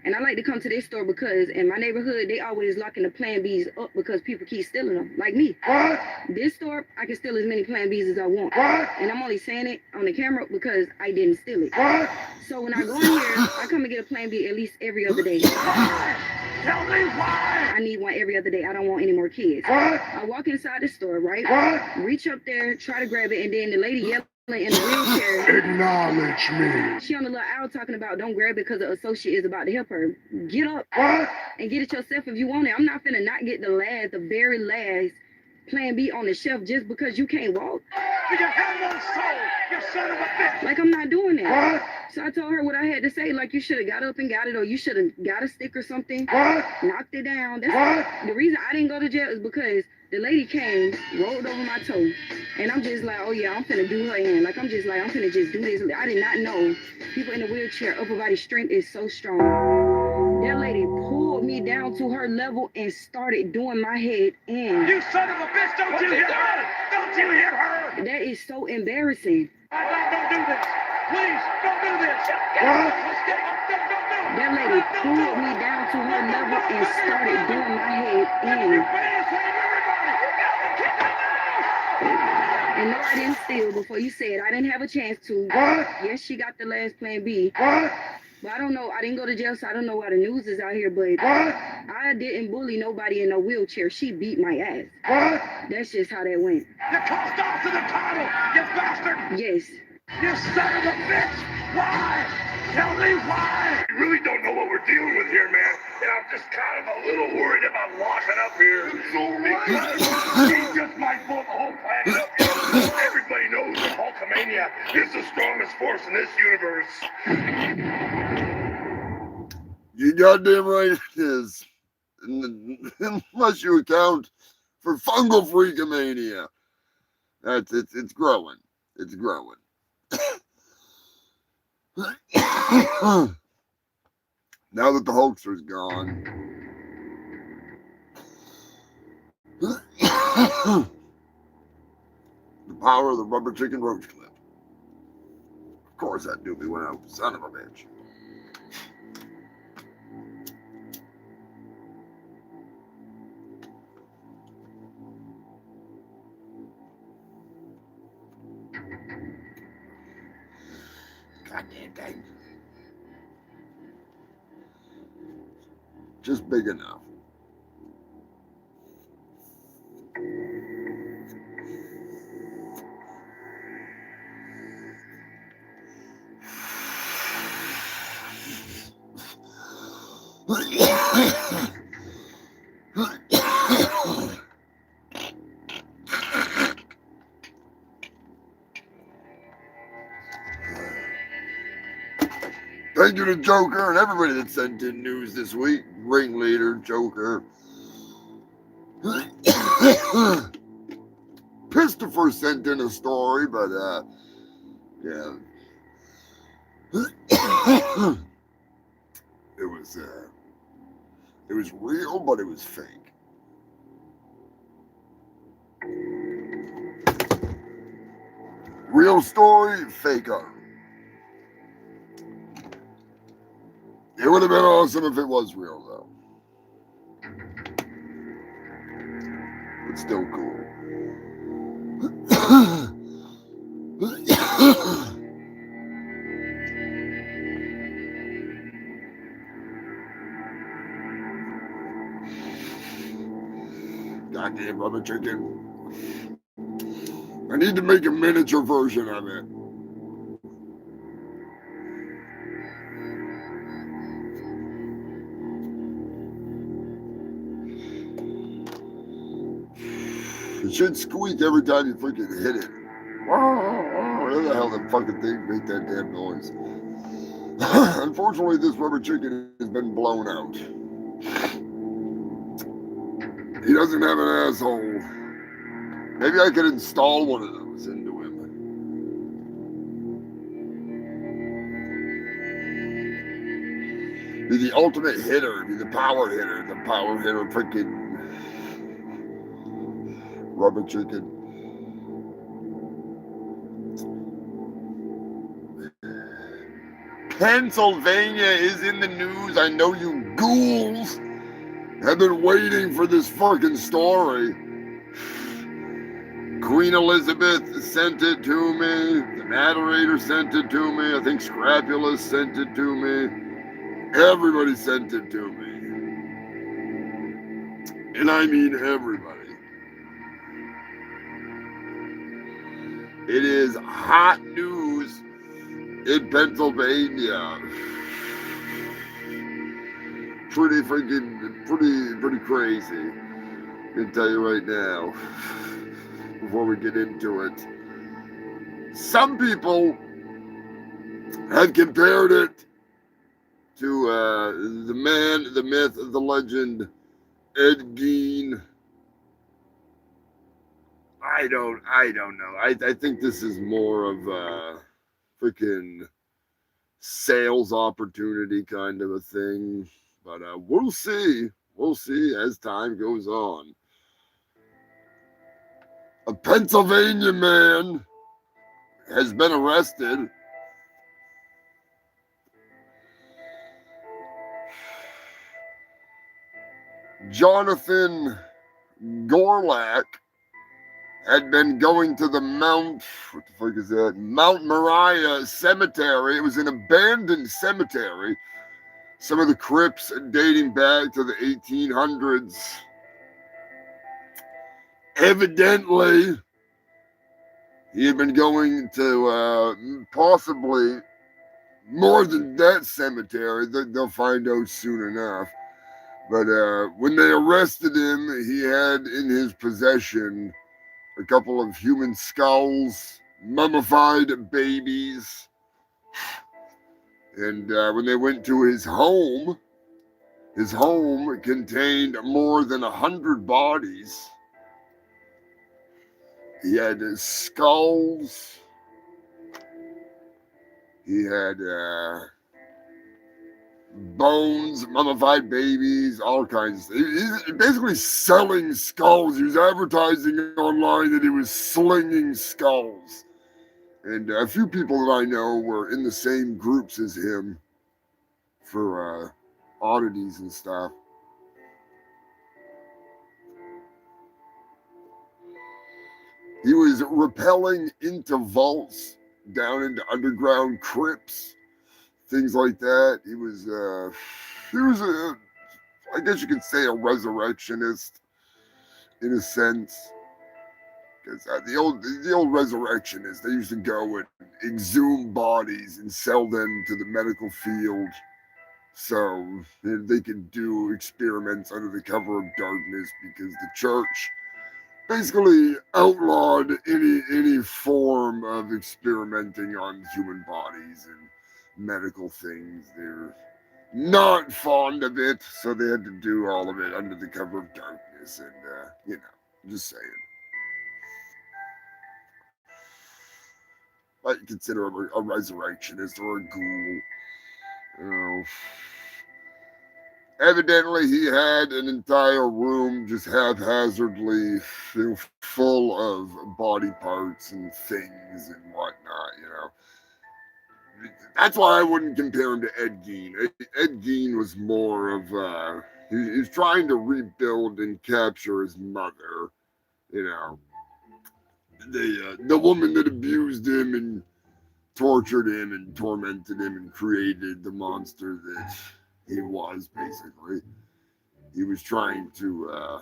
[SPEAKER 7] And I like to come to this store because in my neighborhood, they always locking the plan Bs up because people keep stealing them, like me.
[SPEAKER 1] What?
[SPEAKER 7] This store, I can steal as many plan Bs as I want.
[SPEAKER 1] What?
[SPEAKER 7] And I'm only saying it on the camera because I didn't steal it.
[SPEAKER 1] What?
[SPEAKER 7] So when I go in here, I come and get a plan B at least every other day.
[SPEAKER 8] Tell me why.
[SPEAKER 7] I need one every other day. I don't want any more kids.
[SPEAKER 1] What?
[SPEAKER 7] I walk inside the store, right?
[SPEAKER 1] What?
[SPEAKER 7] Reach up there, try to grab it, and then the lady yelling in the wheelchair.
[SPEAKER 1] Acknowledge me.
[SPEAKER 7] She on the little owl talking about don't grab it because the associate is about to help her. Get up
[SPEAKER 1] What?
[SPEAKER 7] and get it yourself if you want it. I'm not finna not get the very last plan B on the shelf just because you can't walk.
[SPEAKER 8] You have no soul, you son of a bitch.
[SPEAKER 7] Like I'm not doing that.
[SPEAKER 1] What?
[SPEAKER 7] So I told her what I had to say. Like you should have got up and got it, or you should have got a stick or something.
[SPEAKER 1] What?
[SPEAKER 7] Knocked it down. That's
[SPEAKER 1] What?
[SPEAKER 7] the reason I didn't go to jail is because the lady came, rolled over my toe, and I'm just like, oh yeah, I'm finna do her in. Like I'm finna just do this. I did not know people in a wheelchair, upper body strength is so strong. That lady pulled me down to her level and started doing my head in.
[SPEAKER 8] You son of a bitch, don't you hit her! Don't you hit her!
[SPEAKER 7] That is so embarrassing.
[SPEAKER 8] Don't do this! Please, don't do this!
[SPEAKER 1] What?
[SPEAKER 7] That lady pulled me down to her level and started doing my head in. And no, I didn't steal before you said I didn't have a chance to.
[SPEAKER 1] What?
[SPEAKER 7] Yes, she got the last plan B.
[SPEAKER 1] What?
[SPEAKER 7] But I don't know. I didn't go to jail, so I don't know why the news is out here. But
[SPEAKER 1] What?
[SPEAKER 7] I didn't bully nobody in a wheelchair. She beat my ass.
[SPEAKER 1] What?
[SPEAKER 7] That's just how that went.
[SPEAKER 8] You crossed off to the title, you bastard!
[SPEAKER 7] Yes.
[SPEAKER 8] You son of a bitch! Why? Tell me why!
[SPEAKER 1] I really don't know what we're dealing with here, man. And I'm just kind of a little worried about locking up here. Because he just might blow the whole planet up. Everybody knows that Hulkamania is the strongest force in this universe. You goddamn right it is. Unless you account for fungal freakomania. It's growing. It's growing. Now that the hoaxer's gone, the power of the rubber chicken roach clip. Of course that doobie went out, son of a bitch. Goddamn thing. Just big enough. Thank you to Joker and everybody that sent in news this week. Ringleader, Joker. Christopher sent in a story, but yeah. It was real, but it was fake. Real story, fake art. It would have been awesome if it was real, though. It's still cool. Goddamn rubber chicken. I need to make a miniature version of it. It should squeak every time you freaking hit it. Where the hell that fucking thing make that damn noise? Unfortunately, this rubber chicken has been blown out. He doesn't have an asshole. Maybe I could install one of those into him. the ultimate hitter, be the power hitter, freaking rubber chicken. Pennsylvania is in the news. I know you ghouls have been waiting for this fucking story. Queen Elizabeth sent it to me. The narrator sent it to me. I think Scrapulous sent it to me. Everybody sent it to me. And I mean everybody. It is hot news in Pennsylvania. Pretty crazy. I can tell you right now, before we get into it. Some people have compared it to the man, the myth, the legend, Ed Gein. I don't know. I think this is more of a freaking sales opportunity kind of a thing. But we'll see. We'll see as time goes on. A Pennsylvania man has been arrested. Jonathan Gorlak had been going to the Mount Moriah Cemetery. It was an abandoned cemetery. Some of the crypts dating back to the 1800s. Evidently, he had been going to possibly more than that cemetery. They'll find out soon enough. But when they arrested him, he had in his possession a couple of human skulls, mummified babies. And when they went to his home contained more than 100 bodies. He had skulls. He had bones, mummified babies, all kinds of things. He's basically selling skulls. He was advertising online that he was slinging skulls. And a few people that I know were in the same groups as him for oddities and stuff. He was rappelling into vaults, down into underground crypts, things like that. He was I guess you could say a resurrectionist in a sense. Because the old resurrectionists, they used to go and exhume bodies and sell them to the medical field so they could do experiments under the cover of darkness, because the church basically outlawed any form of experimenting on human bodies and medical things. They're not fond of it, so they had to do all of it under the cover of darkness. And just saying. I consider him a resurrectionist or a ghoul. Evidently, he had an entire room just haphazardly full of body parts and things and whatnot. That's why I wouldn't compare him to Ed Gein. Ed Gein was more of he was trying to rebuild and capture his mother. The woman that abused him and tortured him and tormented him and created the monster that he was, basically. He was trying to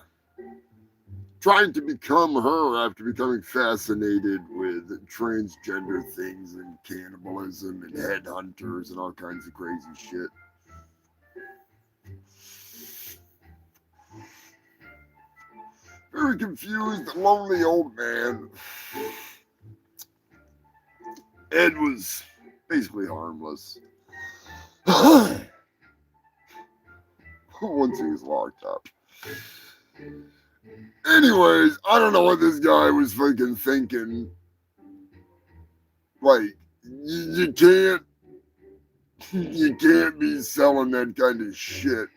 [SPEAKER 1] become her after becoming fascinated with transgender things and cannibalism and headhunters and all kinds of crazy shit. Very confused, lonely old man. Ed was basically harmless. Once he was locked up. Anyways, I don't know what this guy was fucking thinking. Like, you You can't be selling that kind of shit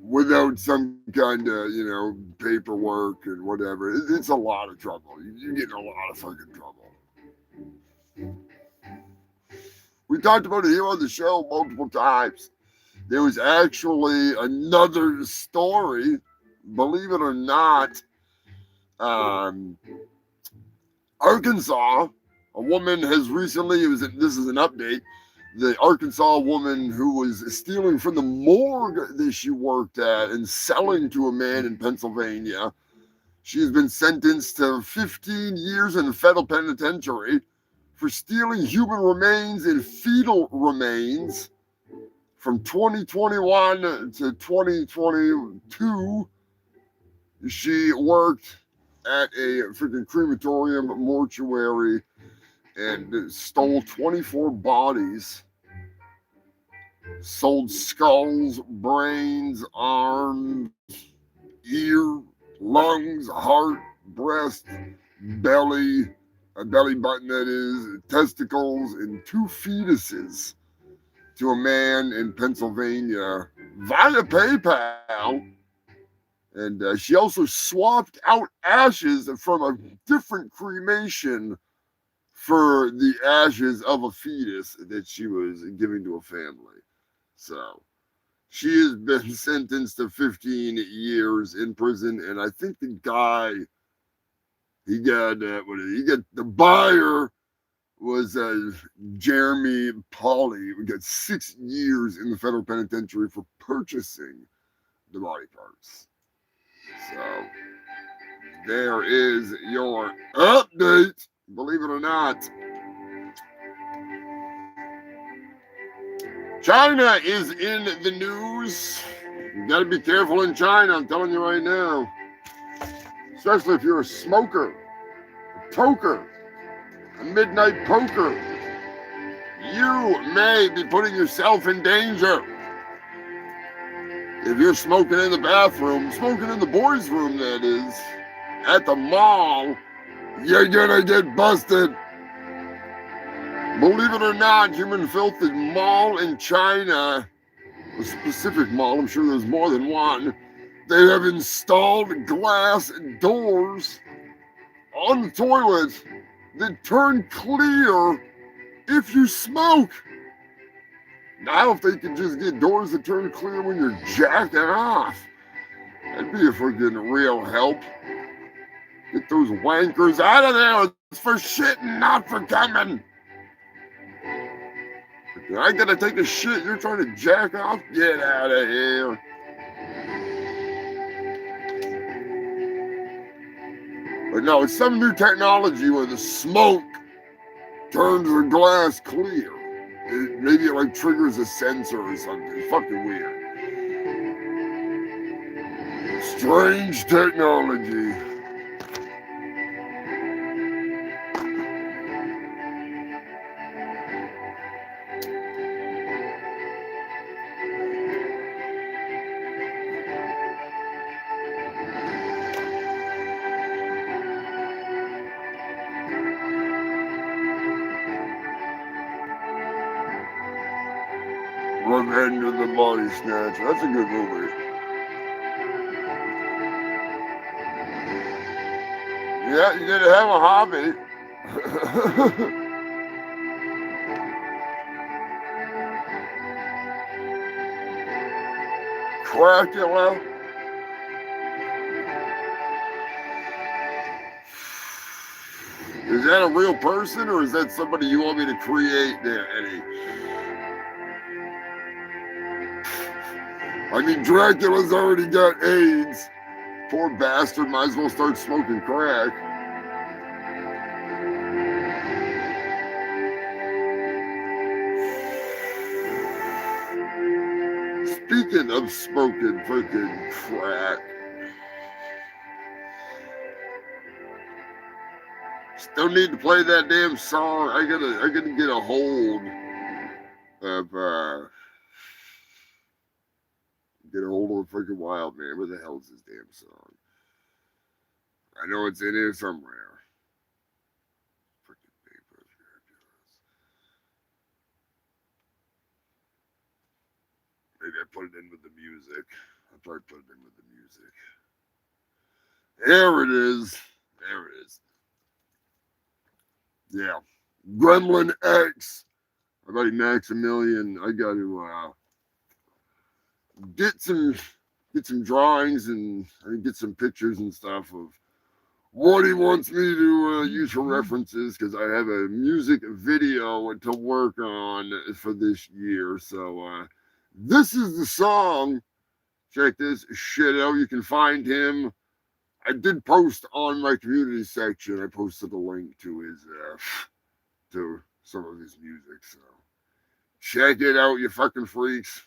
[SPEAKER 1] without some kind of, you know, paperwork and whatever. It's a lot of trouble. You get in a lot of fucking trouble. We talked about it here on the show multiple times. There was actually another story, believe it or not, Arkansas, a woman has recently, this is an update, the Arkansas woman who was stealing from the morgue that she worked at and selling to a man in Pennsylvania. She's been sentenced to 15 years in the federal penitentiary for stealing human remains and fetal remains from 2021 to 2022. She worked at a freaking crematorium mortuary and stole 24 bodies, sold skulls, brains, arms, ear, lungs, heart, breast, belly, a belly button that is, testicles, and 2 fetuses to a man in Pennsylvania via PayPal. And she also swapped out ashes from a different cremation for the ashes of a fetus that she was giving to a family. So she has been sentenced to 15 years in prison. And I think the guy, he got the buyer was Jeremy Pauly. We got 6 years in the federal penitentiary for purchasing the body parts. So there is your update, believe it or not. China is in the news. You gotta be careful in China, I'm telling you right now. Especially if you're a smoker, a toker, a midnight poker. You may be putting yourself in danger. If you're smoking in the bathroom, smoking in the boys' room, that is, at the mall, you're gonna get busted. Believe it or not, Human Filth Mall in China, a specific mall, I'm sure there's more than one, they have installed glass doors on the toilet that turn clear if you smoke. Now, if they could just get doors that turn clear when you're jacking off, that'd be a freaking real help. Get those wankers out of there. It's for shitting, not for coming. I gotta take a shit. You're trying to jack off? Get out of here. But no, it's some new technology where the smoke turns the glass clear. Maybe it like triggers a sensor or something. It's fucking weird. Strange technology. Revenge of the Body Snatcher. That's a good movie. Yeah, you gotta have a hobby. Dracula. Is that a real person or is that somebody you want me to create there, Eddie? I mean, Dracula's already got AIDS. Poor bastard, might as well start smoking crack. Speaking of smoking freaking crack, still need to play that damn song. I gotta get a hold of get a hold of the freaking Wild Man. Where the hell is this damn song? I know it's in here somewhere. Freaking paper. Maybe I put it in with the music. I'll probably put it in with the music. There it is. There it is. Yeah. Gremlin X. My buddy Maximilian. I got to get some drawings and get some pictures and stuff of what he wants me to use for references, because I have a music video to work on for this year. So this is the song. Check this shit out. You can find him. I did post on my community section. I posted a link to his to some of his music. So check it out, you fucking freaks.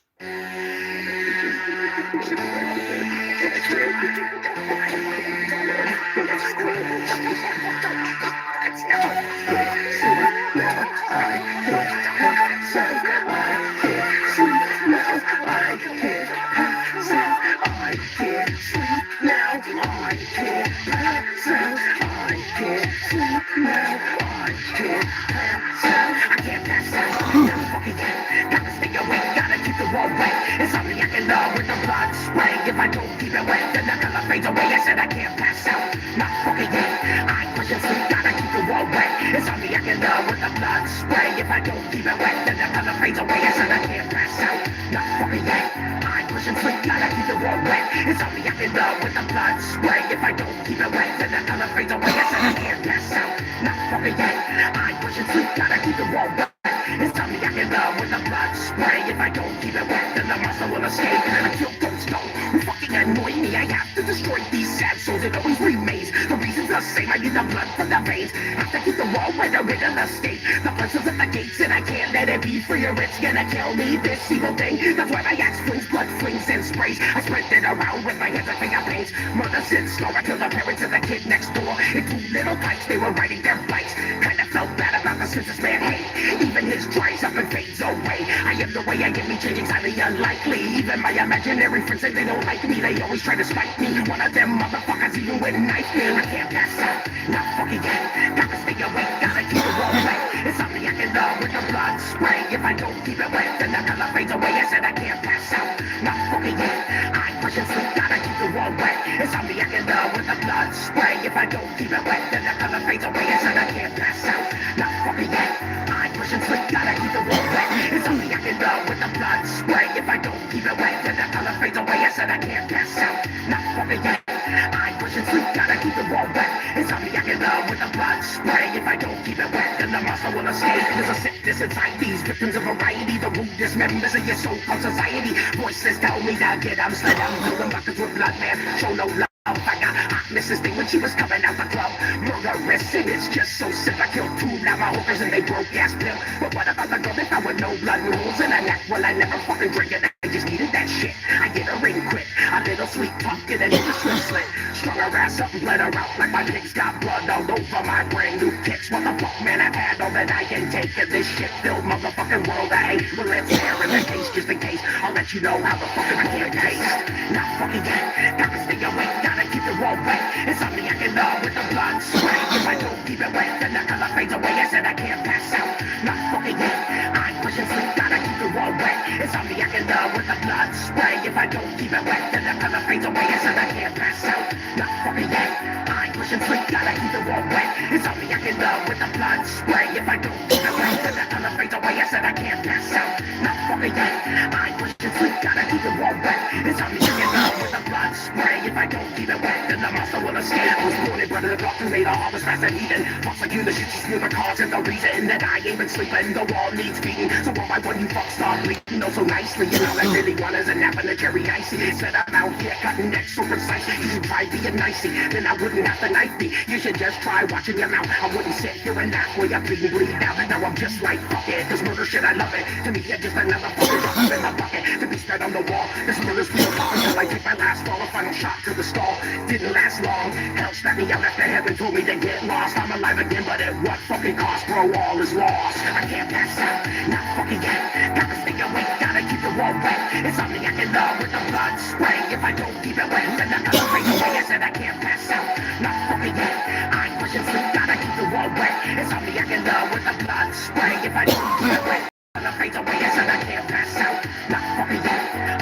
[SPEAKER 10] It's only I can love with the blood spray. If I don't keep it wet, then the color fades away. I said I can't pass out, not fucking yet. I push and sleep, gotta keep the wall wet. It's only I can love with the blood spray. If I don't keep it wet, then the color fades away. I said I can't pass out, not fucking yet. I push and sleep, gotta keep the wall wet. It's only I can love with the blood spray. If I don't keep it wet, then the color fades away. I said I can't pass out, not fucking yet. I push and sleep, gotta keep the wall wet. It's time to get in love with the blood spray. If I don't keep it wet, then the monster will escape. And I kill ghosts, go, who fucking annoy me. I have to destroy these sad souls. It always remains. The reason's the same. I get the blood from the veins. Have to keep the wall where they're in the state. The blood at the gates, and I can't let it be free, or it's gonna kill me, this evil thing. That's why my axe flings blood, flings and sprays. I spread it around with my hands and finger paints. Murder, sin, score. I kill the parents and the kid next door. In 2 little bites, they were riding their bikes. Kinda felt bad about the senseless man. Hey, even his dries up and fades away. I am the way I get me changing, highly unlikely. Even my imaginary friends say they don't like me. They always try to spite me. One of them motherfuckers even with knife me. I can't pass out, not fucking yet. Gotta stay awake, gotta keep the wall wet. It's something I can love with the blood spray. If I don't keep it wet, then the color fades away. I said I can't pass out, not fucking yet. I push and sleep, gotta keep the wall wet. It's something I can love with the blood spray. If I don't keep it wet, then the color fades away. I said I can't pass out, not fucking yet. I push and sleep, gotta keep the wall wet. It's only I can love with the blood spray. If I don't keep it wet, then the color fades away. I said I can't pass out, not fucking yet. I push and sleep, gotta keep the wall wet. It's only I can love with the blood spray. If I don't keep it wet, then the monster will escape. There's a sickness inside these victims of variety. The rudest members of your so-called society. Voices tell me to get them, slid them, fill them buckets with blood, man. Show no love. I got hotness this thing when she was coming out the club. Murderous, and it's just so sick. I killed 2 lava hookers and they broke ass pill. But what about the girl that found with no blood rules in a neck? Well, I never fucking drink it. I just needed that shit. I get a ring quick, a little sweet talk, and then the swim slit. Strung her ass up and bled her out like my pigs got blood all over my brand new kicks. What the fuck, man? I've had all that I can take of this shit-filled motherfucking world I hate. Well, let's tear in the case just in case. I'll let you know how the fucking I can't taste. Not fucking yet. Gotta stay awake, gotta keep the wall wet. It's something I can love with the blood spray. If I don't keep it wet, then the color fades away. I said I can't pass out, not fucking yet. I push and sleep, gotta keep the wall wet. It's something I can love with the blood spray. If I don't keep it wet, then the color fades away. I said I can't pass out, not fucking yet. I push and sleep, gotta keep the wall wet. It's something I can love with the blood spray. If I don't keep it wet, then the color fades away. I said I can't pass out, not fucking yet. I push and sleep, gotta keep the wall wet. It's something I can love with the blood spray. If I don't keep it wet, then the monster will escape. I was born and bred in the dark and made a harvest fast and eaten. Prosecute the shit, just knew the cause and the reason that I ain't been sleeping. The wall needs feeding, so one by one you fuck start bleeding. Oh, so nicely, and all I really want is a nap and a cherry icy. Said I'm out here cutting necks so precisely. You should try being nicey, then I wouldn't have to knife me. You should just try watching your mouth. I wouldn't sit here and laugh while you bleed out. Now I'm just like, fuck it, cause murder shit, I love it. To me, you're just another fucking drop in the bucket. To be spread on the wall, this murder's real talk until I take my last fall. A final shot to the skull, didn't last long. Hell snapped me out after heaven told me to get lost. I'm alive again, but at what fucking cost, bro? All is lost. I can't pass out, not fucking yet. Gotta stay awake, gotta keep the wall wet. It's something I can love with the blood spray. If I don't keep it wet, then the color fades away. I said I can't pass out, not fucking yet. I push and sleep, gotta keep the wall wet. It's something I can love with the blood spray. If I don't keep it wet, the color fades away. I said I can't pass out, not fucking yet.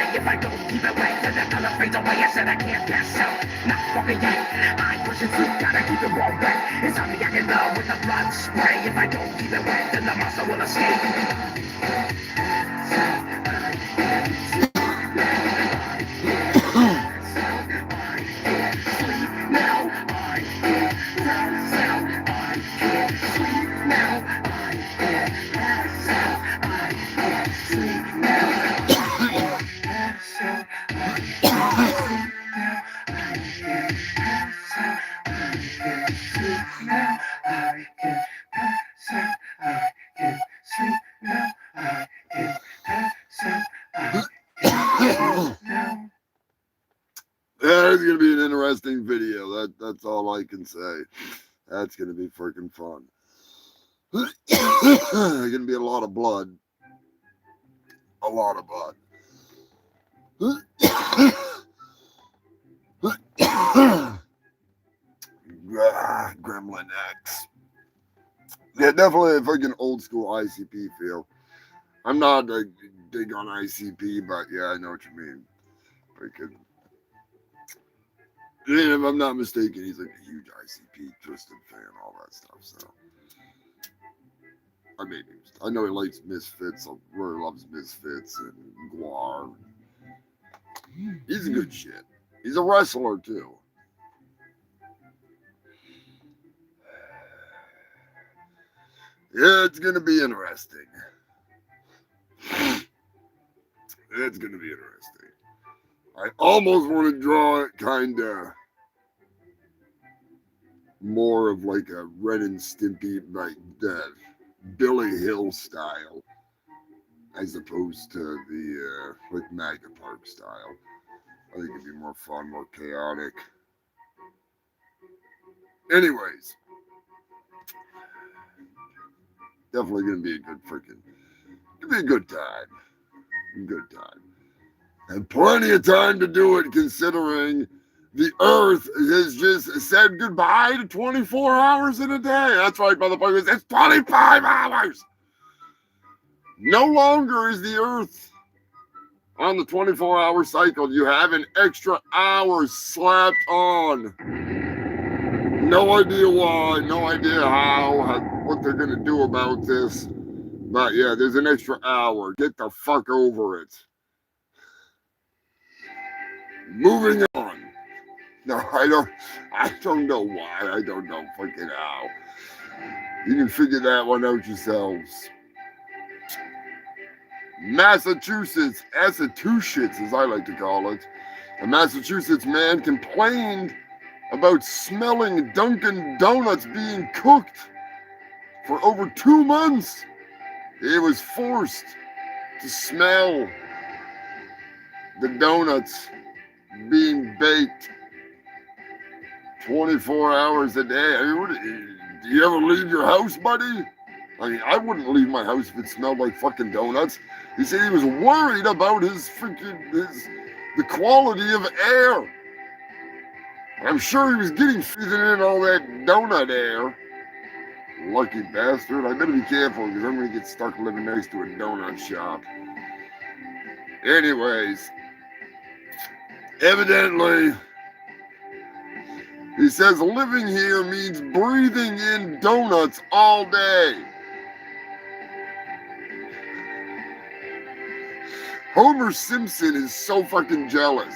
[SPEAKER 10] spray. If I don't keep it wet, then the color fades away. I said I can't pass out, not fucking yet. I'm pushing through, gotta keep it warm wet. It's on me, I can love with the blood spray. If I don't keep it wet, then the monster will escape.
[SPEAKER 1] It's gonna be an interesting video. That's all I can say. That's gonna be freaking fun. There's gonna be a lot of blood. A lot of blood. Gremlin X. Yeah, definitely a freaking old school ICP feel. I'm not big on ICP, but yeah, I know what you mean. Freaking. And if I'm not mistaken, he's like a huge ICP Twisted fan, all that stuff. So, I mean, I know he likes Misfits. Really loves Misfits and Guar. He's a good shit. He's a wrestler too. Yeah, it's gonna be interesting. It's gonna be interesting. I almost want to draw it kind of more of like a Ren and Stimpy, like the Billy Hill style, as opposed to the like Magna Park style. I think it'd be more fun, more chaotic. Anyways, definitely gonna be a good freaking, it'll be a good time. Good time. And plenty of time to do it, considering the Earth has just said goodbye to 24 hours in a day. That's right, motherfuckers. It's 25 hours. No longer is the Earth on the 24-hour cycle. You have an extra hour slapped on. No idea why, no idea how, what they're going to do about this. But yeah, there's an extra hour. Get the fuck over it. Moving on. No, I don't know why. I don't know fucking how. You can figure that one out yourselves. Massachusetts, as I like to call it. A Massachusetts man complained about smelling Dunkin' Donuts being cooked for over 2 months. He was forced to smell the donuts being baked 24 hours a day. I mean, do you ever leave your house, buddy? I mean, I wouldn't leave my house if it smelled like fucking donuts. He said he was worried about the quality of air. I'm sure he was getting breathing in all that donut air. Lucky bastard. I better be careful because I'm going to get stuck living next to a donut shop. Anyways, evidently, he says living here means breathing in donuts all day. Homer Simpson is so fucking jealous.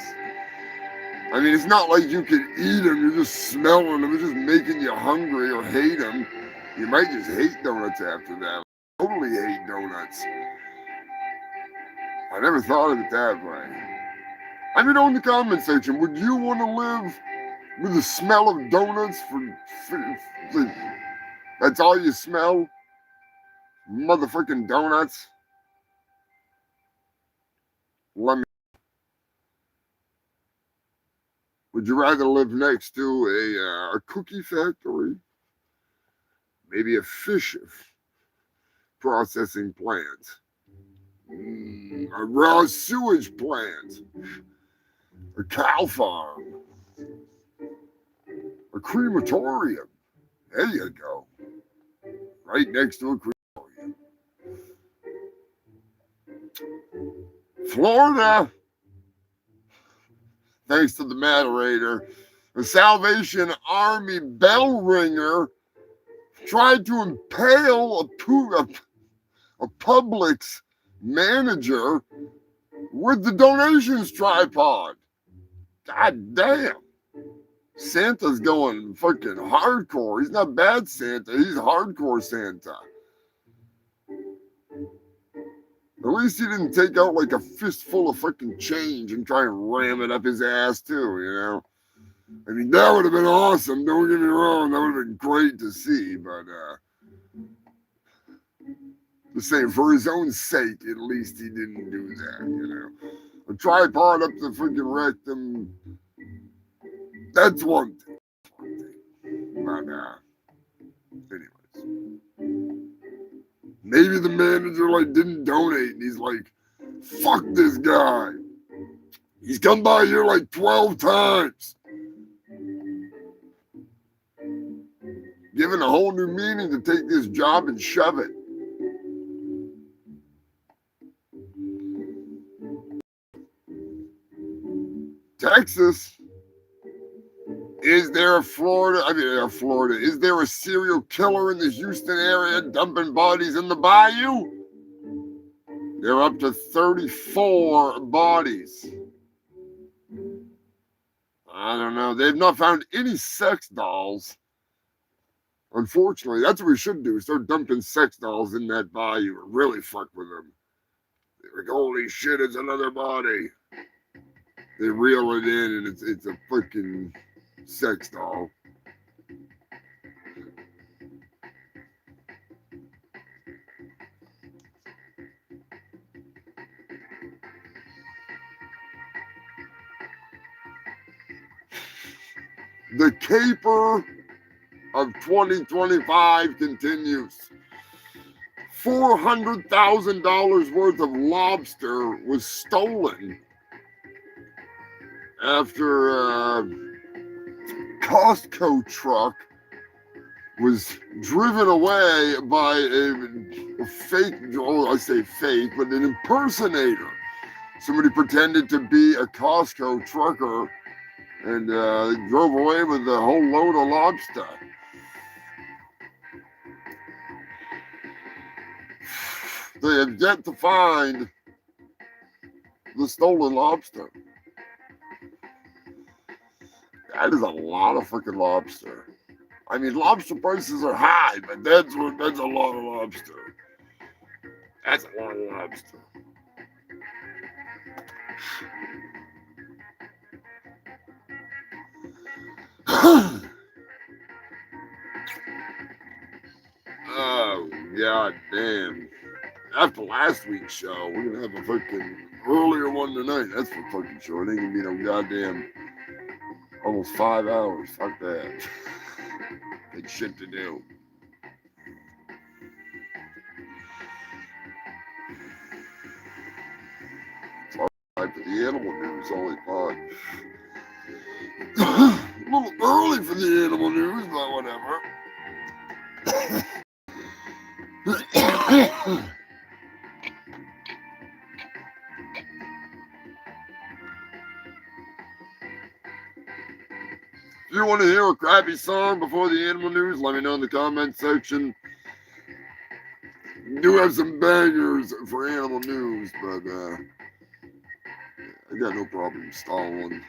[SPEAKER 1] I mean, it's not like you can eat them, you're just smelling them, it's just making you hungry or hate them. You might just hate donuts after that. I totally hate donuts. I never thought of it that way. I mean, on the comment section, would you want to live with the smell of donuts that's all you smell? Motherfucking donuts? Let me. Would you rather live next to a cookie factory? Maybe a fish processing plant? A raw sewage plant? A cow farm? A crematorium? There you go. Right next to a crematorium. Florida, thanks to the moderator. The Salvation Army bell ringer tried to impale a Publix manager with the donations tripod. God damn. Santa's going fucking hardcore. He's not bad Santa. He's hardcore Santa. At least he didn't take out like a fistful of fucking change and try and ram it up his ass too, you know? I mean, that would have been awesome. Don't get me wrong. That would have been great to see, but the same, for his own sake, at least he didn't do that, you know? A tripod up the freaking rectum, that's one thing. But, anyways. Maybe the manager, like, didn't donate, and he's like, fuck this guy. He's come by here, like, 12 times. Given a whole new meaning to take this job and shove it. Texas. Is there a Florida? Is there a serial killer in the Houston area dumping bodies in the bayou? They're up to 34 bodies. I don't know. They've not found any sex dolls. Unfortunately, that's what we should do. Start dumping sex dolls in that bayou or really fuck with them. They're like, holy shit, it's another body. They reel it in and it's a fucking sex doll. The caper of 2025 continues. $400,000 worth of lobster was stolen after a Costco truck was driven away by a fake, I say fake, but an impersonator. Somebody pretended to be a Costco trucker and drove away with a whole load of lobster. They have yet to find the stolen lobster. That is a lot of freaking lobster. I mean, lobster prices are high, but that's a lot of lobster. That's a lot of lobster. Oh, god damn. After last week's show, we're gonna have a fucking earlier one tonight. That's for fucking sure. It ain't gonna be no goddamn almost 5 hours. Fuck that. Got shit to do. It's all right for the animal news, only fun. A little early for the animal news, but whatever. If you want to hear a crappy song before the animal news, let me know in the comment section. We do have some bangers for animal news, but I got no problem stalling.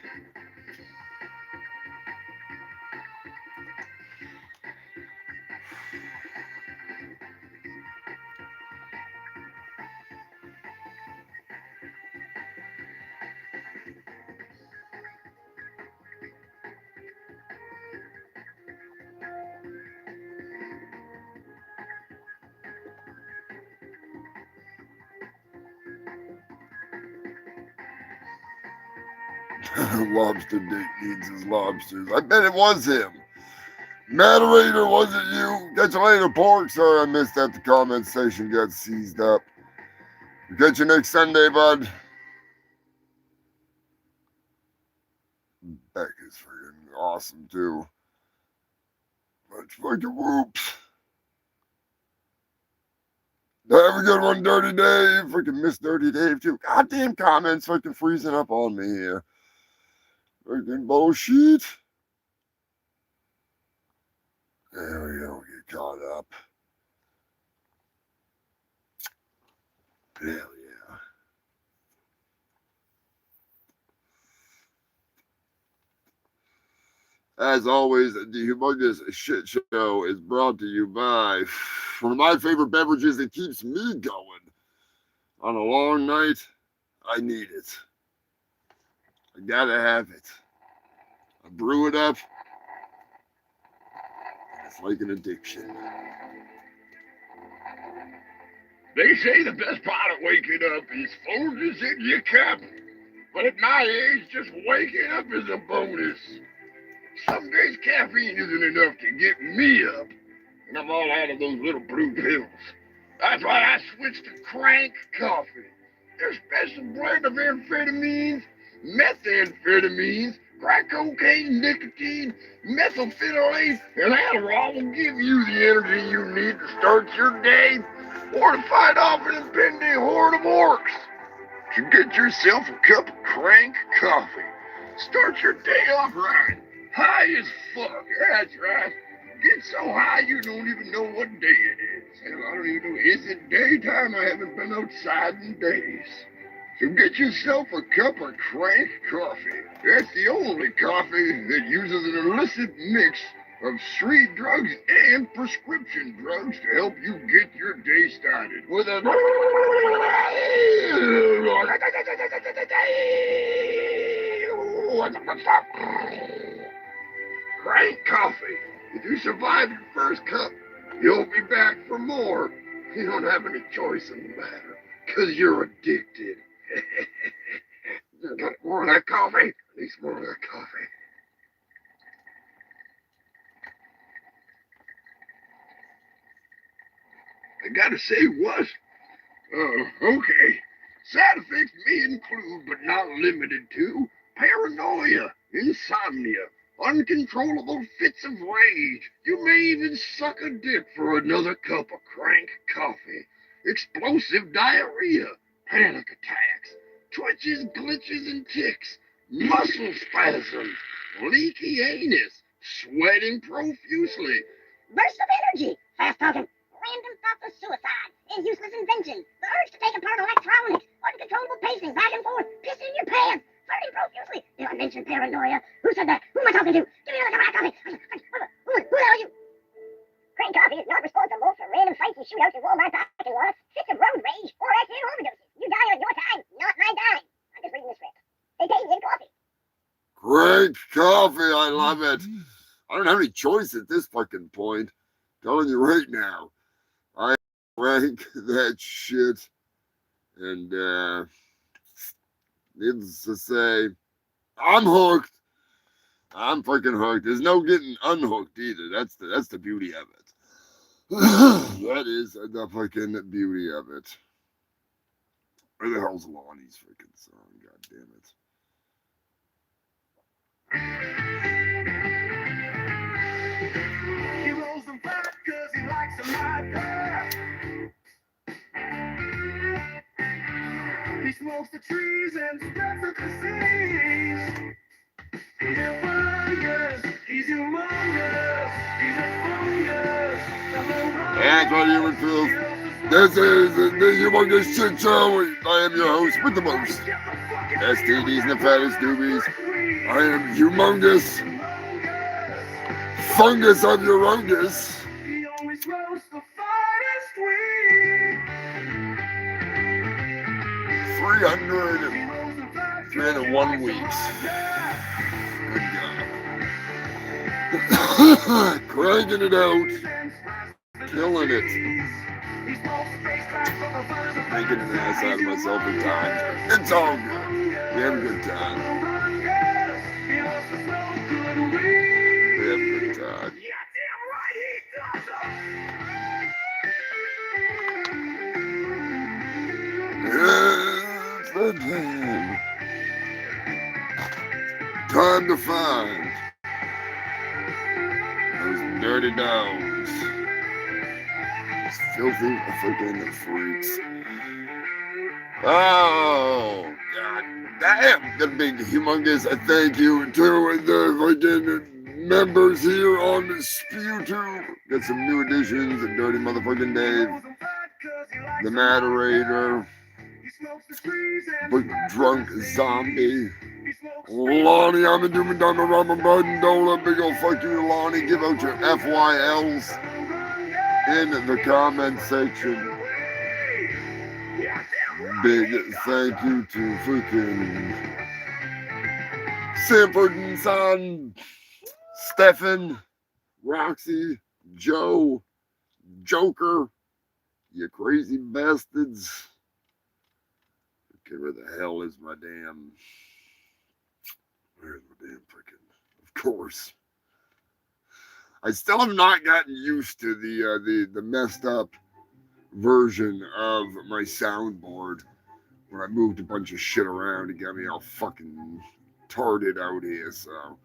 [SPEAKER 1] Lobster Dick needs his lobsters. I bet it was him. Moderator, was it you? Catch you later, Pork. Sorry I missed that. The comment section got seized up. Catch you next Sunday, bud. Beck is freaking awesome, too. Much fucking whoops. Have a good one, Dirty Dave. Freaking miss Dirty Dave, too. Goddamn comments fucking freezing up on me here. Freaking bullshit. There we go, get caught up. Hell yeah. As always, the Humongous Shit Show is brought to you by one of my favorite beverages that keeps me going. On a long night, I need it. I gotta have it. I brew it up. It's like an addiction.
[SPEAKER 8] They say the best part of waking up is Folgers in your cup. But at my age, just waking up is a bonus. Some days caffeine isn't enough to get me up. And I'm all out of those little blue pills. That's why I switched to crank coffee. Their special blend of amphetamines, methamphetamines, crack cocaine, nicotine, methylphenolate, and Adderall will give you the energy you need to start your day or to fight off an impending horde of orcs. So get yourself a cup of crank coffee. Start your day off right. High as fuck. That's right. Get so high you don't even know what day it is. Hell, I don't even know. Is it daytime? I haven't been outside in days. So get yourself a cup of crank coffee. That's the only coffee that uses an illicit mix of street drugs and prescription drugs to help you get your day started with a crank coffee. If you survive your first cup, you'll be back for more. You don't have any choice in the matter, because you're addicted. Got more of that coffee? At least more of that coffee. I gotta say what? Oh, okay. Side effects may include, but not limited to, paranoia, insomnia, uncontrollable fits of rage. You may even suck a dick for another cup of crank coffee. Explosive diarrhea, panic attacks, twitches, glitches, and tics, muscle spasms, leaky anus, sweating profusely.
[SPEAKER 9] Bursts of energy, fast talking, random thoughts of suicide, a useless invention, the urge to take apart electronics, uncontrollable pacing back and forth, pissing in your pants, flirting profusely. Did I mention paranoia? Who said that? Who am I talking to? Give me another cup of coffee. Who the hell are you? Crank coffee is not responsible for random fights you shoot out your Walmart parking lot, fits of road rage, or accidental overdoses. You die on your time, not my dime. I'm just reading the script. They pay me in coffee.
[SPEAKER 1] Crank coffee, I love it. I don't have any choice at this fucking point. Telling you right now. I crank that shit. And needless to say, I'm hooked. I'm freaking hooked. There's no getting unhooked either. That's the beauty of it. That is the fucking beauty of it. Where the hell's Lonnie's freaking song? God damn it.
[SPEAKER 10] He rolls them fat cause he likes them like that. He smokes the trees and spreads the disease. He's a fungus, he's humongous, he's a fungus.
[SPEAKER 1] That's what human feels. This is the Humongous Shit Show. I am your host with the most STDs and the fattest doobies. I am Humongous Fungus of Urungus.
[SPEAKER 10] He only smokes the finest weed.
[SPEAKER 1] 301 weeks. Good God. Cranking it out. Killing it. Making an ass out of myself at times. It's all good. We have a good time. We have a good time. It's the time. Time to find those dirty dogs. Those filthy freaking freaks. Oh, God. Damn, the big humongous thank you to the fucking members here on SpewTube. Got some new additions, Dirty Motherfucking Dave, the Moderator, Drunk Zombie, Lonnie, I'm a doom and dumb and rum and bud and dola. Big ol' fuck you, Lonnie. Give out your FYLs in the comment section. Big thank you to freaking Sanford and Son, Stefan, Roxy, Joe, Joker, you crazy bastards. Okay, where the hell is my damn... Where's my damn freaking... Of course. I still have not gotten used to the messed up version of my soundboard when I moved a bunch of shit around and got me all fucking tarded out here. So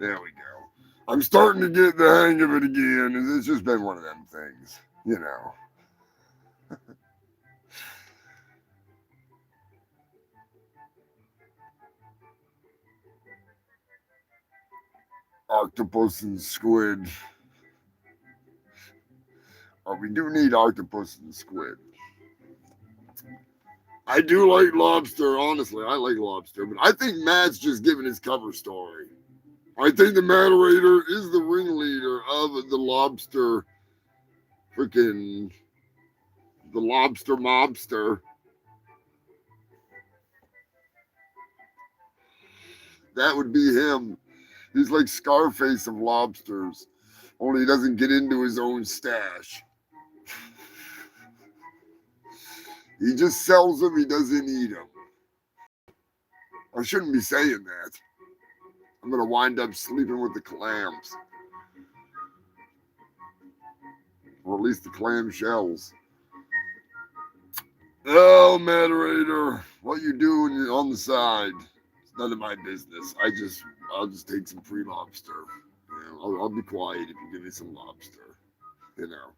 [SPEAKER 1] there we go. I'm starting to get the hang of it again. It's just been one of them things, you know. Octopus and squid. Oh, we do need octopus and squid. I do like lobster, honestly. I like lobster, but I think Matt's just giving his cover story. I think the moderator is the ringleader of the lobster, freaking, the lobster mobster. That would be him. He's like Scarface of lobsters, only he doesn't get into his own stash. He just sells them, he doesn't eat them. I shouldn't be saying that. I'm going to wind up sleeping with the clams. Or at least the clam shells. Oh, moderator, what you doing on the side? It's none of my business. I'll just take some free lobster. You know, I'll be quiet if you give me some lobster. You know.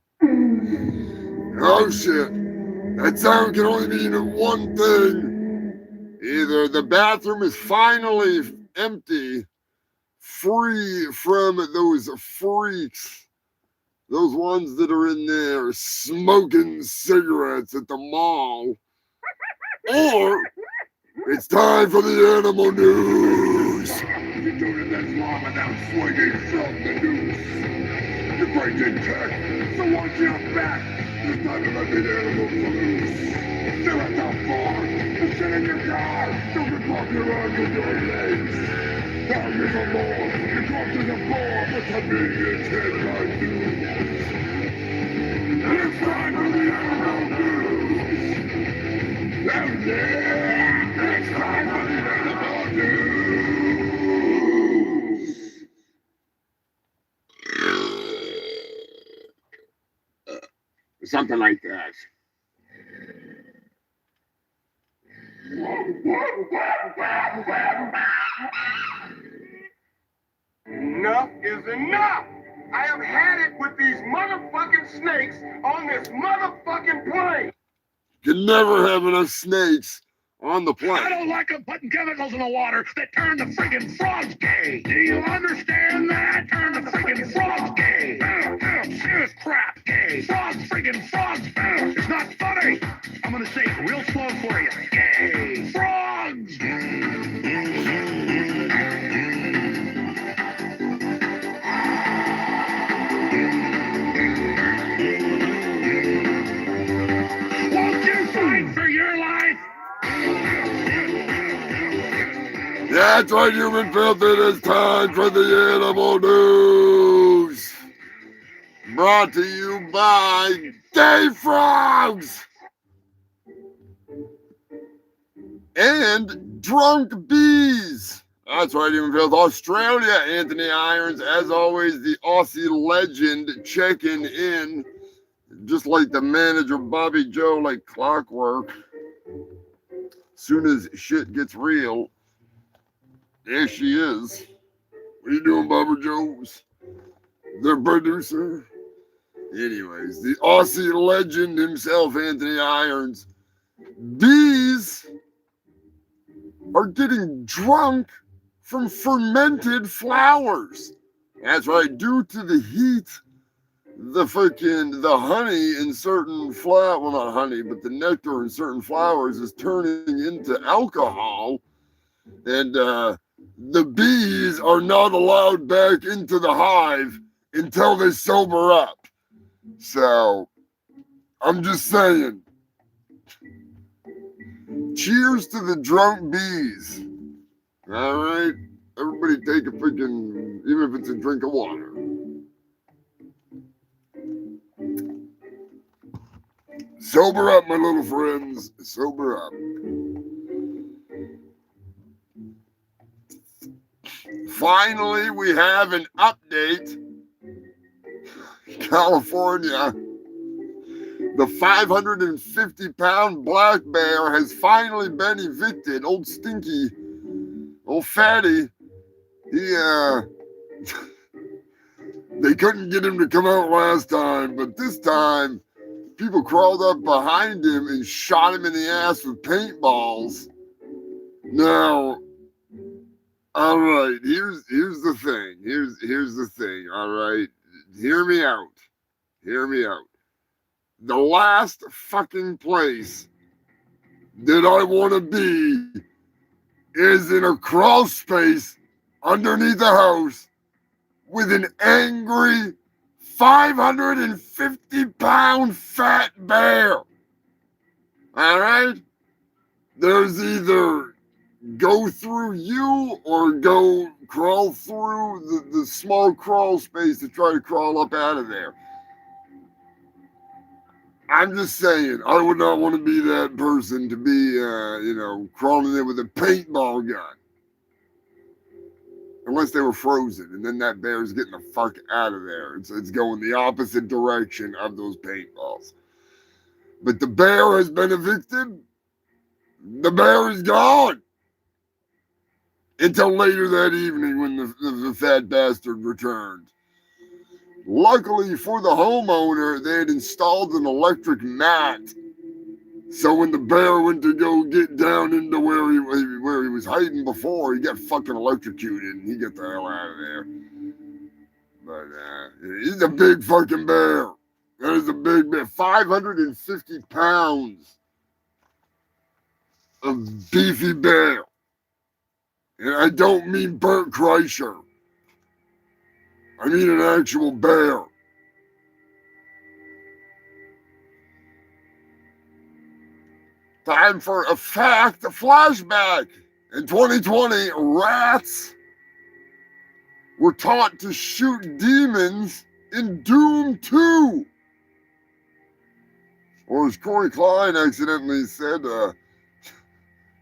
[SPEAKER 1] Oh, shit. That sound can only mean one thing. Either the bathroom is finally empty, free from those freaks, those ones that are in there smoking cigarettes at the mall, or it's time for the animal news.
[SPEAKER 8] You're doing this long without swinging from the noose. You're breaking tech, so watch your back. It's time to let the animals loose. They're at the bar, the shit in your car. Don't be walking around with your legs. Down is a law, the corpse is a bore, pretending it's headline news. And it's time for the animal news. And yeah, it's time for the animal news.
[SPEAKER 1] Something like that.
[SPEAKER 11] Enough is enough! I have had it with these motherfucking snakes on this motherfucking plane!
[SPEAKER 1] You can never have enough snakes on the plane.
[SPEAKER 8] I don't like them putting chemicals in the water that turn the friggin' frogs gay. Do you understand that? Turn the friggin' frogs gay. Serious crap gay. Frogs friggin' frogs. It's not funny. I'm gonna say it real slow for you. Gay. Frogs. Won't you fight for your life?
[SPEAKER 1] That's right, human filth. It is time for the animal news. Brought to you by Gay Frogs and Drunk Bees. That's right, human filth. Australia, Anthony Irons, as always, the Aussie legend, checking in, just like the manager Bobby Joe, like clockwork. Soon as shit gets real, there she is. What are you doing, Bobby Joes? Their producer. Anyways, the Aussie legend himself, Anthony Irons. Bees are getting drunk from fermented flowers. That's right, due to the heat, the honey in certain well, not honey, but the nectar in certain flowers is turning into alcohol, and the bees are not allowed back into the hive until they sober up. So, I'm just saying, cheers to the drunk bees. All right? Everybody take a freaking, even if it's a drink of water. Sober up, my little friends. Sober up. Finally, we have an update. California. The 550-pound black bear has finally been evicted. Old Stinky, old Fatty, they couldn't get him to come out last time, but this time, people crawled up behind him and shot him in the ass with paintballs. Now, all right, here's the thing. Here's the thing, all right? Hear me out. Hear me out. The last fucking place that I want to be is in a crawl space underneath the house with an angry 550-pound fat bear. All right? There's either go through you or go crawl through the small crawl space to try to crawl up out of there. I'm just saying, I would not want to be that person to be, crawling in with a paintball gun. Unless they were frozen, and then that bear's getting the fuck out of there. It's going the opposite direction of those paintballs. But the bear has been evicted. The bear is gone. Until later that evening when the fat bastard returned. Luckily for the homeowner, they had installed an electric mat. So when the bear went to go get down into where he was hiding before, he got fucking electrocuted and he got the hell out of there. But he's a big fucking bear. That is a big bear. 550 pounds of beefy bear. And I don't mean Bert Kreischer. I mean an actual bear. Time for a fact, a flashback. In 2020, rats were taught to shoot demons in Doom 2. Or as Corey Klein accidentally said,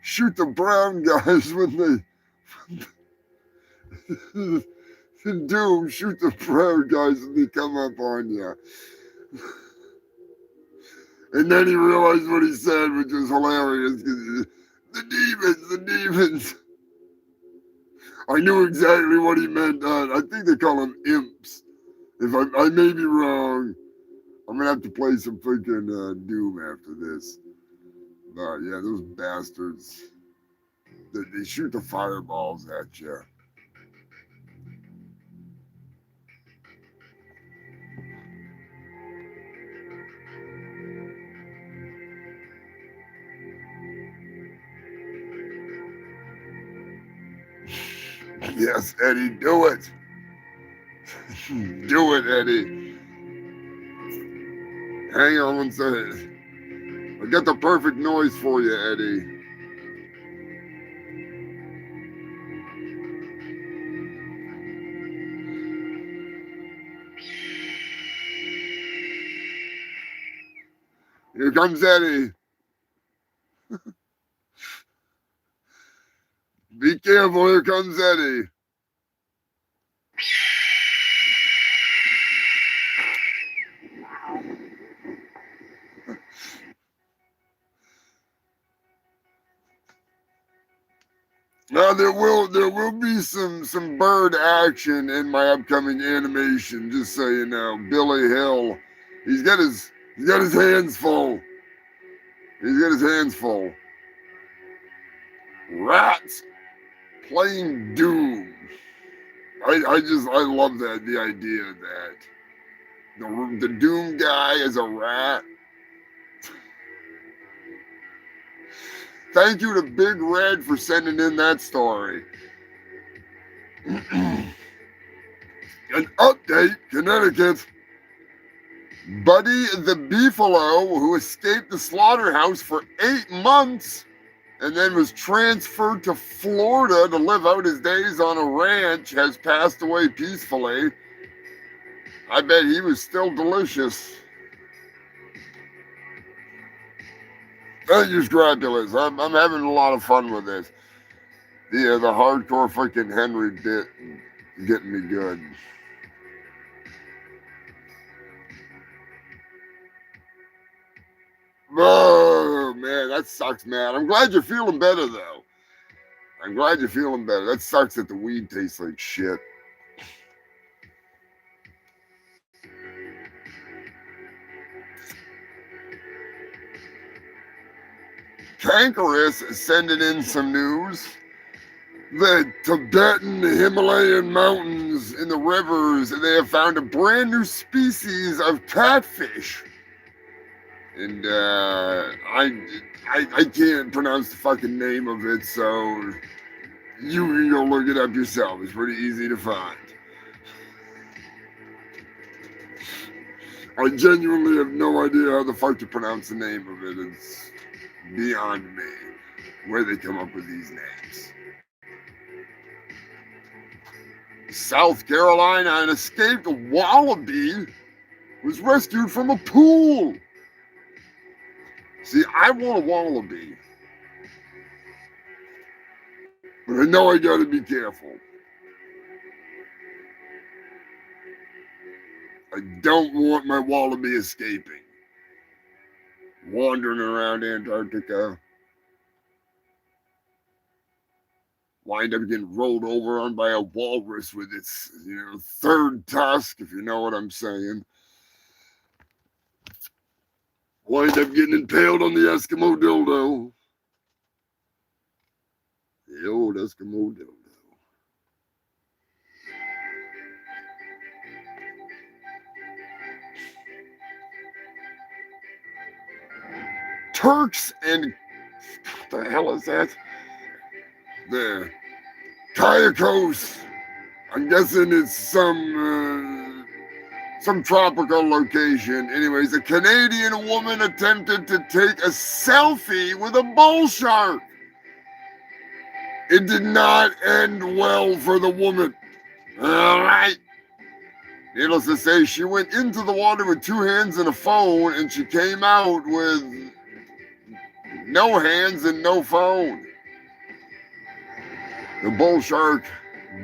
[SPEAKER 1] shoot the brown guys when they... in Doom, shoot the brown guys when they come up on you. And then he realized what he said, which was hilarious. The demons. I knew exactly what he meant. I think they call them imps. If I may be wrong, I'm going to have to play some freaking Doom after this. But yeah, those bastards. They shoot the fireballs at you. Yes, Eddie, do it. Do it, Eddie. Hang on one second. I got the perfect noise for you, Eddie. Here comes Eddie. Be careful, here comes Eddie. Now there will be some bird action in my upcoming animation, just so you know. Billy Hill, he's got his hands full. He's got his hands full. Rats playing Doom. I love that, the idea that the Doom guy is a rat. Thank you to Big Red for sending in that story. An update, Connecticut. Buddy the Beefalo, who escaped the slaughterhouse for 8 months and then was transferred to Florida to live out his days on a ranch, has passed away peacefully. I bet he was still delicious. Thank you, Scrapulous. I'm having a lot of fun with this. The hardcore fucking Henry bit getting me good. Oh, man, that sucks, man. I'm glad you're feeling better, though. I'm glad you're feeling better. That sucks that the weed tastes like shit. Cankerous is sending in some news. The Tibetan Himalayan mountains in the rivers, they have found a brand new species of catfish. And I can't pronounce the fucking name of it, so you can go look it up yourself. It's pretty easy to find. I genuinely have no idea how the fuck to pronounce the name of it. It's beyond me where they come up with these names. South Carolina, an escaped wallaby was rescued from a pool. See, I want a wallaby, but I know I gotta be careful. I don't want my wallaby escaping, wandering around Antarctica, wind up getting rolled over on by a walrus with its, third tusk, if you know what I'm saying. Wind up getting impaled on the Eskimo dildo. The old Eskimo dildo. Turks and what the hell is that? There. Kayakos. I'm guessing it's some tropical location. Anyways, a Canadian woman attempted to take a selfie with a bull shark. It did not end well for the woman. All right. Needless to say, she went into the water with 2 hands and a phone, and she came out with no hands and no phone. The bull shark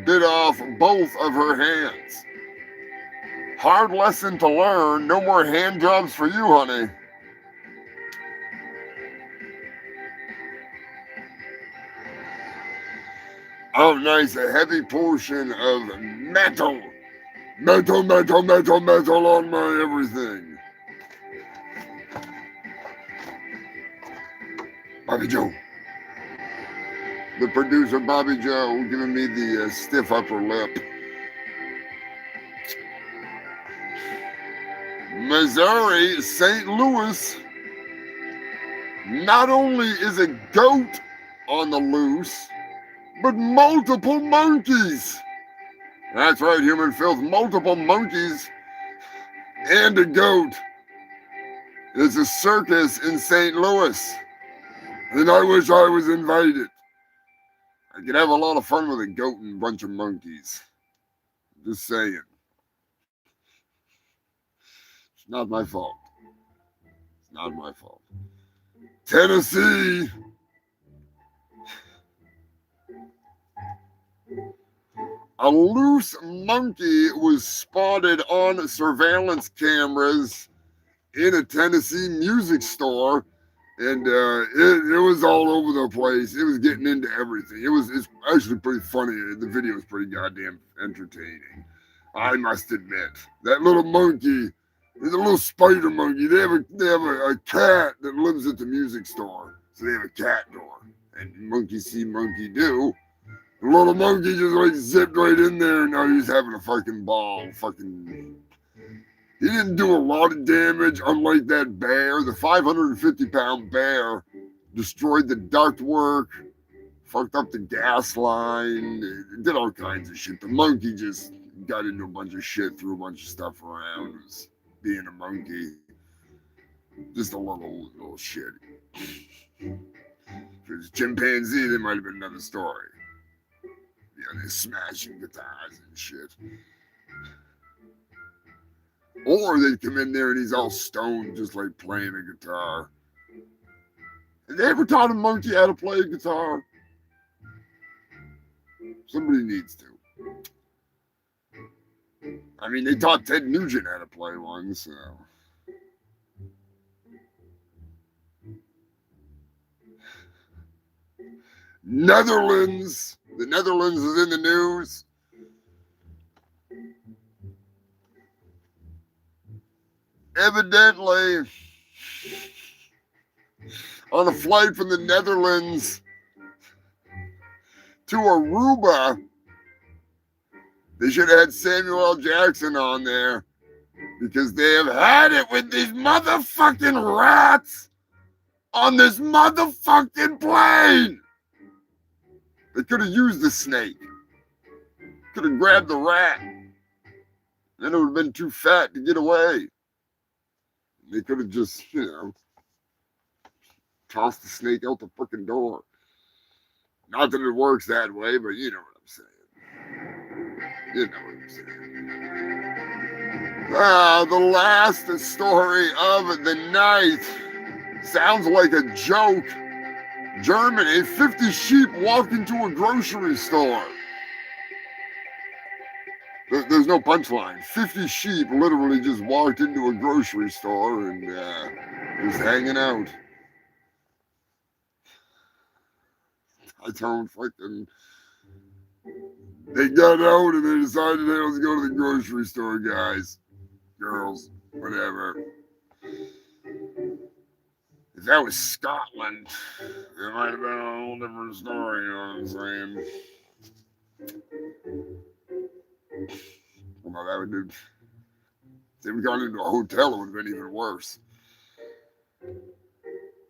[SPEAKER 1] bit off both of her hands. Hard lesson to learn. No more hand jobs for you, honey. Oh, nice. A heavy portion of metal. Metal on my everything. Bobby Joe. The producer, Bobby Joe, giving me the stiff upper lip. Missouri, St. Louis. Not only is a goat on the loose, but multiple monkeys. That's right, human filth. Multiple monkeys and a goat. There's a circus in St. Louis, and I wish I was invited. I could have a lot of fun with a goat and a bunch of monkeys. Just saying. It's not my fault. It's not my fault. Tennessee. A loose monkey was spotted on surveillance cameras in a Tennessee music store, and it was all over the place. It was getting into everything. It's actually pretty funny. The video is pretty goddamn entertaining, I must admit. That little monkey is a little spider monkey. They have a cat that lives at the music store, so they have a cat door. And monkey see, monkey do. The little monkey just like zipped right in there, and now he's having a fucking ball. Fucking. He didn't do a lot of damage, unlike that bear. The 550-pound bear destroyed the ductwork, fucked up the gas line, did all kinds of shit. The monkey just got into a bunch of shit, threw a bunch of stuff around, was being a monkey. Just a little shit. If it was chimpanzee, there might have been another story. Yeah, they're smashing guitars and shit. Or they'd come in there and he's all stoned, just like playing a guitar. Have they ever taught a monkey how to play a guitar? Somebody needs to. I mean, they taught Ted Nugent how to play one, so. Netherlands. The Netherlands is in the news. Evidently, on a flight from the Netherlands to Aruba, they should have had Samuel L. Jackson on there because they have had it with these motherfucking rats on this motherfucking plane. They could have used the snake. Could have grabbed the rat. Then it would have been too fat to get away. They could have just, tossed the snake out the fucking door. Not that it works that way, but you know what I'm saying. You know what I'm saying. The last story of the night sounds like a joke. Germany, 50 sheep walked into a grocery store. There's no punchline. 50 sheep literally just walked into a grocery store and was hanging out. I don't fucking. They got out and they decided, hey, let's go to the grocery store, guys, girls, whatever. If that was Scotland, it might have been a whole different story, you know what I'm saying? Well, that would do. If they would gone into a hotel, it would have been even worse.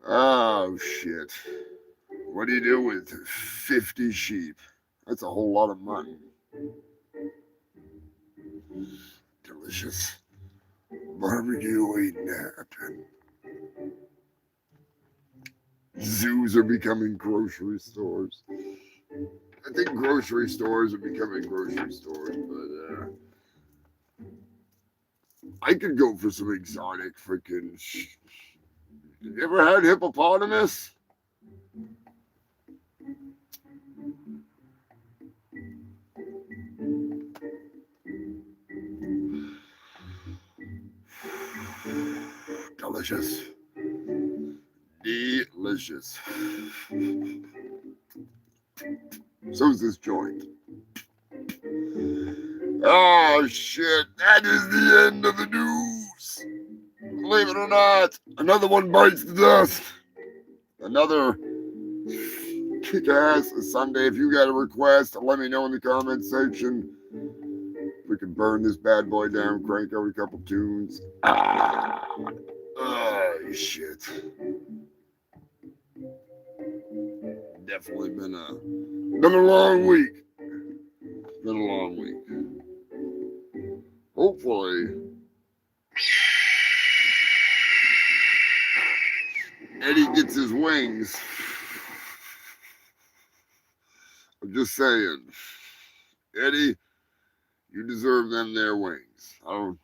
[SPEAKER 1] Oh, shit. What do you do with 50 sheep? That's a whole lot of money. Delicious. Barbecue ain't happening. Zoos are becoming grocery stores. I think grocery stores are becoming grocery stores, but I could go for some exotic freaking. You ever had hippopotamus? Delicious. Delicious. So's this joint. Oh shit, that is the end of the news. Believe it or not, another one bites the dust. Another kick-ass Sunday. If you got a request, let me know in the comments section. We can burn this bad boy down, crank out a couple tunes. Oh shit. Definitely been a long week. Been a long week. Hopefully Eddie gets his wings. I'm just saying, Eddie, you deserve them their wings. I don't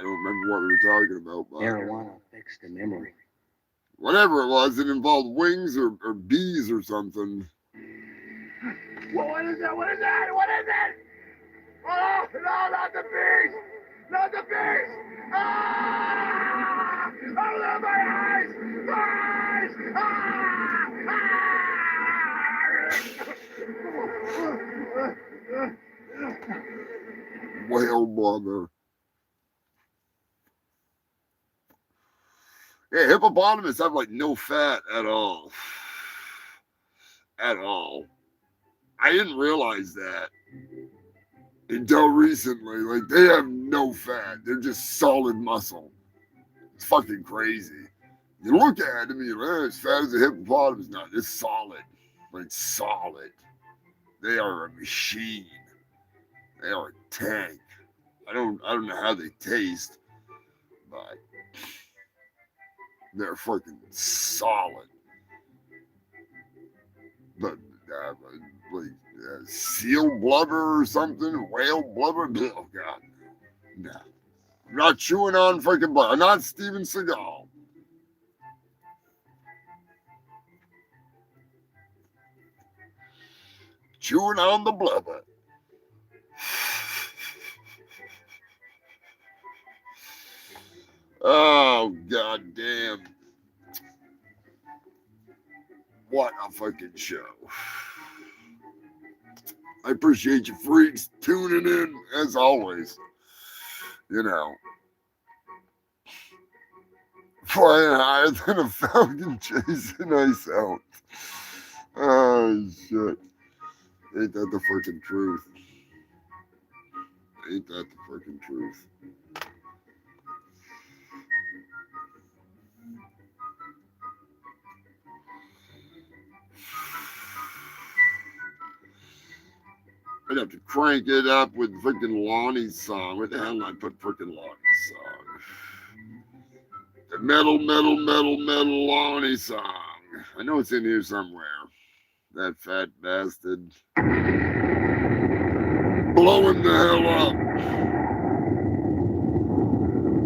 [SPEAKER 1] remember what we were talking about. But
[SPEAKER 2] Marijuana affects the memory.
[SPEAKER 1] whatever it was, it involved wings or bees or something.
[SPEAKER 11] What is that? What is that? What is it? Oh, no, not the bees! Not the bees! Ah! Oh, my eyes! My eyes!
[SPEAKER 1] Well, mother. Yeah, hippopotamus have like no fat at all. at all. I didn't realize that until recently. Like, they have no fat. They're just solid muscle. It's fucking crazy. You look at them, you're as fat as a hippopotamus. No, they're solid. Like, solid. They are a machine. They are a tank. I don't know how they taste, but they're fucking solid. But like seal blubber or something, whale blubber. Oh God, no! I'm not chewing on freaking blubber. I'm not Steven Seagal. Chewing on the blubber. Oh, God damn. What a fucking show. I appreciate you freaks tuning in, as always. You know. Flying higher than a falcon chasing ice out. Oh, shit. Ain't that the fucking truth? Ain't that the fucking truth? I'd have to crank it up with freaking Lonnie's song. Where the hell did I put freaking Lonnie's song? The metal Lonnie song. I know it's in here somewhere. That fat bastard. Blowing the hell up.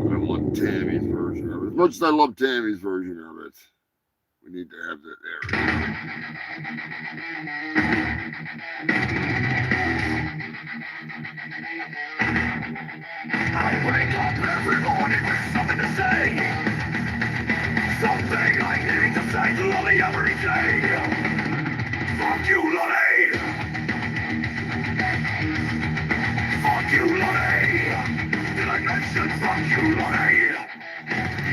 [SPEAKER 1] I don't want Tammy's version of it. As much as I love Tammy's version of it, we need to have that there.
[SPEAKER 10] I wake up every morning with something to say. Something I need to say to Lolly every day. Fuck you, Lolly. Fuck you, Lolly. Did I mention fuck you, Lolly?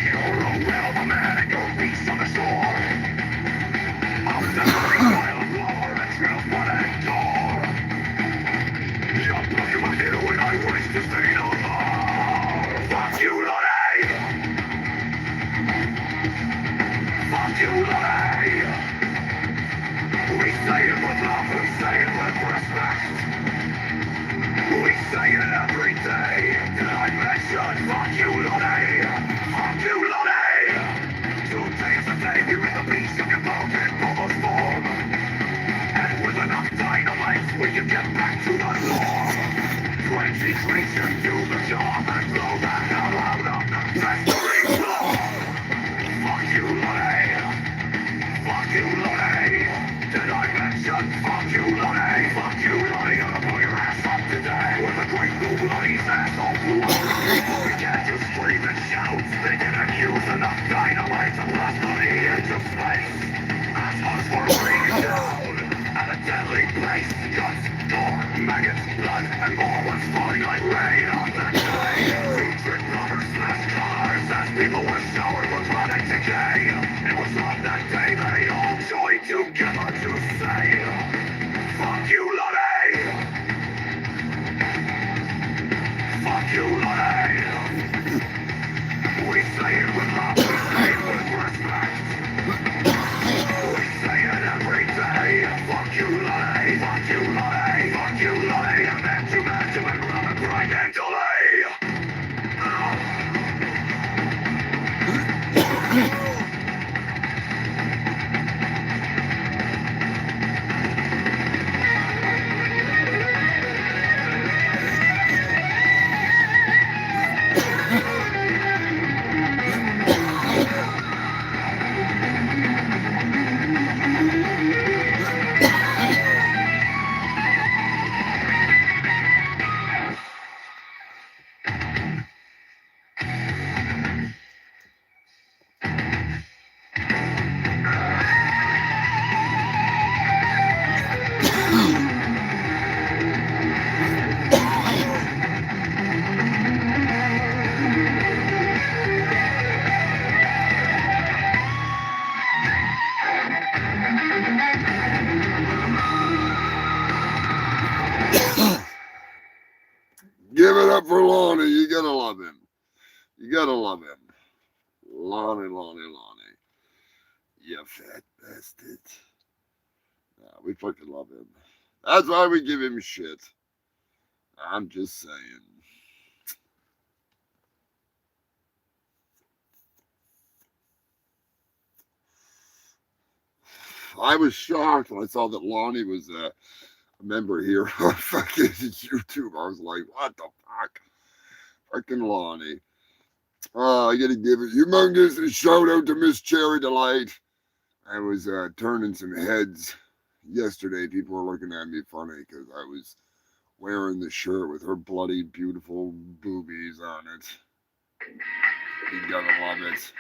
[SPEAKER 10] You're a well-man and you're a beast on the shore. I'm the very style of lava and truth what I adore. You're blocking my view and I wish to stay no more. Fuck you, Lolly. Fuck you, Lolly. We say it with love, we say it with respect. We say it every day. Did I mention fuck you, Lolly? Fuck you, Lolly. Today's the day we're in the beast of your broken bubbles form. And with enough dynamite, we can get back to the norm. 20 creatures do the job and blow the hell out of the factory floor. Fuck you, Lolly. Fuck you, Lolly. Did I mention fuck you, Lolly? Fuck you, Lolly. Gonna blow your ass up today with a great blue Lolly's asshole blew out of the floor. Can't you scream and shout? They didn't use enough dynamite to blast on the edge of space. Assholes were raining down at a deadly place. Guts, gore, maggots, blood, and more was falling like rain on the day. Putrid rubber smashed cars as people were showered with rotting decay. It was on that day they all joined together to say, fuck you, Lolly. Fuck you, Lolly. We say it with love, we say it with respect. We say it every day. Fuck you, Lolly. Fuck you, Lolly. Fuck you, Lolly. And then to and run and grind and delay.
[SPEAKER 1] Give it up for Lonnie. You gotta love him. You gotta love him. Lonnie. You fat bastard. Nah, we fucking love him. That's why we give him shit. I'm just saying. I was shocked when I saw that Lonnie was a member here on fucking YouTube. I was like, what the fuck? Fucking Lonnie. I gotta give a humongous shout out to Miss Cherry Delight. I was turning some heads yesterday. People were looking at me funny because I was wearing the shirt with her bloody beautiful boobies on it. You gotta love it.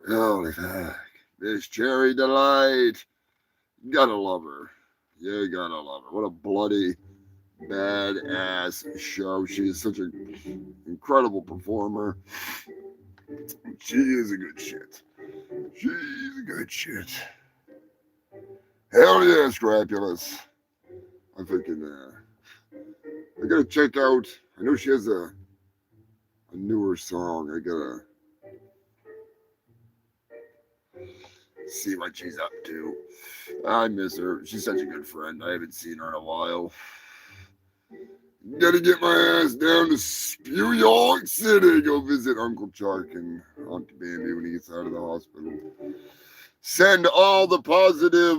[SPEAKER 1] Holy fuck. Miss Cherry Delight. Gotta love her. You gotta love her. What a bloody badass show. She is such an incredible performer. She is a good shit. She's a good shit. Hell yeah, Scrapulous. I'm thinking, I gotta check out. I know she has a newer song. I see what she's up to. I miss her. She's such a good friend. I haven't seen her in a while. Gotta get my ass down to New York City. Go visit Uncle Chark and Aunt Bambi when he gets out of the hospital. Send all the positive,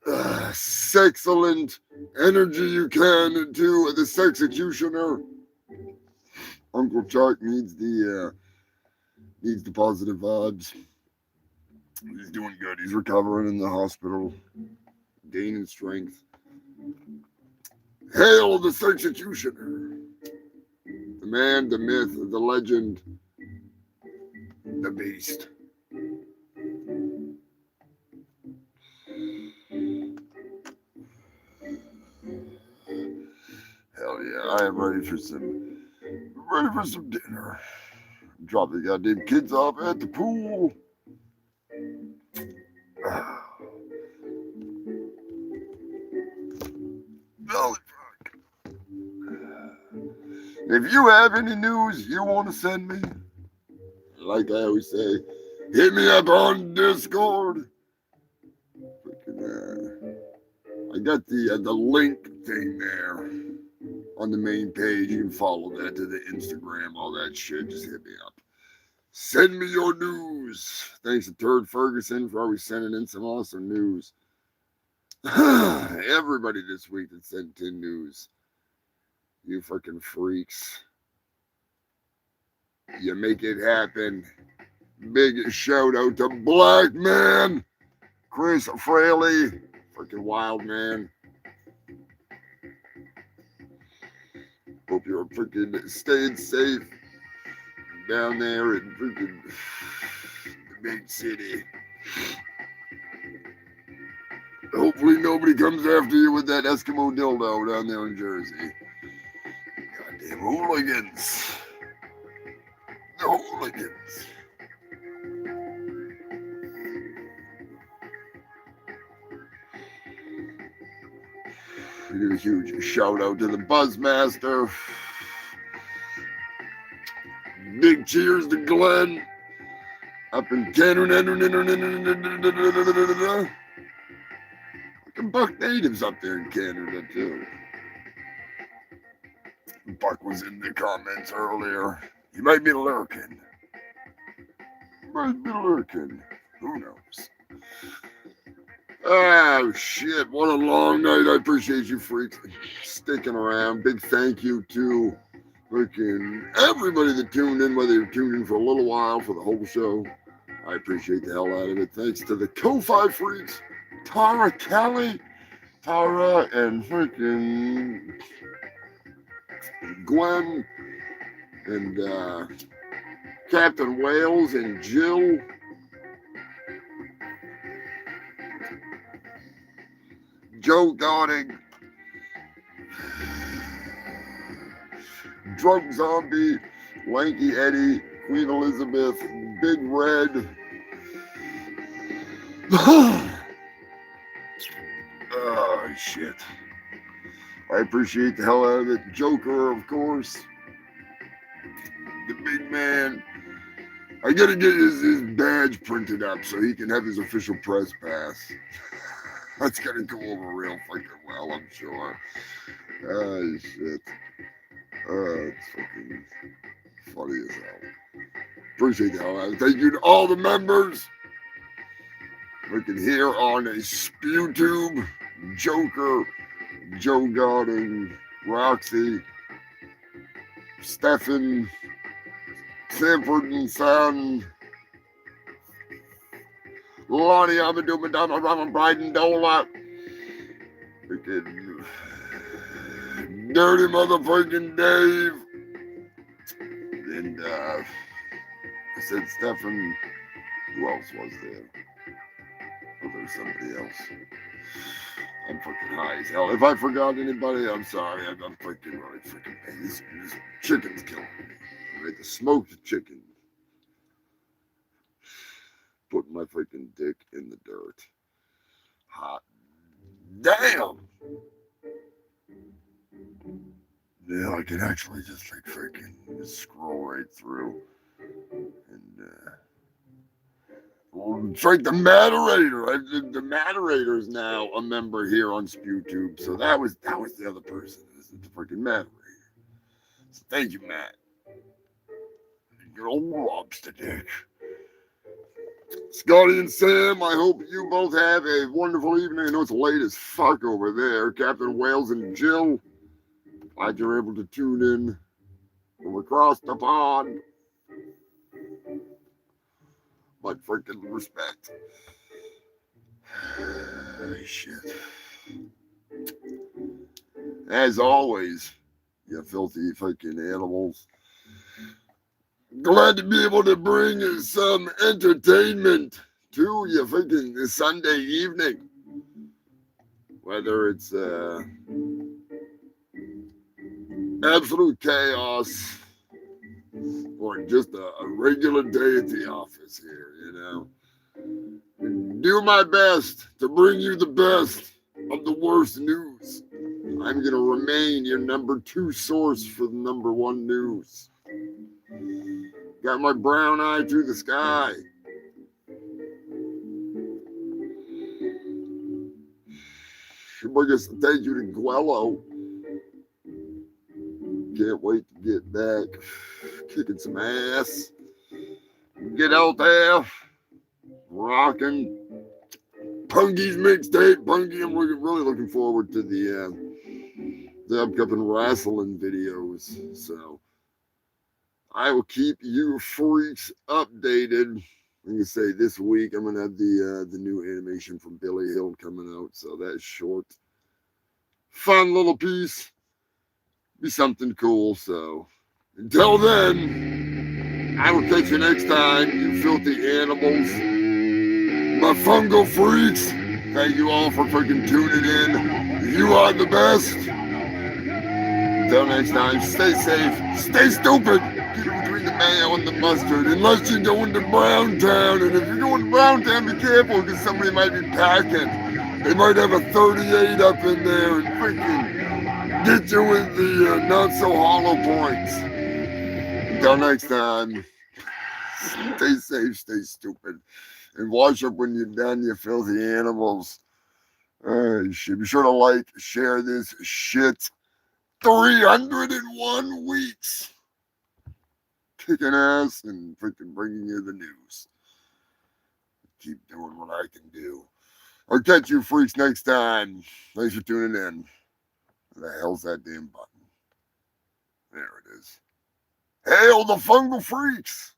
[SPEAKER 1] sexcellent energy you can to the sexecutioner. Uncle Chark needs the positive vibes. He's doing good. He's recovering in the hospital, gaining strength. Hail the executioner, the man, the myth, the legend, the beast. Hell yeah, I am ready for some dinner. Drop the goddamn kids off at the pool. Belly fuck. If you have any news you want to send me, like I always say, hit me up on Discord. I got the link thing there on the main page. You can follow that to the Instagram, all that shit. Just hit me up. Send me your news. Thanks to Turd Ferguson for always sending in some awesome news. Everybody this week that sent in news. You freaking freaks. You make it happen. Big shout out to Black Man, Chris Fraley, freaking wild man. Hope you're freaking staying safe down there in freaking the big city. Hopefully nobody comes after you with that Eskimo dildo down there in Jersey. Goddamn hooligans. The hooligans. We give a huge shout out to the Buzzmaster. Big cheers to Glenn up in Canada. Buck natives up there in Canada too. Buck was in the comments earlier. He might be lurking. Who knows? Oh shit, what a long night. I appreciate you freaks sticking around. Big thank you to freaking everybody that tuned in, whether you're tuned in for a little while, for the whole show. I appreciate the hell out of it. Thanks to the Ko-Fi freaks, Tara Kelly, Tara and freaking Gwen and Captain Wales and Jill. Joe Godding, Drunk Zombie, Lanky Eddie, Queen Elizabeth, Big Red. Oh, shit. I appreciate the hell out of it. Joker, of course. The big man. I gotta get his badge printed up so he can have his official press pass. That's gonna go over real fucking well, I'm sure. Oh, shit. Oh, it's fucking funny as hell. Appreciate the hell out of it. Thank you to all the members. We can hear on a SpewTube, Joker, Joe Godding, Roxy, Stefan, Sanford and Son, Lonnie Amadou, Madonna, Robin Bryden, Dola, freaking Dirty Motherfucking Dave, and I said Stefan. Who else was there? Oh, there's somebody else. I'm fucking high as hell. If I forgot anybody, I'm sorry. I'm freaking really freaking pain. This chicken's killing me. Right? The smoked chicken. Putting my freaking dick in the dirt. Hot damn! Yeah, I can actually just like freaking scroll right through and Frank the moderator. The moderator is now a member here on SpewTube. So that was the other person. This is the freaking moderator. So thank you, Matt. Your old lobster dick. Scotty and Sam, I hope you both have a wonderful evening. I know it's late as fuck over there. Captain Wales and Jill, glad you're able to tune in from across the pond. Much freaking respect. Shit. As always, you filthy fucking animals. Glad to be able to bring some entertainment to you freaking this Sunday evening. Whether it's absolute chaos or just a regular day at the office here, you know. Do my best to bring you the best of the worst news. I'm going to remain your number 2 source for the number 1 news. Got my brown eye to the sky. Biggest thank you to Guello. Can't wait to get back kicking some ass. Get out there, rocking Punky's mixtape. Punky, I'm really looking forward to the upcoming wrestling videos. So I will keep you freaks updated. Like I say, this week I'm gonna have the new animation from Billy Hill coming out. So that's short, fun little piece. Be something cool. So until then, I will catch you next time, you filthy animals. My fungal freaks, thank you all for freaking tuning in. You are the best. Until next time, stay safe, stay stupid. Get in between the mayo and the mustard, unless you're going to Brown Town. And if you're going to Brown Town, be careful, because somebody might be packing. They might have a 38 up in there and freaking get you with the not so hollow points. Until next time, stay safe, stay stupid, and wash up when you're done, you filthy animals. You should be sure to like, share this shit. 301 weeks kicking ass and freaking bringing you the news. Keep doing what I can do. I'll catch you freaks next time. Thanks for tuning in. Where the hell's that damn button? There it is. Hail the fungal freaks!